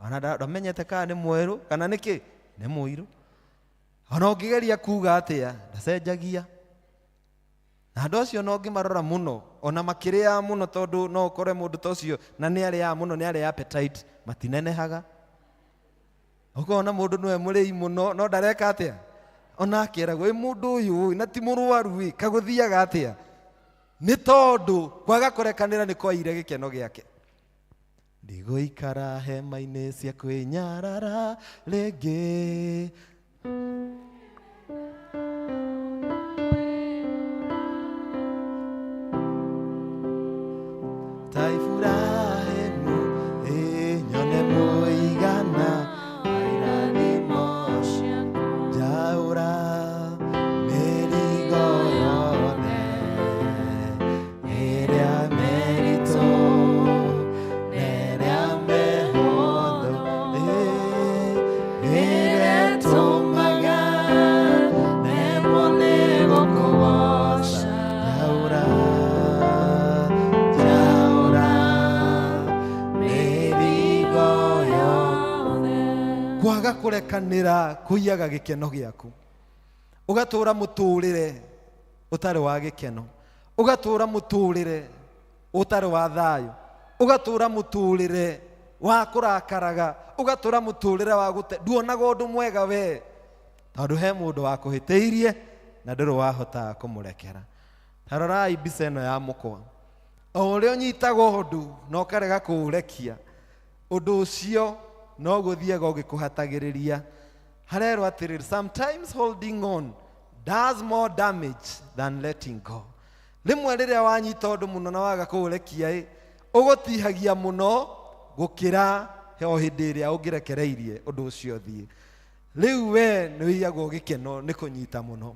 ona ndamenyete kana ni mweru kana niki ni muiru. Ona ungigeria kuga atia, ndacenjagia. Na andu acio no ngimarora muno, ona makiria muno tondu no ukore mundu tocio na ni aria muno, ni aria appetite matinenehaga. Ukona mundu niwe murei muno no ndareka atia, ona akiragwo mundu uyu na ti murwaru kaguthiaga atia, ni tondu kwaga kurekanira ni kwaire gikeno giake. Ndiguikara hema-ini cia kwinyarara ringi. Taifurahemu nyone muigana airathimo jaura merigo yothe iria merito neria mehotho iria tumaga nemone gukugoca jaura kwaga kurekanira kuiyaga gikeno giaku. Ugatura muturire utari wa gikeno, ugatura muturire utari wa thayo, ugatura muturire wa kurakaraga, ugatura muturire wa gute nduonaga undu mwega we, tondu he mundu wa kuhitiirie na nduru wahota kumurekera. Tarorai mbica ĩno ya mũkwa, o ũrĩa ũnyitaga ũndũ na ũkarega kũũrekia, ũndũ ũcio no gũthiaga ũgĩkũhatagĩrĩria. Harerwo atĩrĩrĩ, sometimes holding on does more damage than letting go. Rĩmwe rĩrĩa wanyita ũndũ mũno na waga kũũrekia ũgũtihagia mũno gũkĩra o hĩndĩ ĩrĩa ũngĩrekereirie ũndũ ũcio thiĩ. Rĩu we nĩ wĩigagwo gĩkeno nĩ kũnyita mũno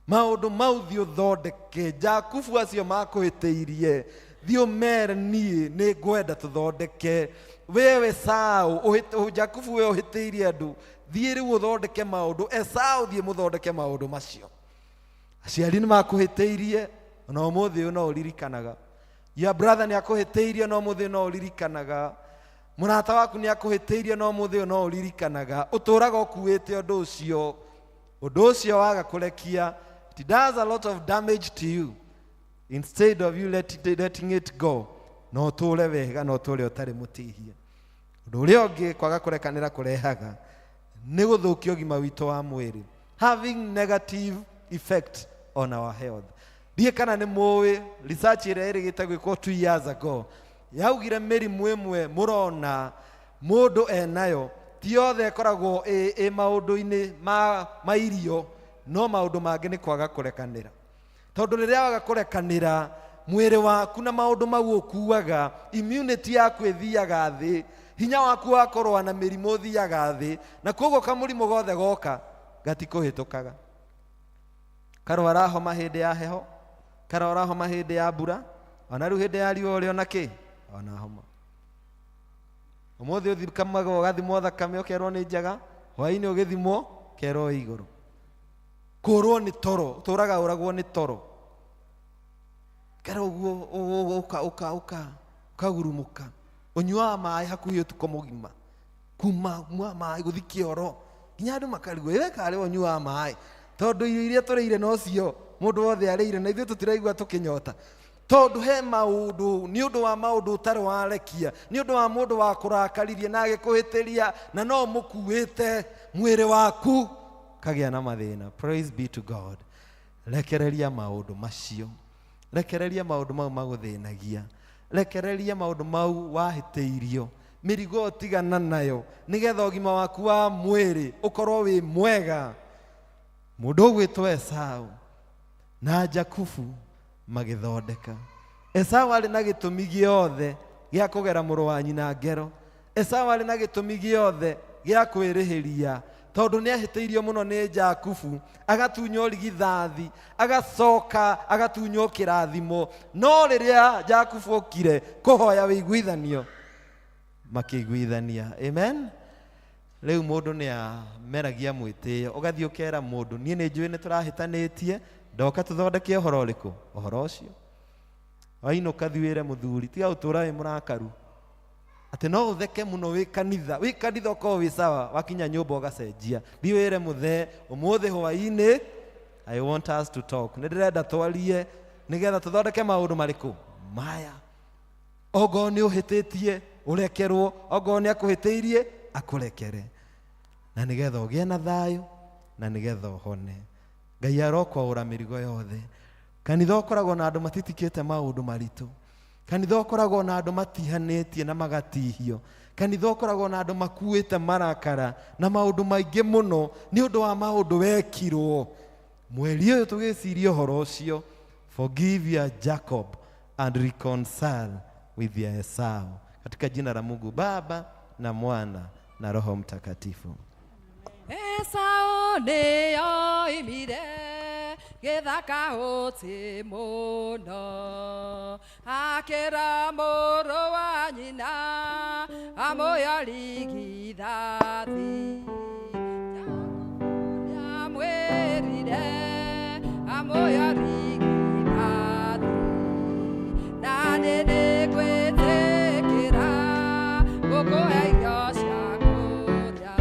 maũndũ mau, thiĩ ũthondeke. Jakubu acio makũhĩtĩirie, thiĩ ũmere niĩ nĩ ngwenda tũthondeke. Wewe Esau, Jakubu we ũhĩtĩirie andũ, thiĩ rĩu ũthondeke maũndũ. Esau thiĩ mũthondeke maũndũ macio. Aciari nĩ makũhĩtĩirie, na ũmũthĩ ũyũ no ũririkanaga. Your brother nĩ akũhĩtĩirie, na ũmũthĩ ũyũ no ũririkanaga. Mũrata waku nĩ akũhĩtĩirie, na ũmũthĩ ũyũ no ũririkanaga. Ũtũũraga ũkuĩte ũndũ ũcio. Ũndũ ũcio waga kũrekia, it does a lot of damage to you. Instead of you letting it go, no ũtũũre wega, no ũtũũre ũtarĩ mũtihie. Ũndũ ũrĩa ũngĩ kwaga kũrekanĩra kũrehaga nĩ gũthũkia ũgima witũ wa mwĩrĩ, having negative effect on our health. Ndiĩ kana nĩ mũĩ research ĩrĩa ĩrĩgĩte gwĩkwo 2 years ago yaugire mĩrimũ ĩmwe mũrona mũndũ enayo ti yothe ĩkoragwo ĩ maũndũ-inĩ ma irio, no maũndũ mangĩ nĩ kwaga kũrekanĩra. Tondũ rĩrĩa waga kũrekanĩra, mwĩrĩ waku na maũndũ mau ũkuaga, immunity yaku ĩthiaga thĩ, hinya waku wa kũrũa na mĩrimũ ũthiaga thĩ, na koguo kamũrimũ gothe goka gatikũhĩtũkaga. Karwara homa hĩndĩ ya heho, karwara homa hĩndĩ ya mbura, ona rĩu hĩndĩ ya riũa ũrĩ ona kĩ, ona homa. Ũmũthĩ ũthikamaga ũgathimwo thakame ũkerwo nĩ njega, hwaĩ-inĩ ũgĩthimwo kerwo igũrũ. Kũrwo nĩ toro, ũtũũraga ũragwo nĩ toro. Kerwo ũguo ũkagurumũka, ũnyuaga maĩ hakuhĩ ũtukũ mũgima, kuma maĩ gũthi kĩoro, nginya andũ makarigwo ĩwe karĩ ũnyuaga maĩ, tondũ irio iria tũrĩire nocio mũndũ wothe arĩire, na ithuĩ tũtiraigua tũkĩnyota. Tondũ he maũndũ, nĩ ũndũ wa maũndũ ũtarĩ warekia, nĩ ũndũ wa mũndũ wa kũrakaririe na agĩkũhĩtĩria, na no mũkuĩte mwĩrĩ waku kagĩa na mathĩna. Praise be to God. Rekereria maũndũ macio, rekereria maũndũ mau magũthĩnagia, rekereria maũndũ mau wahĩtĩirio, mĩrigo tigana nayo, nĩgetha ũgima waku wa mwĩrĩ ũkorwo wĩ mwega. Mũndũ ũgwĩtwo Esau na Jakubu magĩthondeka. Esau arĩ na gĩtũmi gĩothe gĩa kũgera mũrũ wa nyina ngero. Esau arĩ na gĩtũmi gĩothe gĩa kwĩrĩhĩria, tondũ nĩ ahĩtĩirio mũno nĩ Jakubu, agatunywo rigithathi, agacoka agatunywo kĩrathimo. No rĩrĩa Jakubu okire kũhoya wĩiguithanio, makĩiguithania. Amen. Rĩu mũndũ nĩ ameragia mwĩtĩo, ũgathiĩ ũkera mũndũ, niĩ nĩ njũĩ nĩ tũrahĩtanĩtie, ndoka tũthondeke ũhoro ũrĩkũ? Ũhoro ũcio. Wainũka thiĩ wĩre mũthuri, tiga gũtũũra wĩ mũrakaru, atĩ no ũtheke mũno wĩ kanitha ũkorwo wĩ sawa, wakinya nyũmba ũgacenjia. Thiĩ wĩre mũthee, ũmũthĩ hwaĩ-inĩ I want us to talk, nĩ ndĩrenda twarie nĩgetha tũthondeke maũndũ marĩkũ maya. Ongorwo nĩ ũhĩtĩtie ũrekerwo, ongorwo nĩ akũhĩtĩirie akũrekere, na nĩgetha ũgĩe na thayũ, na nĩgetha ũhone. Ngai arokwaũra mĩrigo yothe. Kanitha ũkoragwo na andũ matitikĩte maũndũ maritũ, kanitha ũkoragwo na andũ matihanĩtie na magatihio, kanitha ũkoragwo na andũ makuĩte marakara na maũndũ maingĩ mũno nĩ ũndũ wa maũndũ wekirwo. Mweri ũyũ tũgĩciria ũhoro ũcio, forgive your Jacob and reconcile with your Esau. Katika jina la Mungu Baba na Mwana na Roho Mtakatifu. Esau nĩyo imire gĩthaka ũtĩ mũno, akĩra mũrũ wa nyina amũoya rigithathi, nĩamwĩrire amũoya rigithathi, na nĩngwĩtĩkĩra gũkũhe irio cia kũrĩa.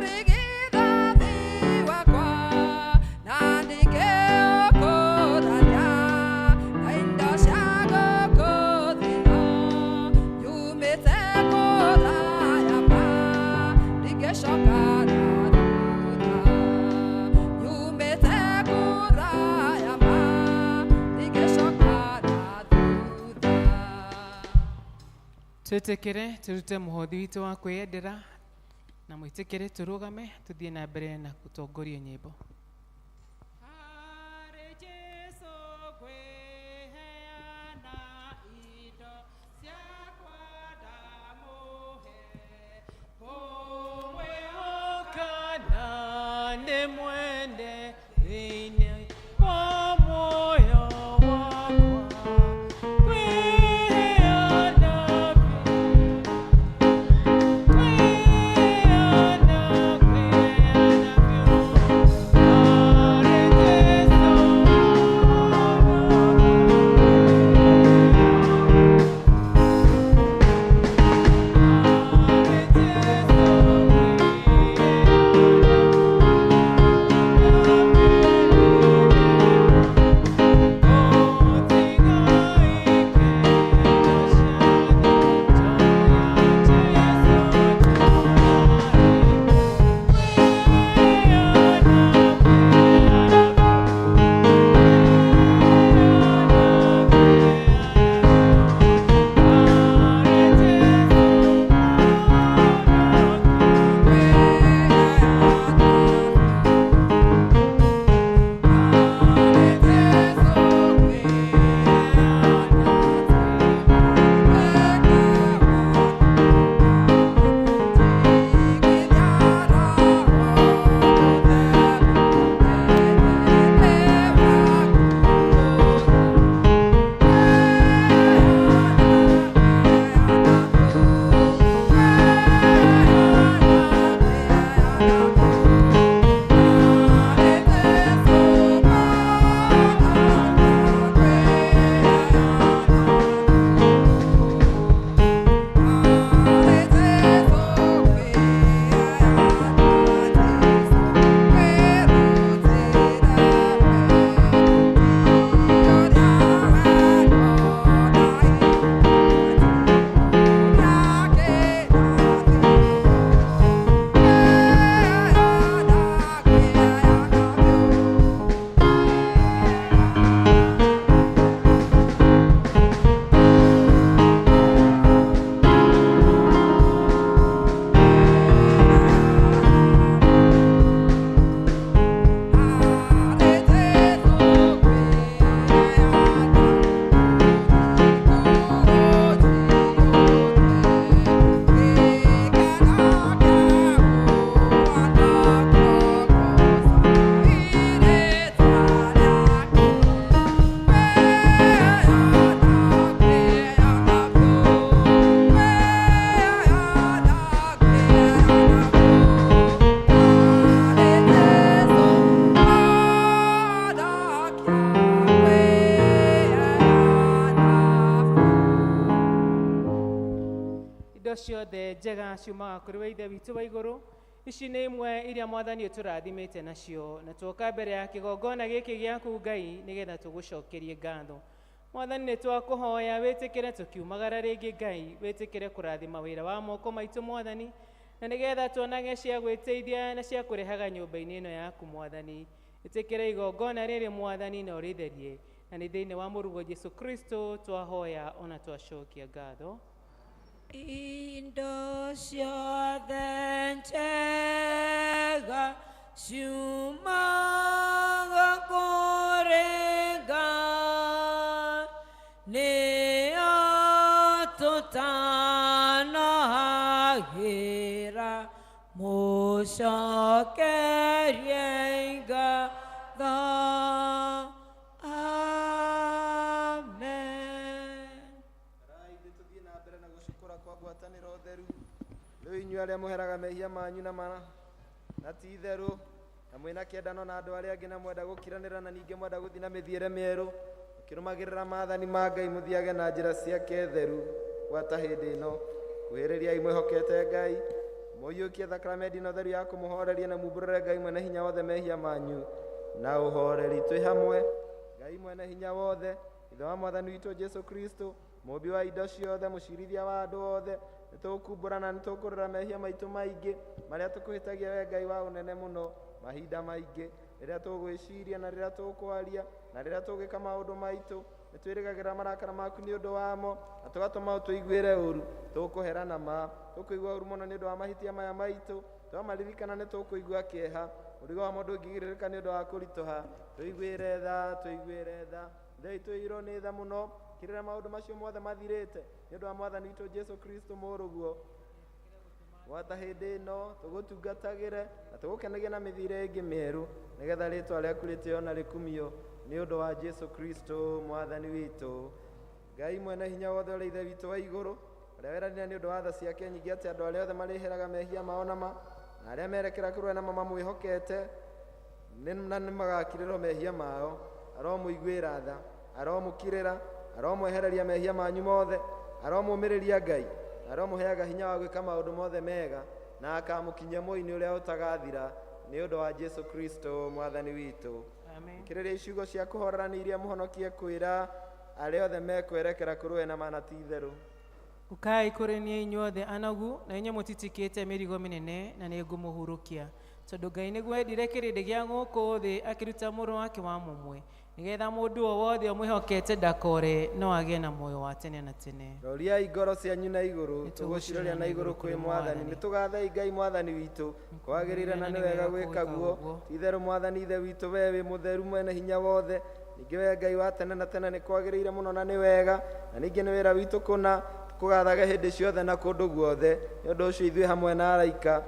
Rigithathi wakwa na ndingĩũra Twĩtĩkĩre tũrute mũhothi witũ wa kwĩyendera na mwĩtĩkĩre tũrũgame tũthiĩ na mbere na gũtongoria nyĩmbo. Ciothe njega ciumaga kũrĩ we Ithe witũ wa igũrũ. Ici nĩ imwe iria Mwathani ũtũrathimĩte nacio, na tuoka mbere ya kĩgongona gĩkĩ gĩaku Ngai nĩgetha tũgũcokerie ngatho. Mwathani nĩ twakũhoya wĩtĩkĩre tũkiumagara rĩngĩ Ngai, wĩtĩkĩre kũrathima wĩra wa moko maitũ Mwathani, na nĩgetha tuonage cia gwĩteithia na cia kũrehaga nyũmba-inĩ ĩno yaku Mwathani. Wĩtĩkĩre igongona rĩrĩ Mwathani na ũrĩtherie, na nĩ thĩinĩ wa mũrugo Jesũ Kristo twahoya ona twacokia ngatho. Indo ciothe njega ciumaga kũrĩ Ngai, nĩo tũtanahagĩra mũcokerie ngatho. Inyuĩ arĩa mũheraga mehia manyu na ti itherũ, na mwĩna kĩendano na andũ arĩa angĩ na mwenda gũkiranĩra na ningĩ mwenda gũthiĩ na mĩthiĩre mĩerũ, mũkĩrũmagĩrĩra maathani ma Ngai mũthiage na njĩra ciake theru gwata hĩndĩ ĩno. Kuhĩrĩriai mwĩhokete Ngai, mũiyũkie thakramenti na ũtheru ya kũmũhoreria na mumbũrĩre Ngai mwene hinya wothe mehia manyu na ũhoreri. Twĩ hamwe. Ngai mwene hinya wothe, Ithe wa Mwathani witũ Jesũ Kristo, mũmbi wa indo ciothe, mũcirithia wa andũ othe, nĩtũkumbũrana nĩtũkũrĩra mehia maitũ maingĩ marĩa tũkũhĩtagia we Ngai wa ũnene mũno mahinda maingĩ, rĩrĩa tũgwĩciria na rĩrĩa tũkwaria na rĩrĩa tũgĩka maũndũ maitũ, nitwirĩgagĩra marakara maku nĩ ũndũ wamo na tũgatũma tũiguĩre ũru tũkũherana ma tũkũigua ũru mũno nĩ ũndũ wa mahĩtia maya maitũ twamaririkana nĩ tũkũigua kĩeha mũrigo wa mũndũ ũngĩgirĩrĩka nĩ ũndũ wa kũritũha tũiguĩre tha thei tũirwo nĩ tha mũno kirĩra maũndũ macio mothe mathirĩte nĩ ũndũ wa mwathani witũ Jesu Kristo mũrũguo gwata hĩndĩ ĩno tũgũtungatagĩre na tũgũkenagia na mĩthiĩre ĩngĩ mĩerũ nĩgetha rĩtwa rĩaku rĩtĩo na rĩkumio nĩ ũndũ wa Jesu Kristo mwathani witũ. Ngai mwene hinya wothe ũrĩa ithe witũ wa igũrũ ũrĩa weranĩra nĩ ũndũ wa tha ciake nyingĩ atĩ andũ arĩa othe marĩheraga mehia mao na arĩa merekera kũrũe na mamwĩhokete na nĩ magakirĩrwo mehia mao aromũiguĩra tha aromũkirĩra aromwehereria mehia manyu mothe aromũmĩrĩria Ngai aromũheaga hinya wa gwĩka maũndũ mothe mega na akamũkinyia muoyo-inĩ ũrĩa ũtagathira nĩ ũndũ wa Jesu Kristo mwathani witũ. Kĩrĩrĩa iciugo cia kũhorerania iria mũhonokie kwĩra arĩa othe mekwerekera kũrũe na mana ti itherũ. Ukai kũrĩ niĩ inyuothe anagu na inyuĩ mũtitikĩte mĩrigo mĩnene na nĩ ngũmũhurũkia tondũ Ngai nĩguo endire kĩrĩndĩ gĩa gũkũ thĩ akĩruta mũrũ wake wa mũmwe nĩgetha mũndũ o wothe ũmwĩhokete ndakore no agĩe na muoyo wa tene na tene. Roriai ngoro cianyu na igũrũ tũgũciroria na igũrũ kwĩ mwathani nĩtũgathai Ngai mwathani witũ kwagĩrĩire na nĩ wega gwĩka guo itherũ mwathani ithe witũ wee wĩ mũtheru mwene hinya wothe ningĩ wee Ngai wa tene na tene nĩ kwagĩrĩire mũno na nĩ wega na ningĩ nĩ wĩra witũ kũna kũgathaga hĩndĩ ciothe na kũndũ guothe nĩ ũndũ ũcio ithuĩ hamwe na araika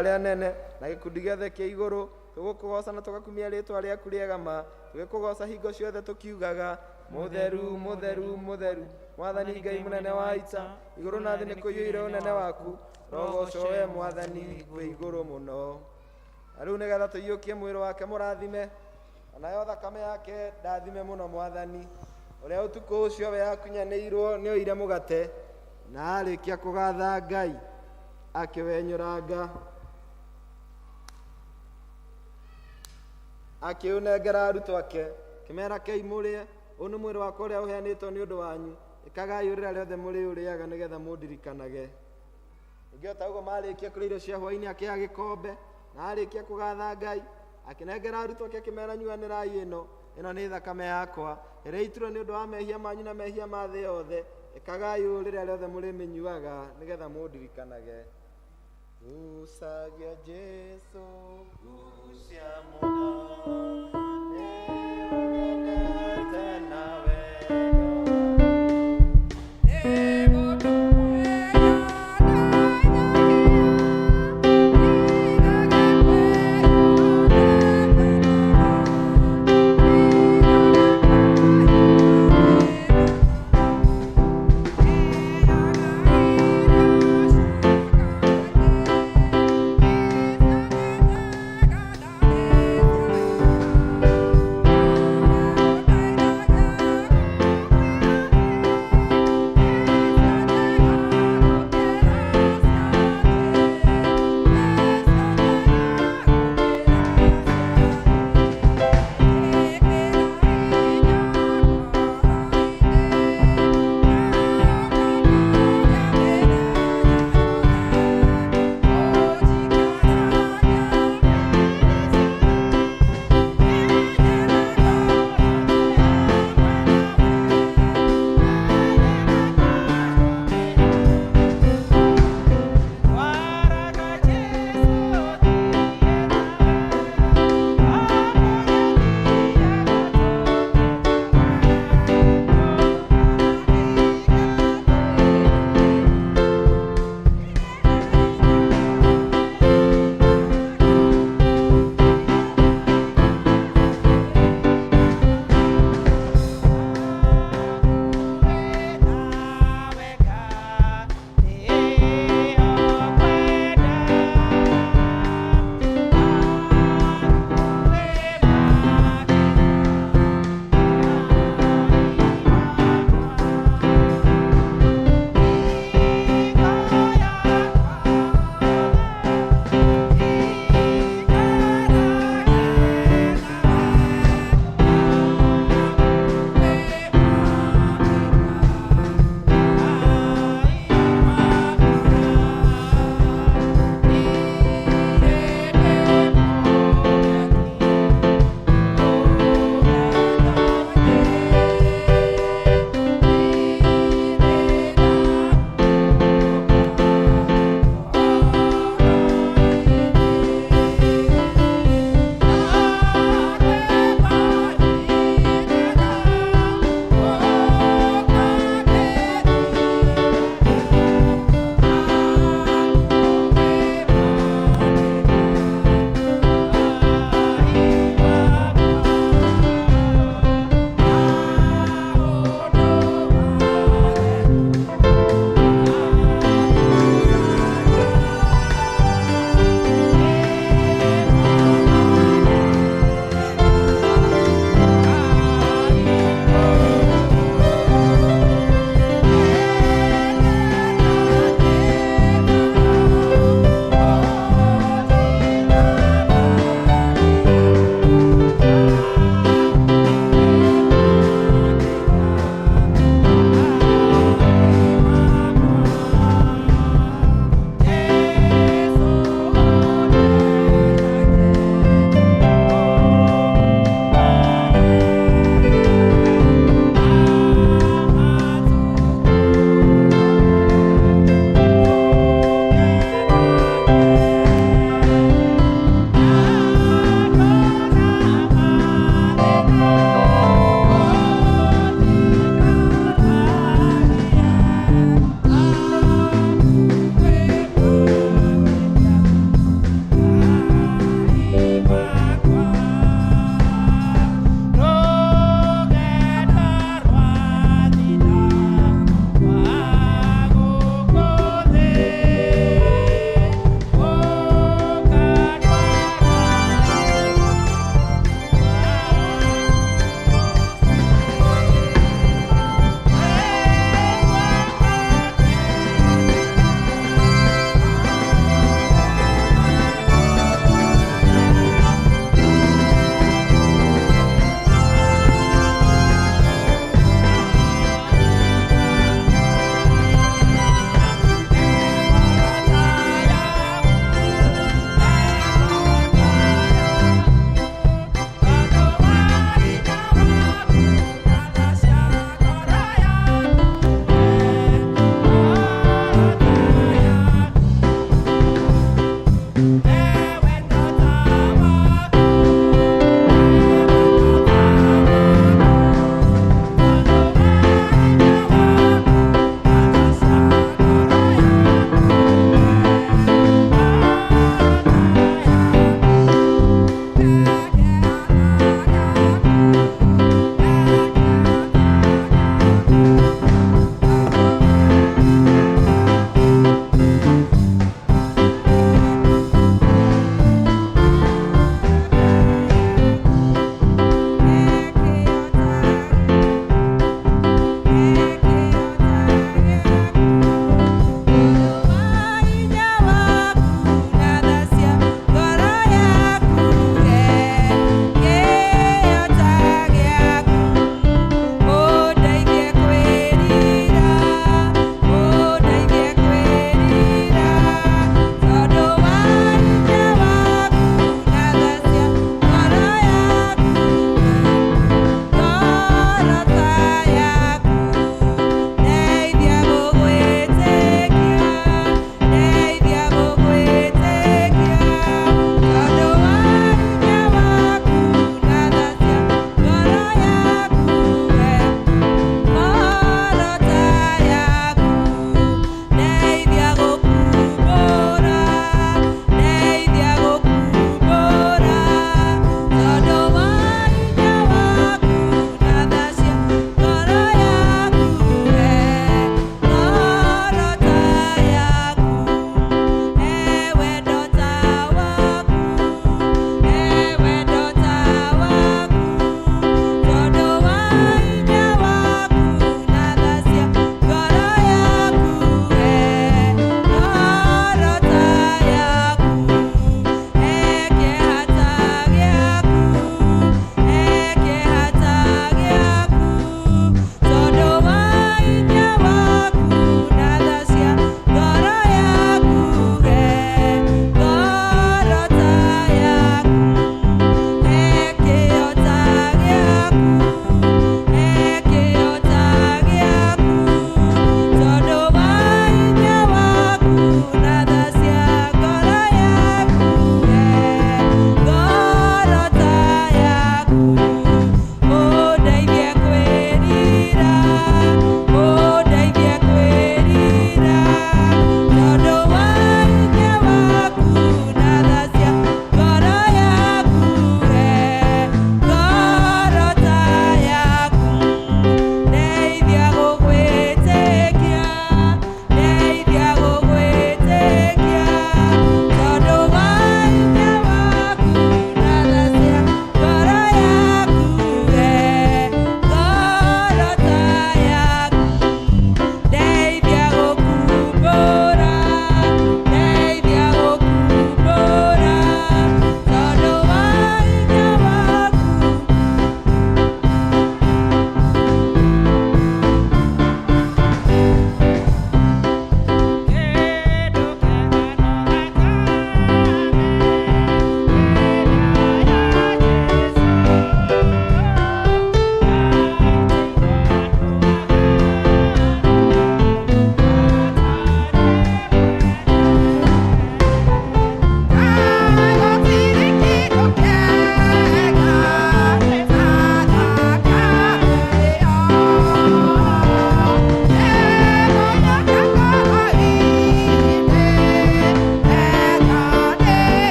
arĩa nene na gĩkundi gĩothe kĩa igũrũ tũgũkũgoca na tũgakumia rĩtwa rĩaku rĩega ma tũgĩkũgoca hingo ciothe tũkiugaga mũtheru mũtheru mũtheru mwathani Ngai mũnene wa ita igũrũ na thĩ nĩ kũiyũire ũnene waku rogocwo wee mwathani wĩ igũrũ mũno. Na rĩu nĩgetha tũiyũkie mwĩrĩ wake mũrathime onayo thakame yake ndathime mũno mwathani ũrĩa ũtukũ ũcio we akunyanĩirwo nĩ oire mũgate na arĩkia kũgatha Ngai akĩwenyũranga akĩũnengera arutwo ake kĩmera kĩi mũrĩe ũyũ nĩ mwĩrĩ wakwa ũrĩa ũheanĩtwo nĩ ũndũ wanyu ĩkagai ũrĩra rĩothe mũrĩũrĩaga nĩgetha mũndirikanage. Ningĩ o ta ũguo marĩkia kũrĩa irio cia hwaĩ-inĩ akĩoya gĩkombe na arĩkia kũgatha Ngai akĩnengera arutwo ake akĩmera nyuanĩrai ĩno nĩ thakame yakwa ĩrĩa iturwo nĩ ũndũ wa mehia manyu na mehia ma thĩ yothe ĩkagai ũrĩra rĩothe mũrĩmĩnyuaga nĩgetha mũndirikanage. Gucagia Jesu gucia mũno nĩũmenete na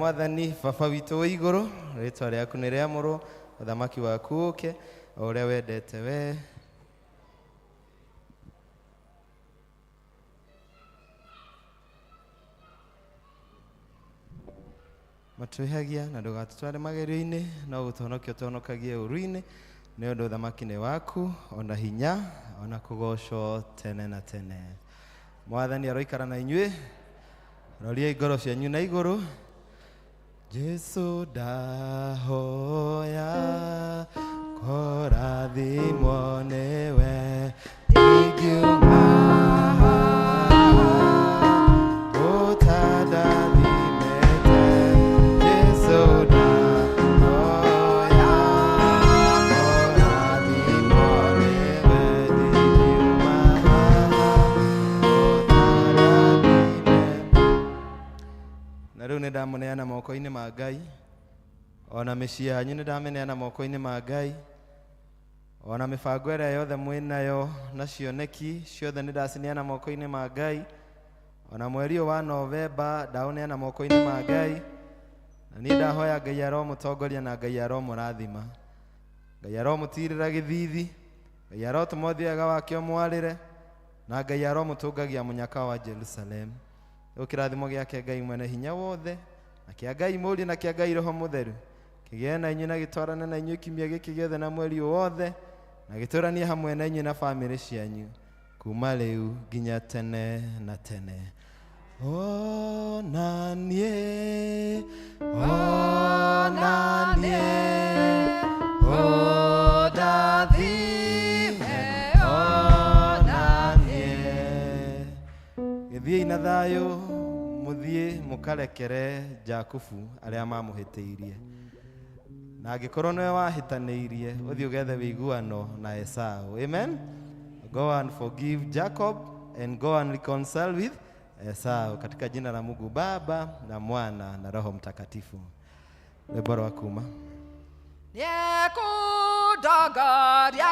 mwathani baba witũ wa igũrũ, rĩĩtwa rĩaku nĩ rĩamũrwo, ũthamaki waku ũũke, o ũrĩa wendete we. Matũĩhagia na ndũgatũtware magerio-inĩ, no gũtũhonokia ũtũhonokagie ũũru-inĩ, nĩ ũndũ ũthamaki nĩ waku, ona hinya, ona kũgocwo tene na tene. Mwathani aroikara na inyuĩ, roriai ngoro cianyu na igũrũ. Jesu ndahoya kũrathimwo nĩwe, ingiuma ũtandathimĩte. Jesu ndahoya kũrathimwo nĩwe, ingiuma ũtandathimĩte. Na rĩu nĩ ndamũneana moko-inĩ ma Ngai, ona mĩciĩ yanyu nĩ ndamĩneana moko-inĩ ma Ngai, ona mĩbango ĩrĩa yothe mwĩnayo na cioneki ciothe nĩ ndacineana moko-inĩ ma Ngai, ona mweri wa Novemba ndaũneana moko-inĩ ma Ngai, na niĩ ndahoya Ngai aromũtongoria na Ngai aromũrathima, Ngai aromũtirĩra gĩthithi, Ngai arotũma ũthiĩ wega wake ũmwarĩre, na Ngai aromũtũngagia mũnyaka wa Jerusalem. Kĩrathimo gĩake Ngai mwene hinya wothe, na kĩa Ngai Mũriũ na kĩa Ngai Roho Mũtheru kĩgĩe na inyuĩ na gĩtwarane na inyuĩ kiumia gĩkĩ gĩothe na mweri wothe, na gĩtũranie hamwe na inyuĩ na bamĩrĩ cianyu kuma rĩu nginya tene na tene. Ona niĩ, ona niĩ, ũndathime, ona niĩ. Gĩthiĩi na thayũ, mũthiĩ mũkarekere Jakubu arĩa mamũhĩtĩirie, na angĩkorwo nĩwe wahĩtanĩirie ũthiĩ ũgethe wĩiguano na Esau. Amen. Go and forgive Jacob and go and reconcile with Esau, katika jina la Mungu Baba na Mwana na Roho Mtakatifu. Wimbo wa kuma. Niekudagaria